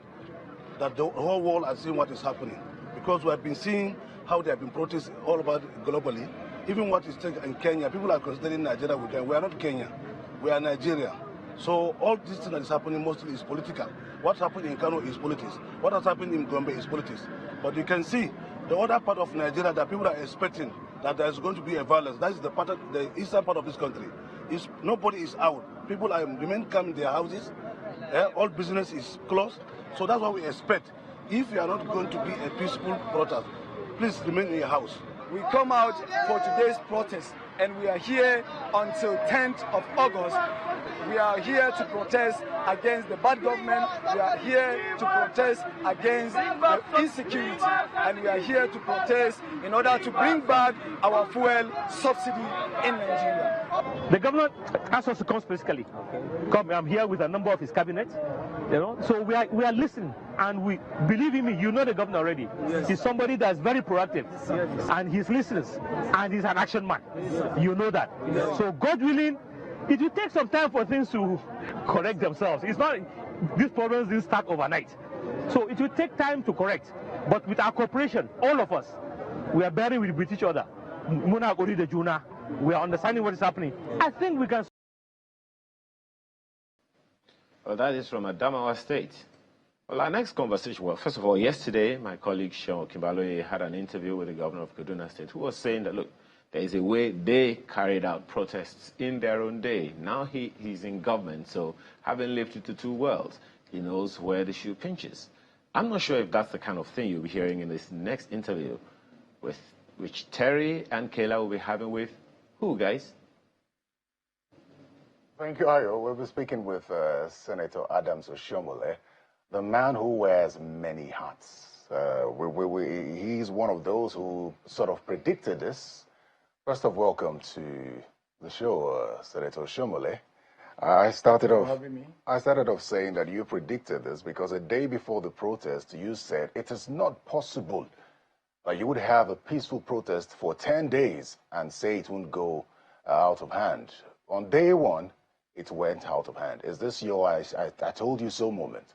that the whole world has seen what is happening. Because we have been seeing how they have been protesting all about globally. Even what is taken in Kenya, people are considering Nigeria with them. We are not Kenya, we are Nigeria. So all this thing that is happening mostly is political. What happened in Kano is politics. What has happened in Gombe is politics. But you can see the other part of Nigeria that people are expecting that there is going to be a violence. That is the part of the eastern part of this country. Nobody is out. People are remain calm in their houses. All business is closed. So that's what we expect. If you are not going to be a peaceful protest, please remain in your house. We come out for today's protest, and we are here until 10th of August We are here to protest against the bad government. We are here to protest against the insecurity. And we are here to protest in order to bring back our fuel subsidy in Nigeria. The governor asked us to come specifically. Come, I'm here with a number of his cabinet. So we are listening, and we believe in me. You know the governor already. Yes. He's somebody that's very proactive, yes. And he's listening, and he's an action man. Yes. You know that. Yes. So God willing, it will take some time for things to correct themselves. It's not, these problems didn't start overnight. So it will take time to correct. But with our cooperation, all of us, we are bearing with each other. We are understanding what is happening. I think we can. Well, that is from Adamawa State. Well, our next conversation, well, first of all, yesterday, my colleague Sean Kimbaloye had an interview with the governor of Kaduna State, who was saying that, look, there is a way they carried out protests in their own day. Now he's in government, so having lived into two worlds, he knows where the shoe pinches. I'm not sure if that's the kind of thing you'll be hearing in this next interview, with which Terry and Kayla will be having with who, guys? Thank you, Ayo. We'll be speaking with Senator Adams Oshomole, the man who wears many hats. He's one of those who sort of predicted this. First of all, welcome to the show, Senator Oshomole. I started off saying that you predicted this because a day before the protest, you said it is not possible that you would have a peaceful protest for 10 days and say it won't go out of hand. On day one, it went out of hand. Is this your I told you so moment?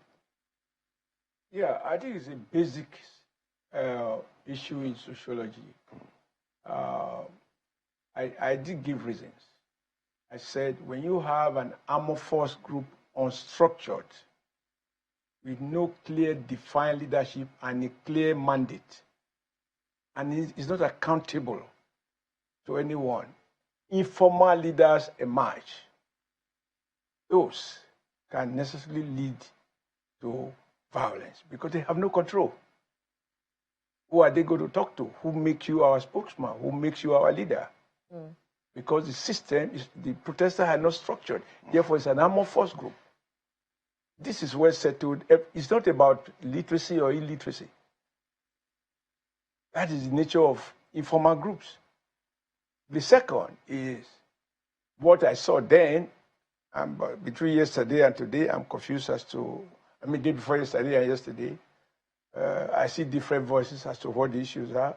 Yeah, I think it's a basic issue in sociology. I did give reasons. I said when you have an amorphous group unstructured with no clear defined leadership and a clear mandate, and it's not accountable to anyone, informal leaders emerge. Those can necessarily lead to violence because they have no control. Who are they going to talk to? Who makes you our spokesman? Who makes you our leader? Mm. Because the system, the protesters are not structured. Therefore, it's an amorphous group. This is well settled. It's not about literacy or illiteracy. That is the nature of informal groups. The second is what I saw then, between yesterday and today, I'm confused as to, day before yesterday and yesterday, I see different voices as to what the issues are.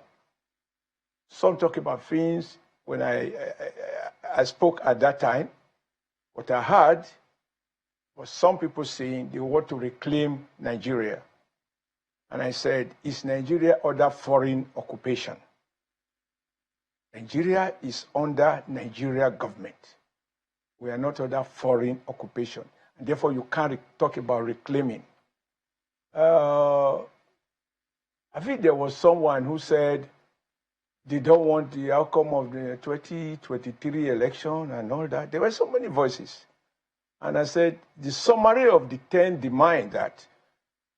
Some talk about things. When I spoke at that time, what I heard was some people saying they want to reclaim Nigeria. And I said, is Nigeria under foreign occupation? Nigeria is under Nigeria government. We are not under foreign occupation. And therefore, you can't talk about reclaiming. I think there was someone who said they don't want the outcome of the 2023 election and all that. There were so many voices. And I said, the summary of the 10 demands that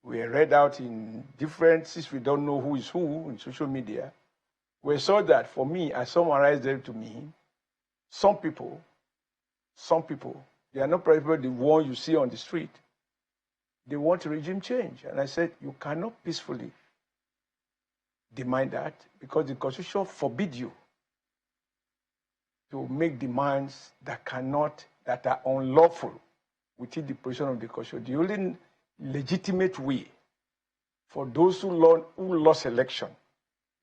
we read out in different, since we don't know who is who in social media, we saw that for me, I summarized them to me, some people, they are not probably the one you see on the street. They want regime change. And I said, you cannot peacefully demand that because the Constitution forbids you to make demands that are unlawful within the position of the Constitution. The only legitimate way for those who lost election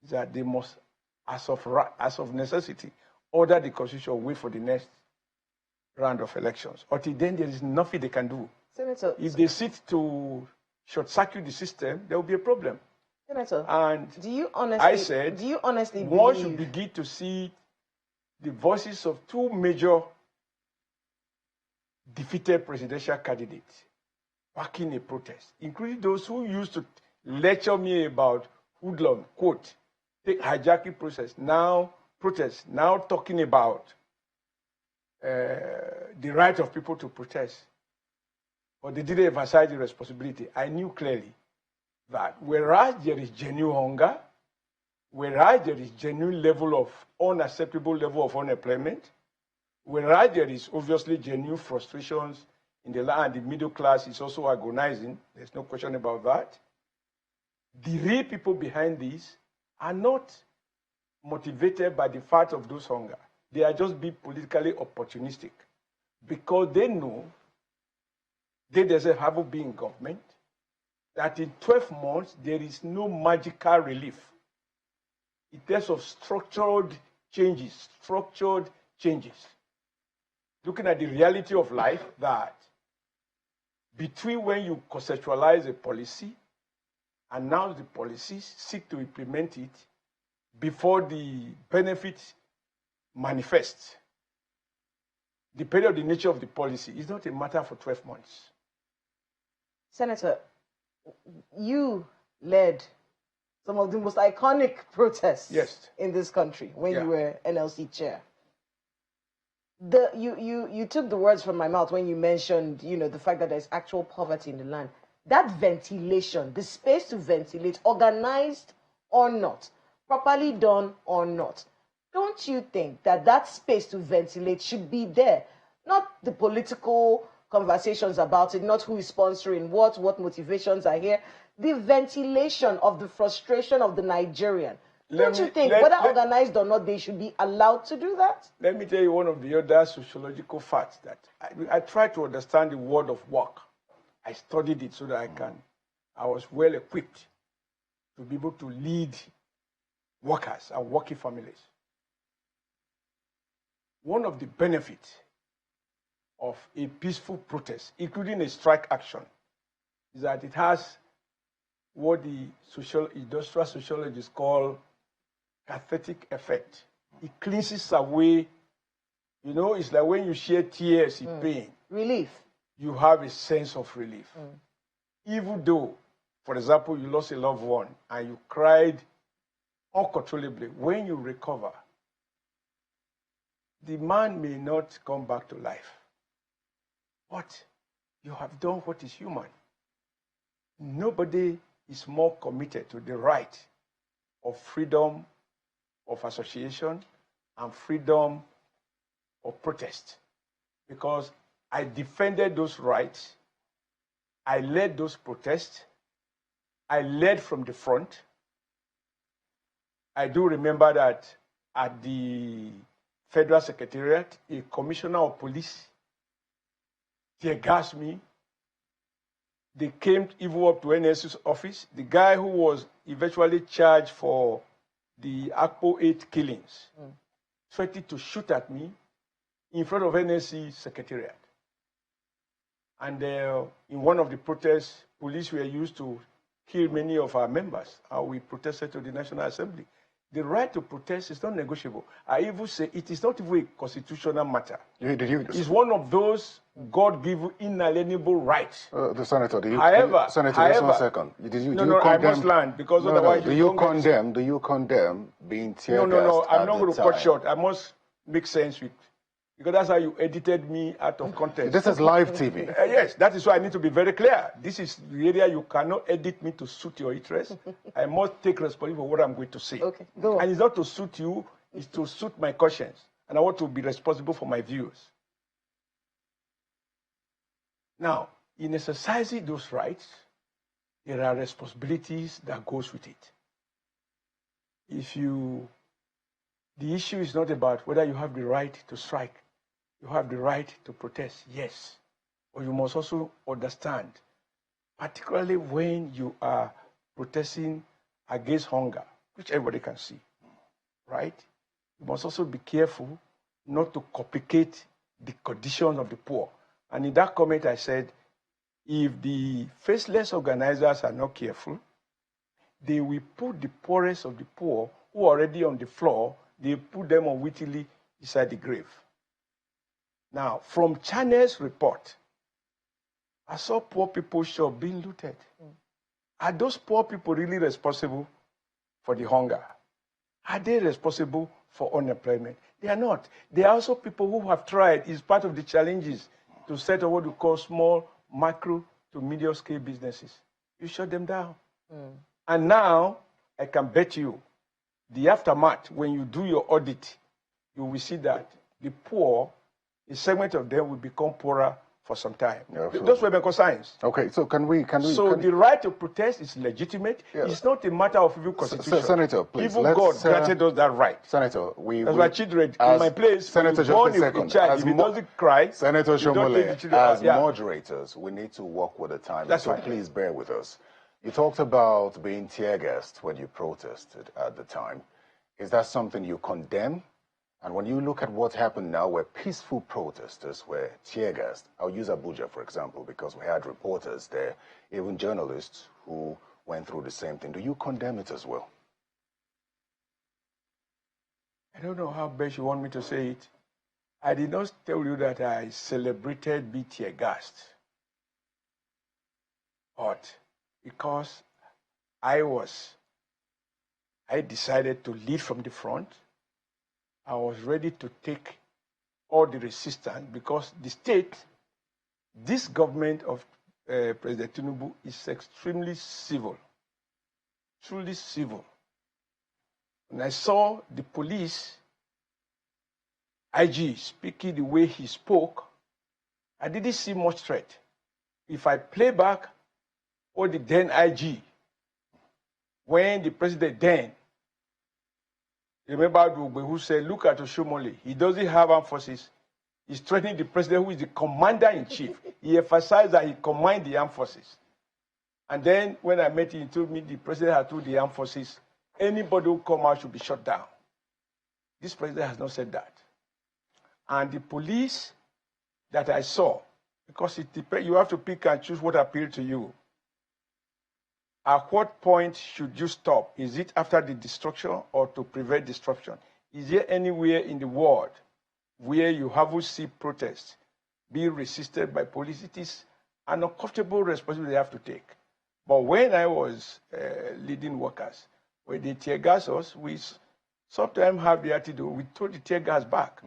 is that they must, as of necessity, order the Constitution wait for the next round of elections. Until then, there is nothing they can do. Senator, if they sit to short-circuit the system, there will be a problem. Senator, and do you honestly one should begin to see the voices of two major defeated presidential candidates backing a protest, including those who used to lecture me about hoodlum, quote, take hijacking process, now talking about the right of people to protest. But they didn't emphasize the responsibility. I knew clearly that whereas there is genuine hunger, whereas there is genuine level of unacceptable level of unemployment, Whereas there is obviously genuine frustrations in the land, the middle class is also agonizing. There's no question about that. The real people behind this are not motivated by the fact of those hunger. They are just being politically opportunistic because they know they themselves haven't been in government, that in 12 months there is no magical relief. In terms of structured changes. Looking at the reality of life, that between when you conceptualize a policy, announce the policies, seek to implement it, before the benefits manifest, depending on the nature of the policy, is not a matter for 12 months. Senator, you led some of the most iconic protests in this country when you were NLC chair. You took the words from my mouth when you mentioned, the fact that there's actual poverty in the land. That ventilation, the space to ventilate, organized or not, properly done or not, don't you think that that space to ventilate should be there? Not the political conversations about it, not who is sponsoring what motivations are here. The ventilation of the frustration of the Nigerian. Don't you think, whether organized or not, they should be allowed to do that? Let me tell you one of the other sociological facts that I try to understand the world of work. I studied it so that I was well equipped to be able to lead workers and working families. One of the benefits of a peaceful protest, including a strike action, is that it has what the industrial sociologists call cathartic effect. It cleanses away, it's like when you share tears in pain. Relief. You have a sense of relief. Even though, for example, you lost a loved one and you cried uncontrollably, when you recover, the man may not come back to life. But you have done what is human. Nobody is more committed to the right of freedom of association and freedom of protest. Because I defended those rights. I led those protests. I led from the front. I do remember that at the Federal Secretariat, a commissioner of police tear gassed me. They came even up to NSU's office. The guy who was eventually charged for the Akpo 8 killings threatened to shoot at me in front of NSC Secretariat. And in one of the protests, police were used to kill many of our members. We protested to the National Assembly. The right to protest is not negotiable. I even say it is not even a constitutional matter. It's one of those God-given inalienable rights. The senator, Senator, just 1 second. I must land because otherwise do you condemn being tear gassed? No, I'm not going to cut short. I must make sense with, because that's how you edited me out of context. This is live TV. Yes, that is why I need to be very clear. This is the area you cannot edit me to suit your interest. I must take responsibility for what I'm going to say. Okay, go on. And it's not to suit you, it's to suit my conscience. And I want to be responsible for my views. Now, in exercising those rights, there are responsibilities that goes with it. The issue is not about whether you have the right to strike. You have the right to protest, yes. But you must also understand, particularly when you are protesting against hunger, which everybody can see, right? You must also be careful not to complicate the conditions of the poor. And in that comment I said, if the faceless organizers are not careful, they will put the poorest of the poor who are already on the floor, they put them unwittingly inside the grave. Now, from Channel's report, I saw poor people's shop being looted. Are those poor people really responsible for the hunger? Are they responsible for unemployment? They are not. There are also people who have tried, it's part of the challenges, to set up what we call small, micro to medium scale businesses. You shut them down. And now, I can bet you, the aftermath, when you do your audit, you will see that the poor a segment of them will become poorer for some time. Yeah, those were my concerns. Okay, so the right to protest is legitimate. Yeah. It's not a matter of even constitution. Senator, please. Even God granted us that right. Senator, that's why children in my place. Senator, born a child, if he doesn't cry, Senator Shomole, as moderators, we need to work with the time. That's so right. Please bear with us. You talked about being tear gassed when you protested at the time. Is that something you condemn? And when you look at what happened now, where peaceful protesters were tear gassed, I'll use Abuja, for example, because we had reporters there, even journalists who went through the same thing. Do you condemn it as well? I don't know how best you want me to say it. I did not tell you that I celebrated being tear gassed. But because I decided to lead from the front, I was ready to take all the resistance because the state, this government of President Tinubu is extremely civil, truly civil. When I saw the police IG speaking the way he spoke, I didn't see much threat. If I play back what the then IG, when the president then, remember who said, look at Oshomole, he doesn't have armed forces. He's threatening the president who is the commander-in-chief. He emphasized that he commands the armed forces. And then when I met him, he told me the president had told the armed forces, anybody who come out should be shot down. This president has not said that. And the police that I saw, because it depends, you have to pick and choose what appeals to you. At what point should you stop? Is it after the destruction or to prevent destruction? Is there anywhere in the world where you haven't seen protests being resisted by police? It is an uncomfortable responsibility they have to take. But when I was leading workers, when they tear gas us, we sometimes have the attitude, we throw the tear gas back.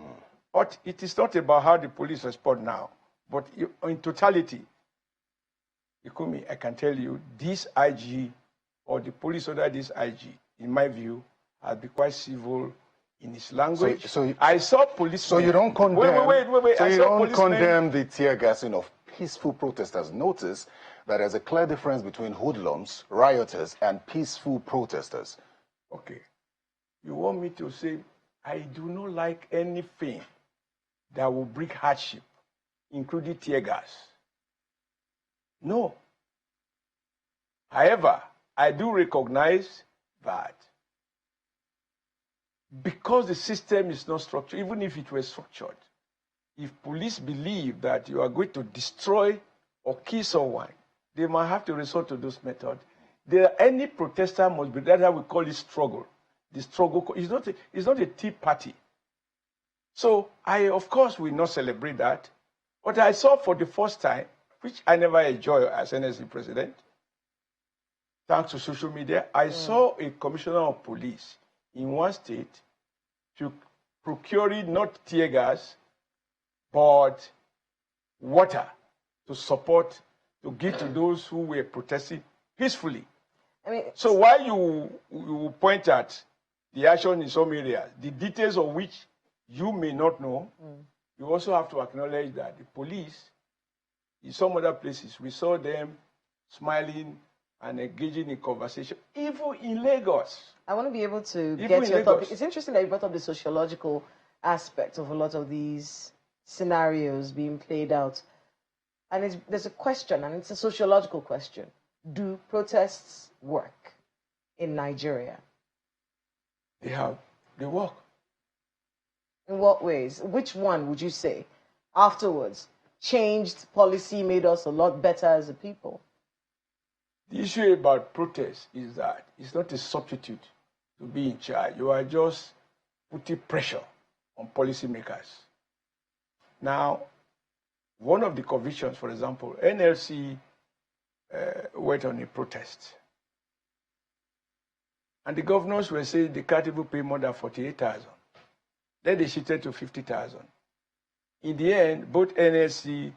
But it is not about how the police respond now, but in totality, Ikumi, I can tell you, this IG or the police under this IG, in my view, has been quite civil in its language. I saw police. So you don't condemn. Wait. So you don't condemn the tear gassing of peaceful protesters. Notice that there's a clear difference between hoodlums, rioters, and peaceful protesters. Okay. You want me to say, I do not like anything that will bring hardship, including tear gas. No. However, I do recognize that because the system is not structured, even if it were structured, if police believe that you are going to destroy or kill someone, they might have to resort to those methods. Any protester must be, that's how we call it struggle. The struggle is not a tea party. So I, of course, will not celebrate that. But I saw for the first time, which I never enjoy as NSC president, thanks to social media, I saw a commissioner of police in one state to procuring not tear gas, but water to support, to give to those who were protesting peacefully. I mean, so while you point at the action in some areas, the details of which you may not know, you also have to acknowledge that the police, in some other places, we saw them smiling and engaging in conversation, even in Lagos. I want to be able to get your topic. It's interesting that you brought up the sociological aspect of a lot of these scenarios being played out. And there's a question, and it's a sociological question. Do protests work in Nigeria? They work. In what ways? Which one would you say afterwards changed policy, made us a lot better as a people? The issue about protest is that it's not a substitute to be in charge. You are just putting pressure on policymakers. Now, one of the convictions, for example, NLC went on a protest. And the governors were saying they can't even pay more than 48,000. Then they shifted to 50,000. In the end, both NLC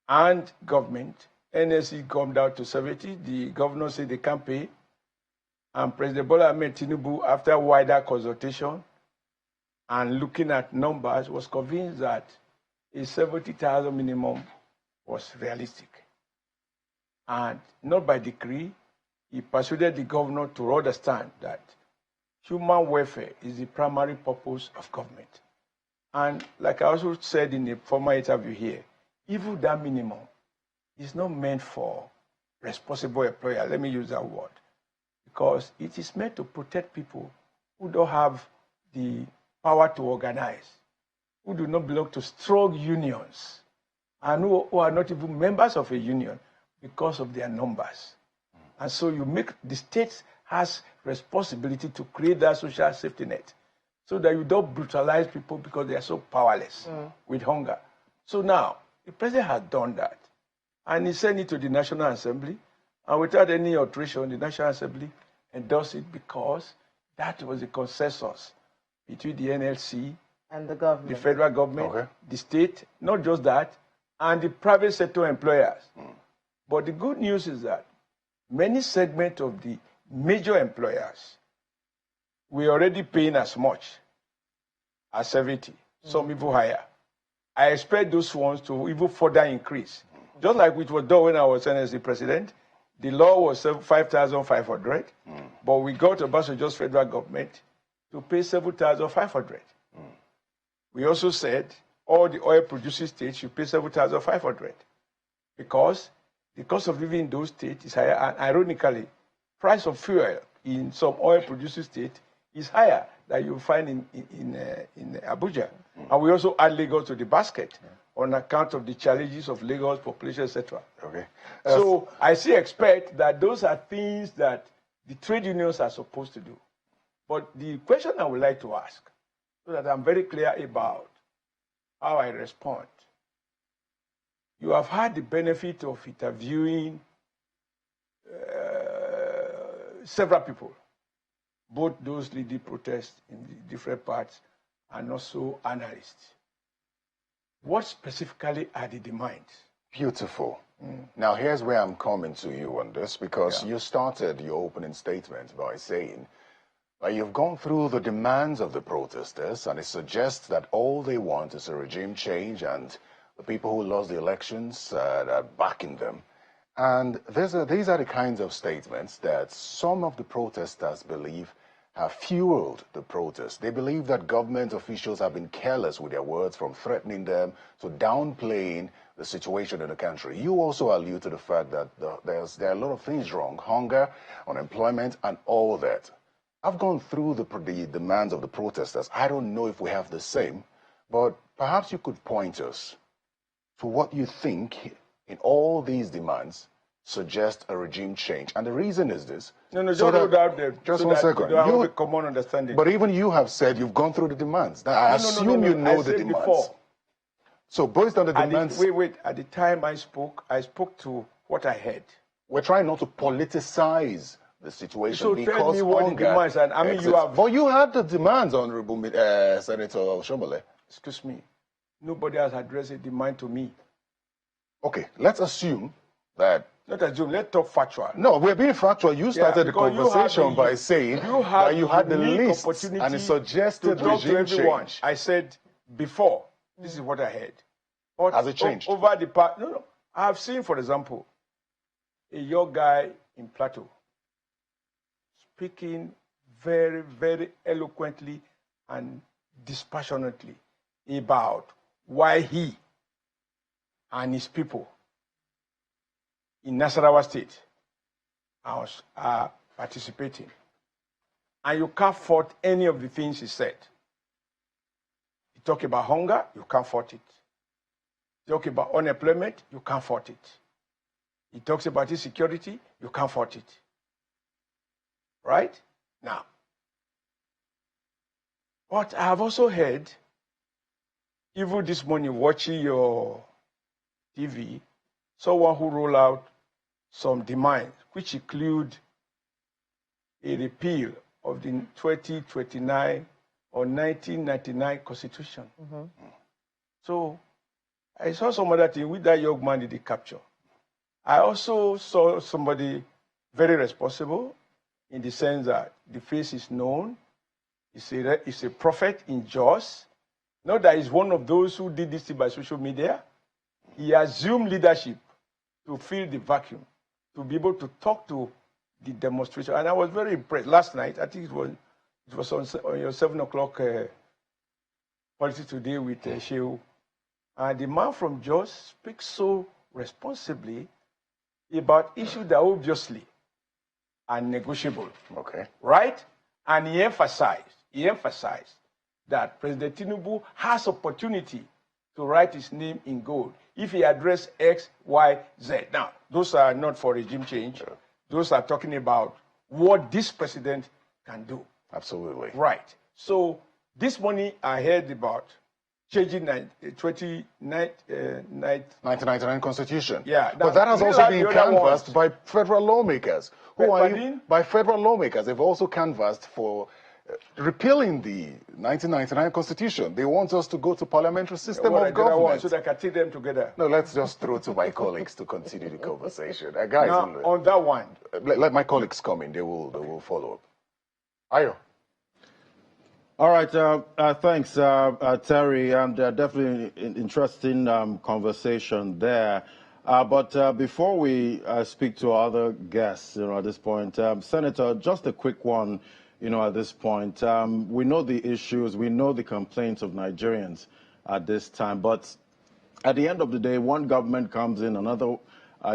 and government, NLC come down to 70. The governor said they can't pay. And President Bola Ahmed Tinubu, after wider consultation and looking at numbers, was convinced that a 70,000 minimum was realistic. And not by decree, he persuaded the governor to understand that human welfare is the primary purpose of government. And like I also said in a former interview here, even that minimum is not meant for responsible employer. Let me use that word. Because it is meant to protect people who don't have the power to organize, who do not belong to strong unions, and who are not even members of a union because of their numbers. And so the state has responsibility to create that social safety net so that you don't brutalize people because they are so powerless with hunger. So now, the president has done that. And he sent it to the National Assembly. And without any alteration, the National Assembly endorsed it because that was the consensus between the NLC and the government, the federal government, the state, not just that, and the private sector employers. But the good news is that many segments of the major employers were already paying as much as 70, some even higher. I expect those ones to even further increase. Just like it was done when I was NSC president, the law was 5,500, but we got Obasanjo's federal government to pay 7,500. We also said all the oil producing states should pay 7,500 because the cost of living in those states is higher, and ironically, price of fuel in some oil producing states is higher than you find in Abuja. And we also add Lagos to the basket on account of the challenges of Lagos population, etc. Okay. So I still expect that those are things that the trade unions are supposed to do. But the question I would like to ask, so that I'm very clear about how I respond. You have had the benefit of interviewing several people, both those leading protests in the different parts and also analysts. What specifically are the demands? Beautiful. Now, here's where I'm coming to you on this, because you started your opening statement by saying you've gone through the demands of the protesters, and it suggests that all they want is a regime change, and the people who lost the elections are backing them. And these are the kinds of statements that some of the protesters believe have fueled the protests. They believe that government officials have been careless with their words, from threatening them to downplaying the situation in the country. You also allude to the fact that there are a lot of things wrong: hunger, unemployment, and all that. I've gone through the demands of the protesters. I don't know if we have the same, but perhaps you could point us to what you think in all these demands suggest a regime change. And the reason is this. Just one second. You have a common understanding. But even you have said you've gone through the demands. I assume you know the demands. Before. So based on the demands... Wait. At the time I spoke to what I heard. We're trying not to politicize the situation. So tell me what the demands are. I mean, you have... But you had the demands, Honorable Senator Shomole. Excuse me. Nobody has addressed a demand to me. Okay, let's assume that... Not assume, let's talk factual. No, we're being factual. You started the conversation by saying that you had the list and it suggested regime change. I said before, this is what I heard. But has it changed? Over the past, no. I have seen, for example, a young guy in Plateau speaking very, very eloquently and dispassionately about why he and his people in Nasarawa State are participating. And you can't fault any of the things he said. You talk about hunger, you can't fault it. You talk about unemployment, you can't fault it. He talks about insecurity, you can't fault it. Right? Now, but I have also heard, even this morning watching your TV, someone who rolled out some demands, which include a repeal of the 2029 or 1999 Constitution. So I saw some other thing with that young man in the capture. I also saw somebody very responsible in the sense that the face is known. It's a prophet in Jos. Not that he's one of those who did this by social media. He assumed leadership to fill the vacuum, to be able to talk to the demonstration. And I was very impressed. Last night, I think it was on your 7 o'clock Politics Today with Shehu. And the man from Jos speaks so responsibly about issues that obviously are negotiable. Okay. Right? And he emphasized that President Tinubu has opportunity to write his name in gold if he address X, Y, Z. Now, those are not for regime change. Those are talking about what this president can do. Absolutely. Right. So this morning I heard about changing 1999 Constitution. Yeah. But that has also been canvassed by federal lawmakers. By federal lawmakers. They've also canvassed for repealing the 1999 Constitution. They want us to go to parliamentary system of government. So that I can take them together. No, let's just throw to my colleagues to continue the conversation. Guys, now, on that one. Let my colleagues come in. They will follow up. Ayo. All right, thanks, Terry, and definitely an interesting conversation there. But before we speak to other guests, at this point, Senator, just a quick one, at this point. We know the issues, we know the complaints of Nigerians at this time, but at the end of the day, one government comes in, another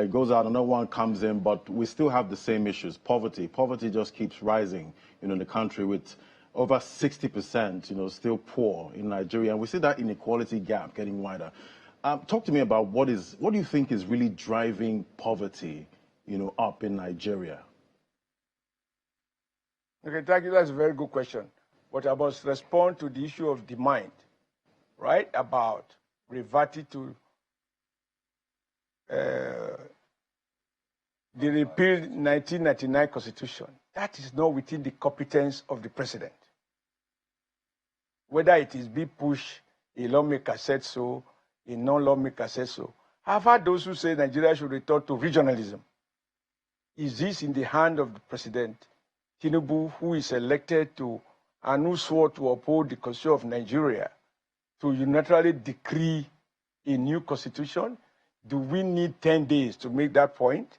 goes out, another one comes in, but we still have the same issues. Poverty just keeps rising, in the country with over 60%, still poor in Nigeria. And we see that inequality gap getting wider. Talk to me about what do you think is really driving poverty, up in Nigeria? Okay, thank you. That's a very good question. But I must respond to the issue of the mind, right? About reverting to the repealed 1999 Constitution. That is not within the competence of the president. Whether it is be pushed, a lawmaker said so, a non-lawmaker said so. I've heard those who say Nigeria should return to regionalism. Is this in the hand of the president, Tinubu, who is elected to and who swore to uphold the Constitution of Nigeria, to unilaterally decree a new constitution? Do we need 10 days to make that point?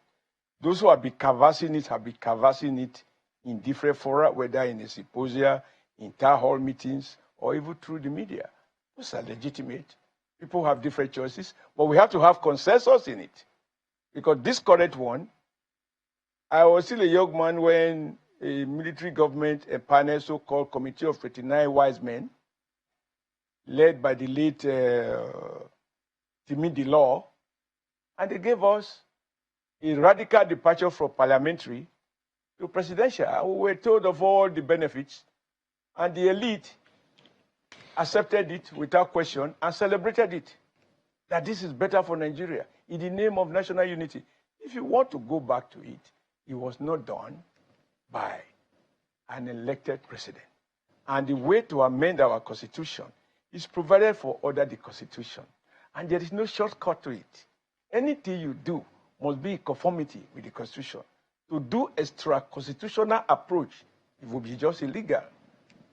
Those who have been canvassing it in different fora, whether in a symposia, in town hall meetings, or even through the media. Those are legitimate. People have different choices, but we have to have consensus in it. Because this current one, I was still a young man when a military government, a panel so-called Committee of 39 Wise Men, led by the late Timidi Law, and they gave us a radical departure from parliamentary to presidential. We were told of all the benefits, and the elite accepted it without question and celebrated it, that this is better for Nigeria in the name of national unity. If you want to go back to it, it was not done by an elected president. And the way to amend our constitution is provided for under the constitution. And there is no shortcut to it. Anything you do must be in conformity with the constitution. To do extra constitutional approach, it will be just illegal.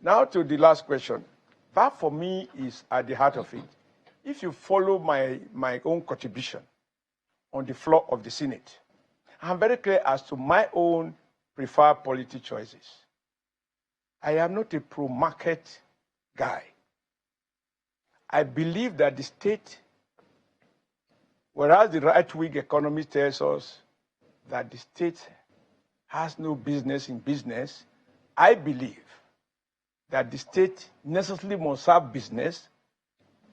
Now to the last question. That for me is at the heart of it. If you follow my own contribution on the floor of the Senate, I'm very clear as to my own preferred policy choices. I am not a pro-market guy. I believe that the state, whereas the right-wing economy tells us that the state has no business in business, I believe that the state necessarily must have business,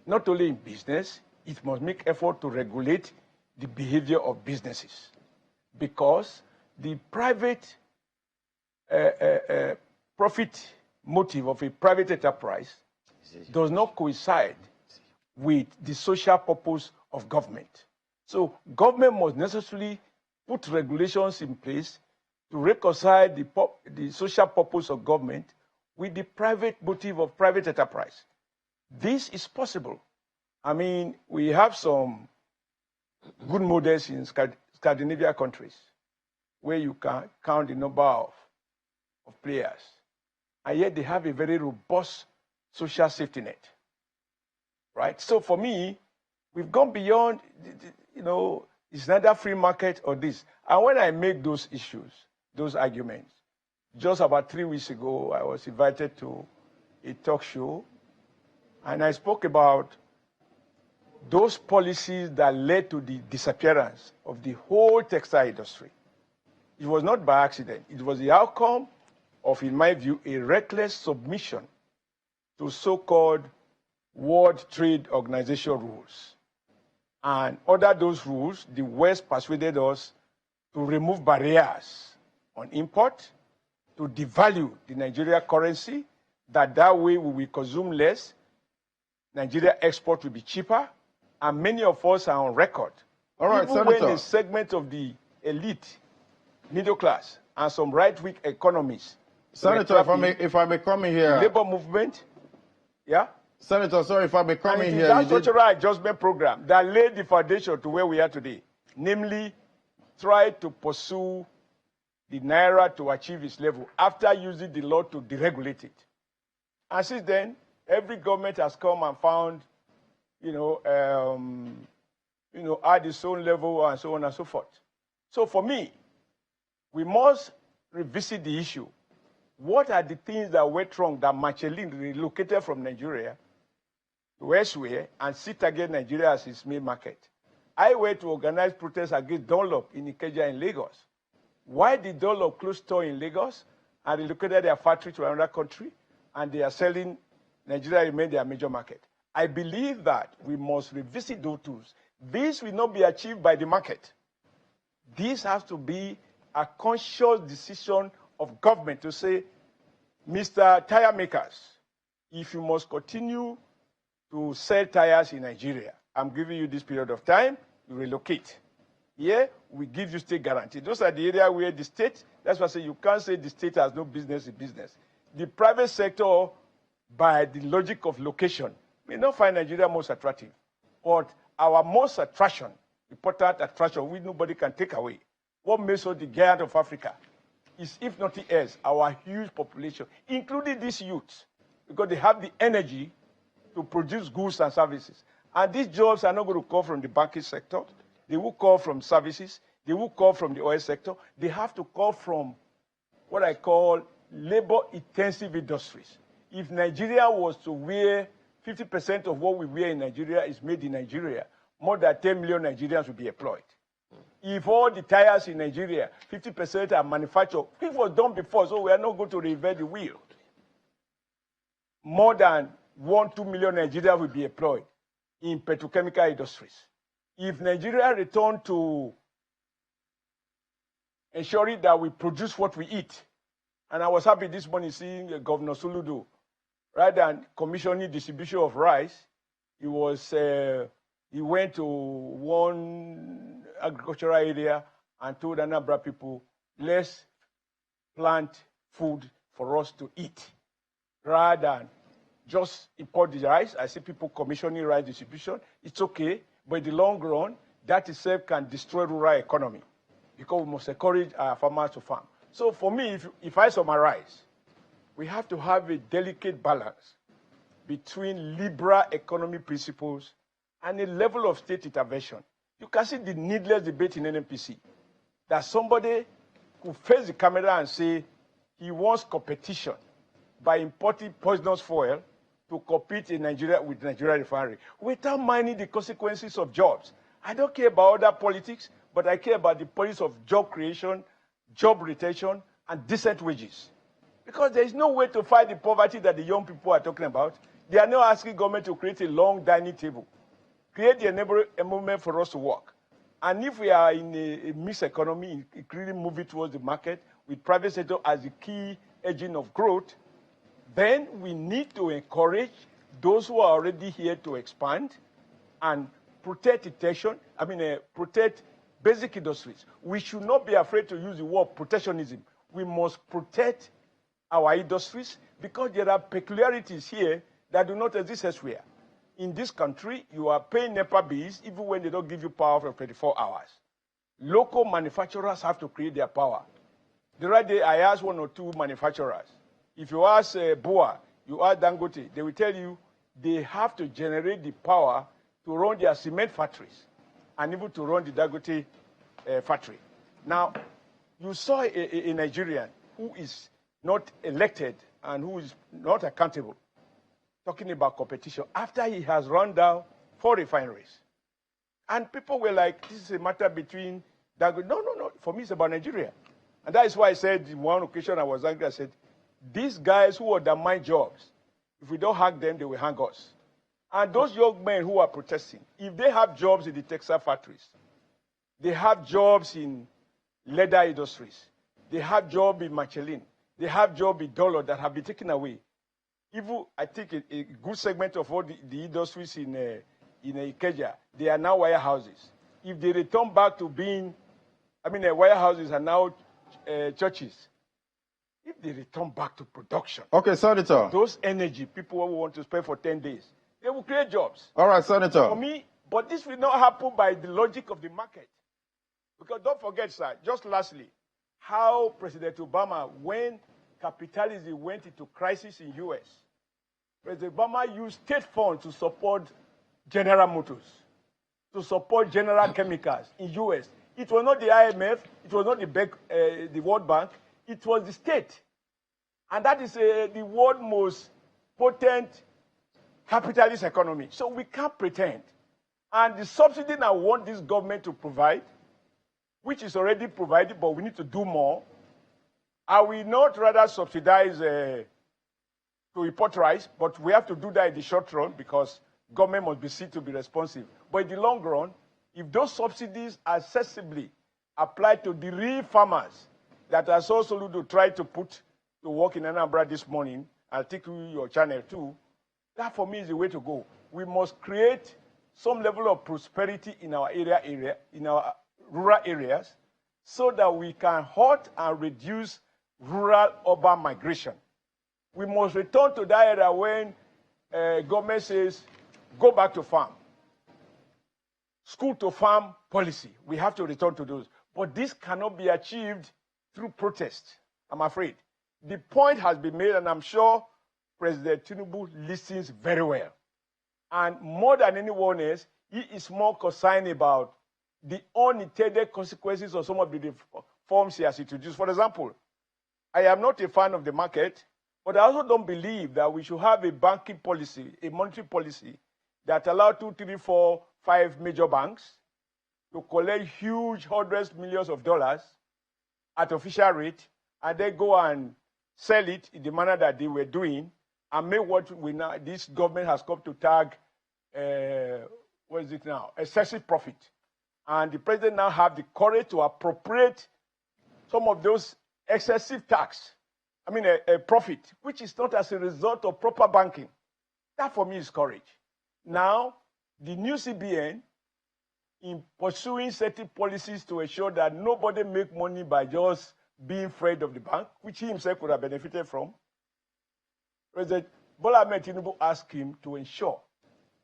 not only in business, it must make effort to regulate the behavior of businesses. Because the private profit motive of a private enterprise does not coincide with the social purpose of government. So government must necessarily put regulations in place to reconcile the social purpose of government with the private motive of private enterprise. This is possible. I mean, we have some good models in Scandinavian countries where you can count the number of players, and yet they have a very robust social safety net. right? So for me, we've gone beyond, it's neither free market or this. And when I make those issues, those arguments, just about 3 weeks ago, I was invited to a talk show, and I spoke about those policies that led to the disappearance of the whole textile industry. It was not by accident. It was the outcome of, in my view, a reckless submission to so-called World Trade Organization rules. And under those rules, the West persuaded us to remove barriers on import, to devalue the Nigeria currency, that way we will consume less, Nigeria export will be cheaper, and many of us are on record. All right, even Senator. when a segment of the elite, middle class, and some right-wing economists, Senator, if I may come in here. Labor movement, yeah? Senator, sorry, if I may come in here. That structural adjustment program that laid the foundation to where we are today, namely, try to pursue the Naira to achieve its level after using the law to deregulate it. And since then, every government has come and found, at its own level and so on and so forth. So for me, we must revisit the issue. What are the things that went wrong that Michelin relocated from Nigeria to elsewhere and sit against Nigeria as its main market? I went to organize protests against Dunlop in Ikeja in Lagos. Why did Dunlop close store in Lagos and relocated their factory to another country, and they are selling, Nigeria remain their major market? I believe that we must revisit those tools. This will not be achieved by the market. This has to be a conscious decision of government to say, Mr. Tire makers, if you must continue to sell tires in Nigeria, I'm giving you this period of time, you relocate. Here, we give you state guarantee. Those are the areas where the state, that's why I say you can't say the state has no business in business. The private sector, by the logic of location, may not find Nigeria most attractive. But our most important attraction, which nobody can take away, what makes us the giant of Africa, is, if nothing else, our huge population, including these youths, because they have the energy to produce goods and services. And these jobs are not going to come from the banking sector. They will come from services. They will come from the oil sector. They have to come from what I call labor-intensive industries. If Nigeria was to wear 50% of what we wear in Nigeria is made in Nigeria, more than 10 million Nigerians will be employed. If all the tires in Nigeria, 50% are manufactured, it was done before, so we are not going to reinvent the wheel. More than 1-2 million Nigerians will be employed in petrochemical industries. If Nigeria return to ensuring that we produce what we eat, and I was happy this morning seeing Governor Soludo, rather than commissioning distribution of rice, he went to one agricultural area and told Anambra people, let's plant food for us to eat, rather than just import the rice. I see people commissioning rice distribution. It's okay, but in the long run, that itself can destroy rural economy, because we must encourage our farmers to farm. So for me, if I summarize, we have to have a delicate balance between liberal economy principles and a level of state intervention. You can see the needless debate in NNPC, that somebody could face the camera and say he wants competition by importing poisonous fuel to compete in Nigeria with Nigeria refinery, without minding the consequences of jobs. I don't care about other politics, but I care about the policy of job creation, job retention, and decent wages. Because there is no way to fight the poverty that the young people are talking about. They are now asking government to create a long dining table, create the enablement for us to work. And if we are in a mixed economy, including moving towards the market, with private sector as the key engine of growth, then we need to encourage those who are already here to expand and protect protect basic industries. We should not be afraid to use the word protectionism. We must protect our industries because there are peculiarities here that do not exist elsewhere. In this country, you are paying NEPA bills even when they don't give you power for 24 hours. Local manufacturers have to create their power. The right day, I asked 1 or 2 manufacturers. If you ask Boa, you ask Dangote, they will tell you they have to generate the power to run their cement factories and even to run the Dangote factory. Now, you saw a Nigerian who is not elected and who is not accountable talking about competition after he has run down 4 refineries. And people were like, this is a matter between Dangote. No, no, no. For me, it's about Nigeria. And that is why I said, in one occasion I was angry, I said, these guys who undermine jobs, if we don't hang them, they will hang us. And those young men who are protesting, if they have jobs in the textile factories, they have jobs in leather industries, they have jobs in Michelin, they have jobs in dollar that have been taken away. Even, I think, a good segment of all the industries in Ikeja, they are now warehouses. If they return back to being, warehouses are now churches. If they return back to production, okay, Senator, those energy people will want to spend for 10 days, they will create jobs. All right, Senator. For me, but this will not happen by the logic of the market. Because don't forget, sir, just lastly, how President Obama, when capitalism went into crisis in U.S., President Obama used state funds to support General Motors, to support General Chemicals in U.S. It was not the IMF, it was not the World Bank, it was the state. And that is the world's most potent capitalist economy. So we can't pretend. And the subsidy I want this government to provide, which is already provided, but we need to do more. I will not rather subsidize to import rice, but we have to do that in the short run because government must be seen to be responsive. But in the long run, if those subsidies are accessibly applied to the real farmers that are so to try to put to work in Anambra this morning, I'll take you your channel too, that for me is the way to go. We must create some level of prosperity in our in our rural areas, so that we can halt and reduce rural-urban migration. We must return to that era when government says, go back to farm. School to farm policy. We have to return to those. But this cannot be achieved through protest, I'm afraid. The point has been made, and I'm sure President Tinubu listens very well. And more than anyone else, he is more concerned about the unintended consequences of some of the reforms he has introduced. For example, I am not a fan of the market, but I also don't believe that we should have a banking policy, a monetary policy, that allows 2, 3, 4, 5 major banks to collect huge hundreds of millions of dollars at official rate, and then go and sell it in the manner that they were doing, and make what we now, this government has come to tag, what is it now, excessive profit. And the president now have the courage to appropriate some of those excessive tax, a profit, which is not as a result of proper banking. That for me is courage. Now, the new CBN, in pursuing certain policies to ensure that nobody make money by just being afraid of the bank, which he himself could have benefited from, President Bola Ahmed Tinubu asked him to ensure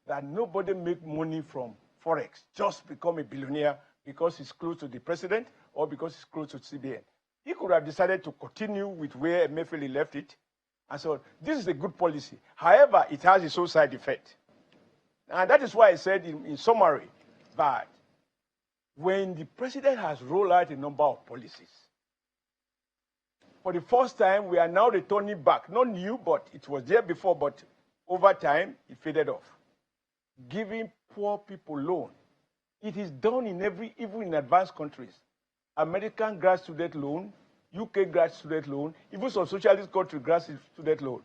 that nobody make money from Forex, just become a billionaire because he's close to the president or because he's close to CBN. He could have decided to continue with where Emefiele left it. And so this is a good policy. However, it has its own side effect. And that is why I said in summary that when the president has rolled out a number of policies, for the first time, we are now returning back. Not new, but it was there before, but over time, it faded off. Giving poor people loan. It is done in even in advanced countries. American grad student loan, UK grad student loan, even some socialist country grad student loan.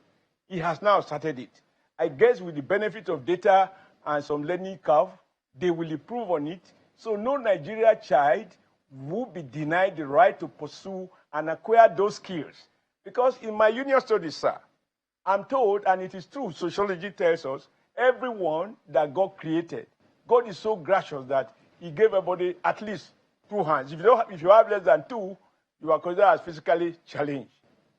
He has now started it. I guess with the benefit of data and some learning curve, they will improve on it. So no Nigeria child will be denied the right to pursue and acquire those skills. Because in my union studies, sir, I'm told, and it is true, sociology tells us, everyone that God created, God is so gracious that he gave everybody at least 2 hands. If you have less than 2, you are considered as physically challenged.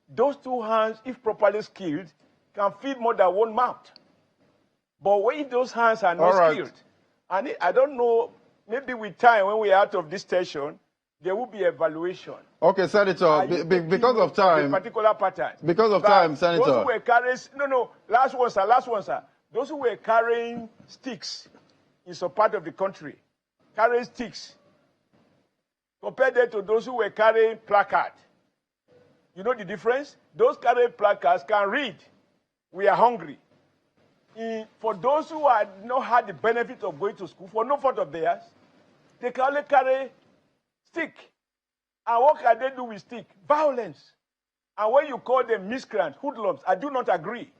Those 2 hands, if properly skilled, can feed more than 1 mouth. But if those hands are not skilled, and I don't know, maybe with time when we are out of this station, there will be evaluation. Okay, Senator, because of time. A particular pattern. Because of time, Senator. Those who were carriers, last one, sir. those who were carrying sticks in some part of the country, carrying sticks, compared them to those who were carrying placards. You know the difference? Those carrying placards can read. We are hungry. For those who had not had the benefit of going to school, for no fault of theirs, they can only carry stick. And what can they do with stick? Violence. And when you call them miscreants, hoodlums, I do not agree.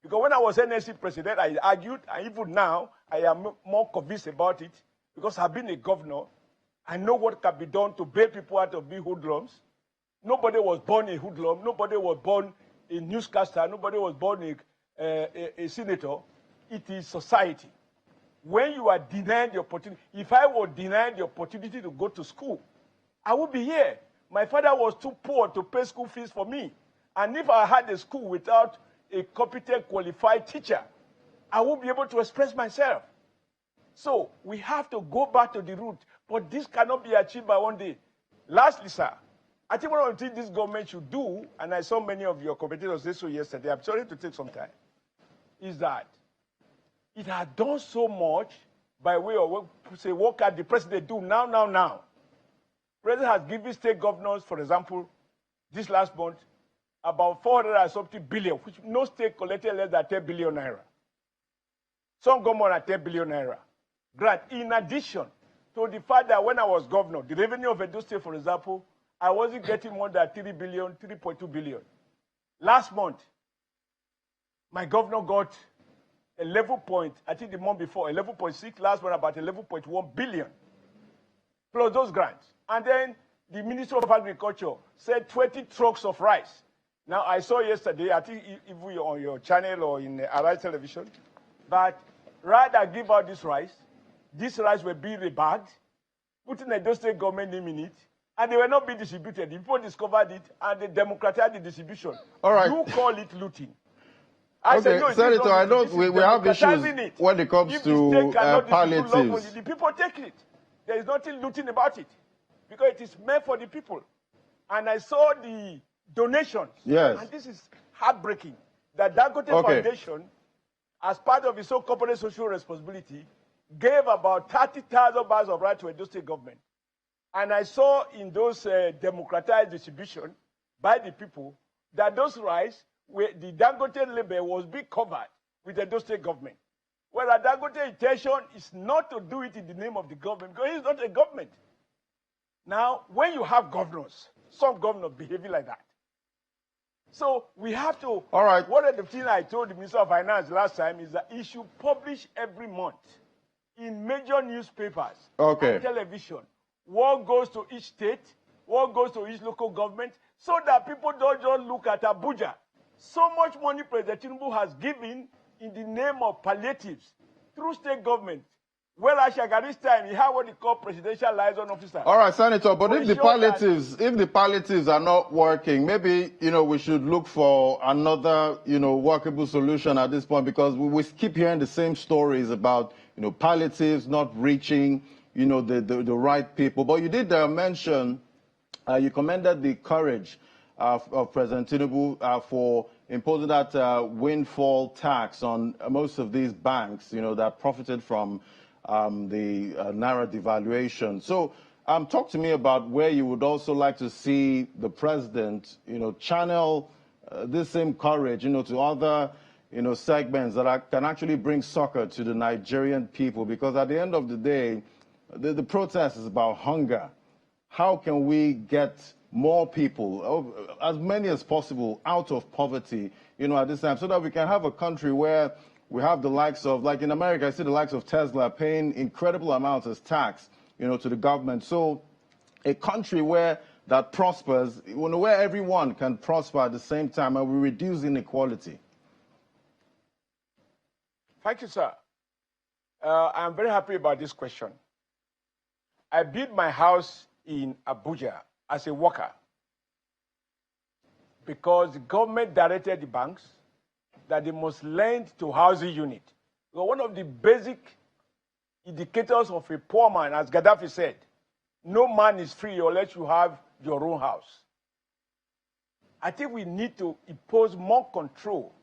Because when I was NSC president, I argued, and even now, I am more convinced about it, because I've been a governor. I know what can be done to bail people out of being hoodlums. Nobody was born a hoodlum. Nobody was born a newscaster. Nobody was born a senator. It is society. When you are denied the opportunity, if I were denied the opportunity to go to school, I would be here. My father was too poor to pay school fees for me. And if I had a school without a competent, qualified teacher, I won't be able to express myself. So we have to go back to the root. But this cannot be achieved by one day. Lastly, sir, I think one of the things this government should do, and I saw many of your competitors say so yesterday, I'm sorry to take some time, is that it has done so much by way of, say, what can the president do now? President has given state governors, for example, this last month, about 400 and something billion, which no state collected less than 10 billion naira. Some go more than 10 billion naira. Grant. In addition to the fact that when I was governor, the revenue of Edo State, for example, I wasn't getting more than 3 billion, 3.2 billion. Last month, my governor got 11 point, I think the month before, 11.6, last one about 11.1 billion, plus those grants. And then the Minister of Agriculture said 20 trucks of rice. Now, I saw yesterday, I think even on your channel or in Arise Television, that rather than give out this rice were being rebagged, putting a state government name in it, and they were not being distributed. The people discovered it, and they democratized the distribution. All right. You call it looting. Okay, Senator, I know we have issues when it comes to palliatives. The people take it. There is nothing looting about it, because it is meant for the people. And I saw the donations. Yes. And this is heartbreaking. That Dangote Foundation, as part of its own corporate social responsibility, gave about 30,000 bags of rice to Edo State government. And I saw in those democratized distribution by the people that those rice, the Dangote label was being covered with the Edo State government. Whereas Dangote intention is not to do it in the name of the government, because it's not a government. Now, when you have governors, some governors behaving like that. So we have to. All right. One of the things I told the Minister of Finance last time is that he should publish every month in major newspapers and television what goes to each state, what goes to each local government, so that people don't just look at Abuja. So much money President Tinubu has given in the name of palliatives through state government. Well, at Shagari's time, he had what he called presidential liaison officer. All right, Senator, but if the palliatives are not working, maybe, we should look for another, workable solution at this point, because we keep hearing the same stories about, palliatives not reaching, the right people. But you did mention, you commended the courage of President Tinubu for imposing that windfall tax on most of these banks, that profited from the Naira devaluation. So talk to me about where you would also like to see the president, channel this same courage, to other, segments that can actually bring succor to the Nigerian people. Because at the end of the day, the protest is about hunger. How can we get more people, as many as possible, out of poverty, at this time, so that we can have a country where we have the likes of, like in America, I see the likes of Tesla paying incredible amounts as tax, to the government. So a country where that prospers, where everyone can prosper at the same time, and we reduce inequality. Thank you, sir. I'm very happy about this question. I built my house in Abuja as a worker because the government directed the banks that they must lend to housing unit. So one of the basic indicators of a poor man, as Gaddafi said, no man is free unless you have your own house. I think we need to impose more control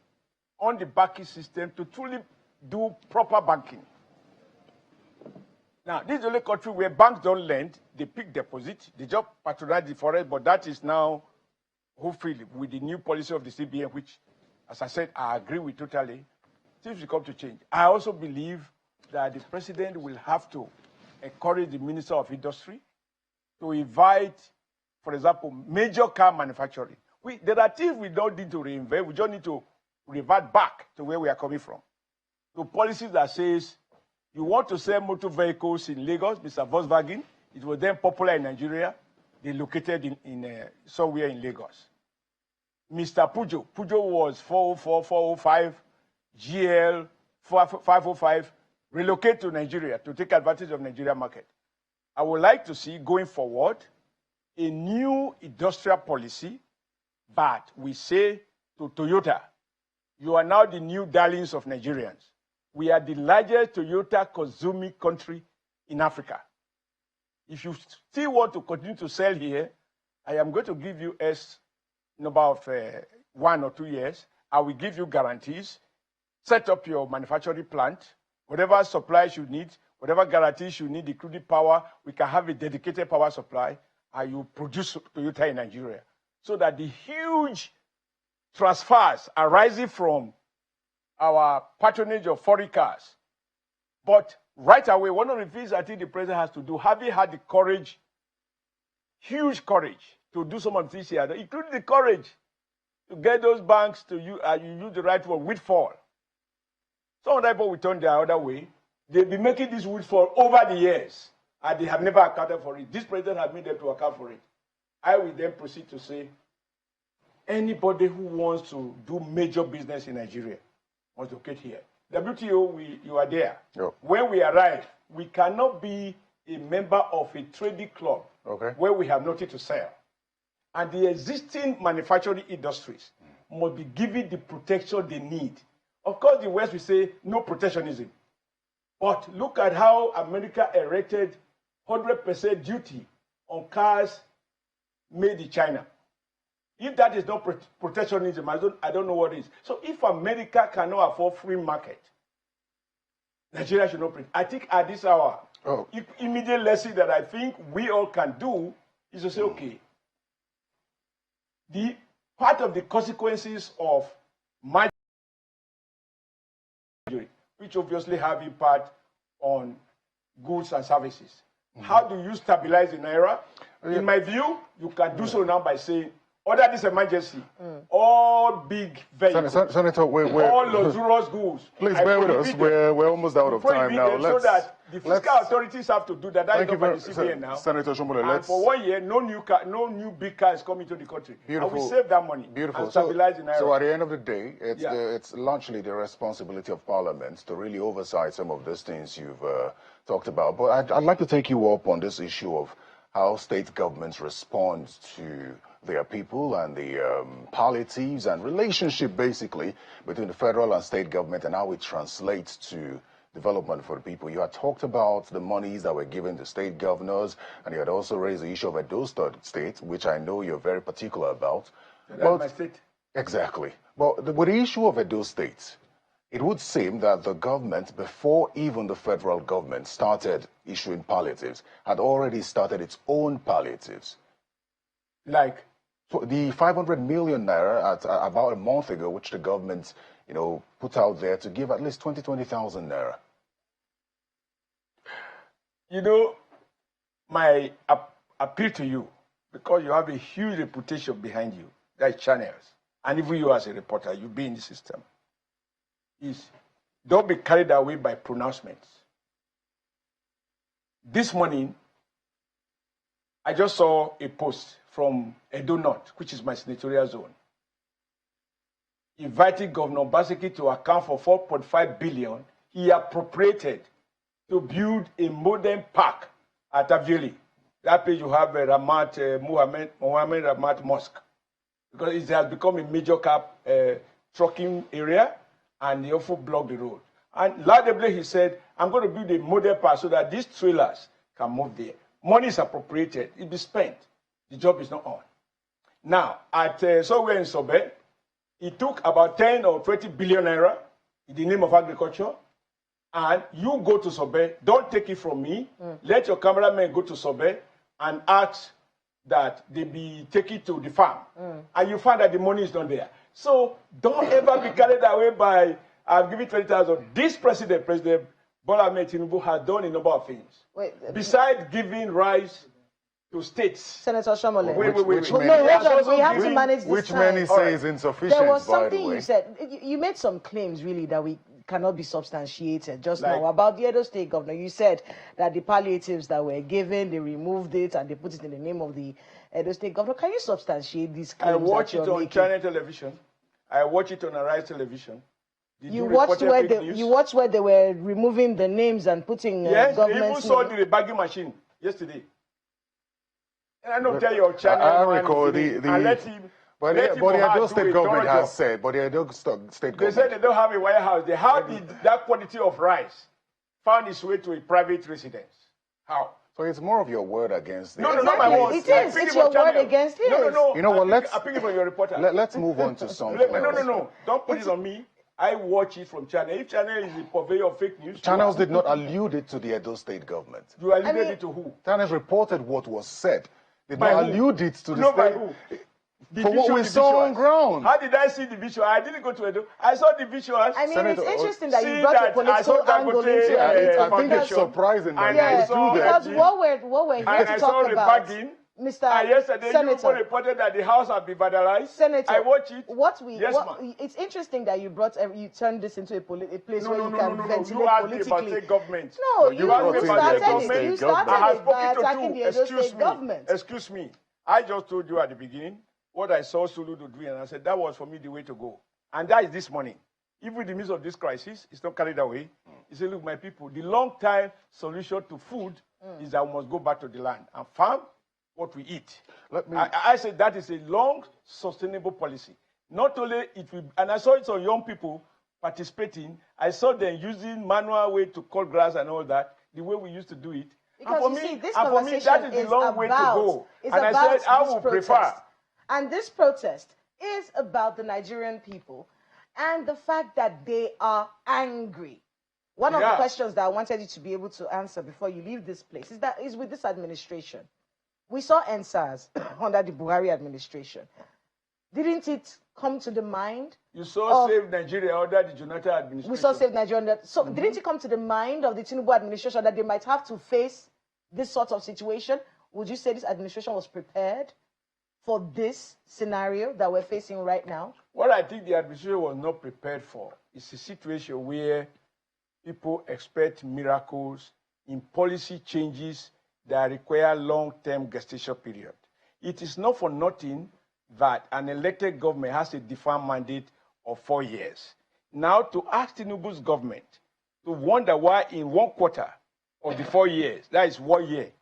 on the banking system to truly do proper banking. Now, this is the only country where banks don't lend, they pick deposit, they just patronize the forest, but that is now, hopefully, with the new policy of the CBN, which, as I said, I agree with totally, things will come to change. I also believe that the president will have to encourage the Minister of Industry to invite, for example, major car manufacturing. There are things we don't need to reinvent, we just need to revert back to where we are coming from. To policies that says, you want to sell motor vehicles in Lagos, Mr. Volkswagen, it was then popular in Nigeria, they located somewhere in Lagos. Mr. Pujo was 404, 405, GL 505, relocate to Nigeria to take advantage of Nigeria market. I would like to see, going forward, a new industrial policy, but we say to Toyota, you are now the new darlings of Nigerians. We are the largest Toyota consuming country in Africa. If you still want to continue to sell here, I am going to give you in about 1 or 2 years. I will give you guarantees. Set up your manufacturing plant. Whatever supplies you need, whatever guarantees you need, including power, we can have a dedicated power supply, and you produce Toyota in Nigeria. So that the huge transfers arising from our patronage of foreign cars. But right away, one of the things I think the president has to do, having had the courage, huge courage, to do some of the things here, including the courage to get those banks to use the right word, windfall. Some of the people will turn the other way. They've been making this windfall over the years, and they have never accounted for it. This president has made them to account for it. I will then proceed to say, anybody who wants to do major business in Nigeria must locate here. WTO, you are there. Yep. When we arrive, we cannot be a member of a trading club where we have nothing to sell. And the existing manufacturing industries must be given the protection they need. Of course, the West will say no protectionism. But look at how America erected 100% duty on cars made in China. If that is not protectionism, I don't know what is. So if America cannot afford free market, Nigeria should not print. I think at this hour, immediate lesson that I think we all can do is to say, okay, the part of the consequences of my which obviously have impact on goods and services. How do you stabilize the Naira? In my view, you can do so now by saying, order this emergency. All big vehicles, Senator, all luxurious goods. Please bear with us. We're almost out of time now. So that the fiscal authorities have to do that. That is not by the CBN now. Senator Shombole, and for 1 year, no new big car is coming to the country. Beautiful. And we save that money. Beautiful. And stabilize the Naira. So at the end of the day, it's largely the responsibility of Parliament to really oversight some of these things you've talked about. But I'd like to take you up on this issue of how state governments respond to their people and the palliatives and relationship basically between the federal and state government and how it translates to development for the people. You had talked about the monies that were given to state governors, and you had also raised the issue of Edo State, which I know you're very particular about. That's my state. Exactly. But with the issue of Edo State, it would seem that the government, before even the federal government started issuing palliatives, had already started its own palliatives. Like? So the 500 million naira at about a month ago, which the government, put out there to give at least 20,000 naira. My appeal to you, because you have a huge reputation behind you, that's channels, and even you as a reporter, you be in the system, is don't be carried away by pronouncements. This morning, I just saw a post from Edo North, which is my senatorial zone, inviting Governor Basiki to account for 4.5 billion he appropriated to build a modern park at Avioli. That page you have Mohammed Ramat Mosque, because it has become a major trucking area, and they also block the road. And laudably he said, I'm going to build a modern park so that these trailers can move there. Money is appropriated, it be spent. The job is not on. Now, at somewhere in Sobe, it took about 10 or 20 billion naira in the name of agriculture and you go to Sobe, don't take it from me. Let your cameraman go to Sobe and ask that they be taken to the farm. And you find that the money is not there. So don't ever be carried away by, I've given 20,000. This President Bola Ahmed Tinubu has done a number of things. Besides giving rise to states. Senator Shomole. Which we have to manage this which time. many say is insufficient, There was by the something way. you said. You made some claims, really, that we cannot be substantiated just Like- now about the Edo State governor. You said that the palliatives that were given, they removed it and they put it in the name of the Edo State governor. Can you substantiate these claims? I watch that it you're on making? Channel television. I watch it on Arise television. Did You report watched where fake news? you watched where they were removing the names and putting Yes, they even government saw names. the bagging machine yesterday. And I don't tell your channel. I man, recall today, the and let him. but let the him but the Mohad Edo do State a government thorough has job. said, but the Edo State They government. said they don't have a warehouse. How did that quality of rice find its way to a private residence? How? So it's more of your word against No, the no, not my Exactly. words. It I is. pick It's it from your word channel. against his. No, no, no. You know what, I pick it from your reporter. Let's move on to something No, no, else. no. Don't put it on me. I watch it from channel. If channel is a purveyor of fake news, Channels did not allude it to the Edo State government. You alluded it to who? Channels reported what was said. Did By not who? allude it to the No, by state. who? Did For you what show we the saw on visuals? ground. How did I see the visual? I didn't go to Edo. I saw the visuals. I mean, Senator, it's interesting that you see brought a that I political saw angle Dangote, into I think it's foundation, surprising that and you I Yes, saw do that. because what we're here and to I saw talk about, rebagging. Mr. And yesterday, you Senator, reported that the house had been vandalized. Senator, I watch it. Yes, ma'am. it's interesting that you turned this into a place No, where no, you no, can no, no. ventilate You asked me politically. about state government. No, you asked me about started state it. government. You started I have it by spoken attacking to the two. Edo State government. Excuse me. I just told you at the beginning what I saw Sulu do, and I said that was for me the way to go. And that is this morning. Even in the midst of this crisis, it's not carried away. He said, look, my people, the long-time solution to food is that we must go back to the land and farm what we eat. I said that is a long, sustainable policy. Not only it will, and I saw it on young people participating. I saw them using manual way to cut grass and all that, the way we used to do it. Because and you see, this for me, that is the long way to go. And I said, I would prefer. And this protest is about the Nigerian people and the fact that they are angry. One of the questions that I wanted you to be able to answer before you leave this place is with this administration. We saw NSAS under the Buhari administration. Didn't it come to the mind? You saw Save Nigeria under the Jonathan administration. We saw Save Nigeria. So didn't it come to the mind of the Tinubu administration that they might have to face this sort of situation? Would you say this administration was prepared for this scenario that we're facing right now? What I think the administration was not prepared for is a situation where people expect miracles in policy changes that require long-term gestation period. It is not for nothing that an elected government has a defined mandate of 4 years. Now, to ask Tinubu's government to wonder why in 1 quarter of the 4 years, that is 1 year,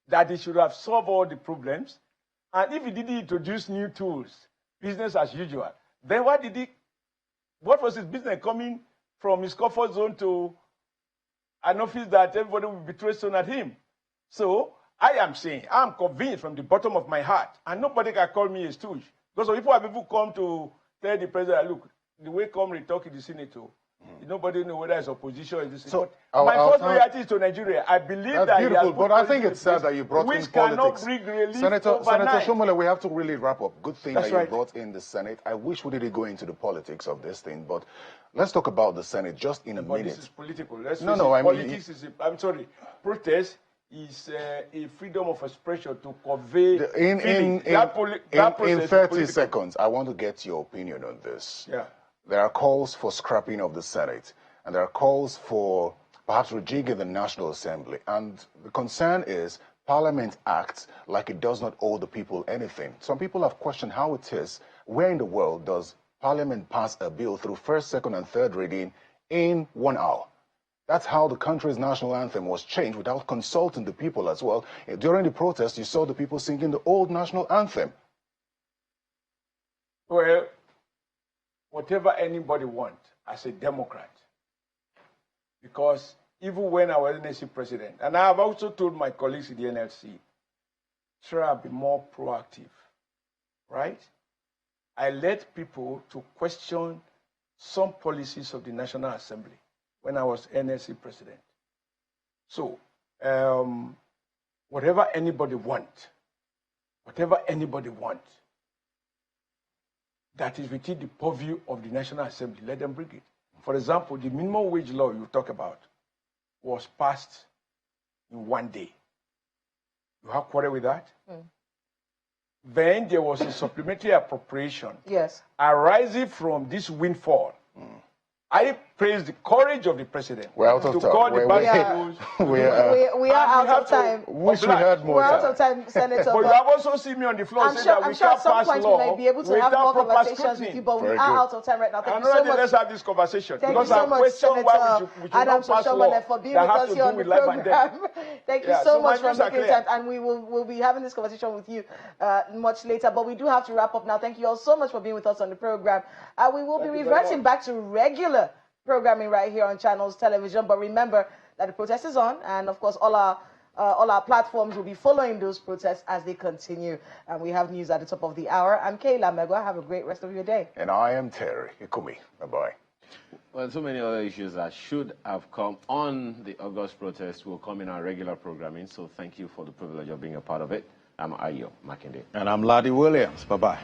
that they should have solved all the problems, and if he didn't introduce new tools, business as usual, then what was his business coming from his comfort zone to an office that everybody will be throwing at him? So I am saying, I'm convinced from the bottom of my heart, and nobody can call me a stooge. Because if people come to tell the president, look, the way come and talk in the Senate, nobody knows whether it's opposition or this. So my first loyalty is to Nigeria. I believe that's beautiful, but I think it's sad that you brought in politics. Bring relief Senator Shomole, we have to really wrap up. Good thing that you brought in the Senate. I wish we didn't go into the politics of this thing, but let's talk about the Senate just in a minute. This is political. Let's no, I mean, politics is. I'm sorry. Protest is a freedom of expression to convey in 30 seconds. I want to get your opinion on this. Yeah. There are calls for scrapping of the Senate, and there are calls for perhaps rejigging the National Assembly. And the concern is Parliament acts like it does not owe the people anything. Some people have questioned how it is. Where in the world does Parliament pass a bill through first, second, and third reading in 1 hour? That's how the country's national anthem was changed without consulting the people as well. During the protest, you saw the people singing the old national anthem. Well, whatever anybody wants as a Democrat, because even when I was NLC president, and I have also told my colleagues in the NLC, try to be more proactive, right? I led people to question some policies of the National Assembly. when I was NSC president. So, whatever anybody wants, that is within the purview of the National Assembly, let them bring it. For example, the minimum wage law you talk about was passed in one day. You have quarrel with that? Then there was a supplementary appropriation arising from this windfall. I praise the courage of the president We're out of to time. call the We are out of time. Wish we had more We're time. out of time, Senator. But you have also seen me on the floor saying that we can't pass law we may be able to have more conversations with you, but we are out of time right now. Thank you so much. Let's have this conversation. Thank you so much, Senator Adams Oshiomhole, for being with us here on the program. Thank you so much for making time, and we'll be having this conversation with you much later. But we do have to wrap up now. Thank you all so much for being with us on the program. We will be reverting back to regular programming right here on Channels Television. But remember that the protest is on, and of course all our platforms will be following those protests as they continue. And we have news at the top of the hour. I'm Kayla Megwa. Have a great rest of your day. And I am Terry Ikumi. Bye-bye. Well, so many other issues that should have come on the August protest will come in our regular programming. So thank you for the privilege of being a part of it. I'm Ayo Makinde. And I'm Ladi Williams. Bye-bye.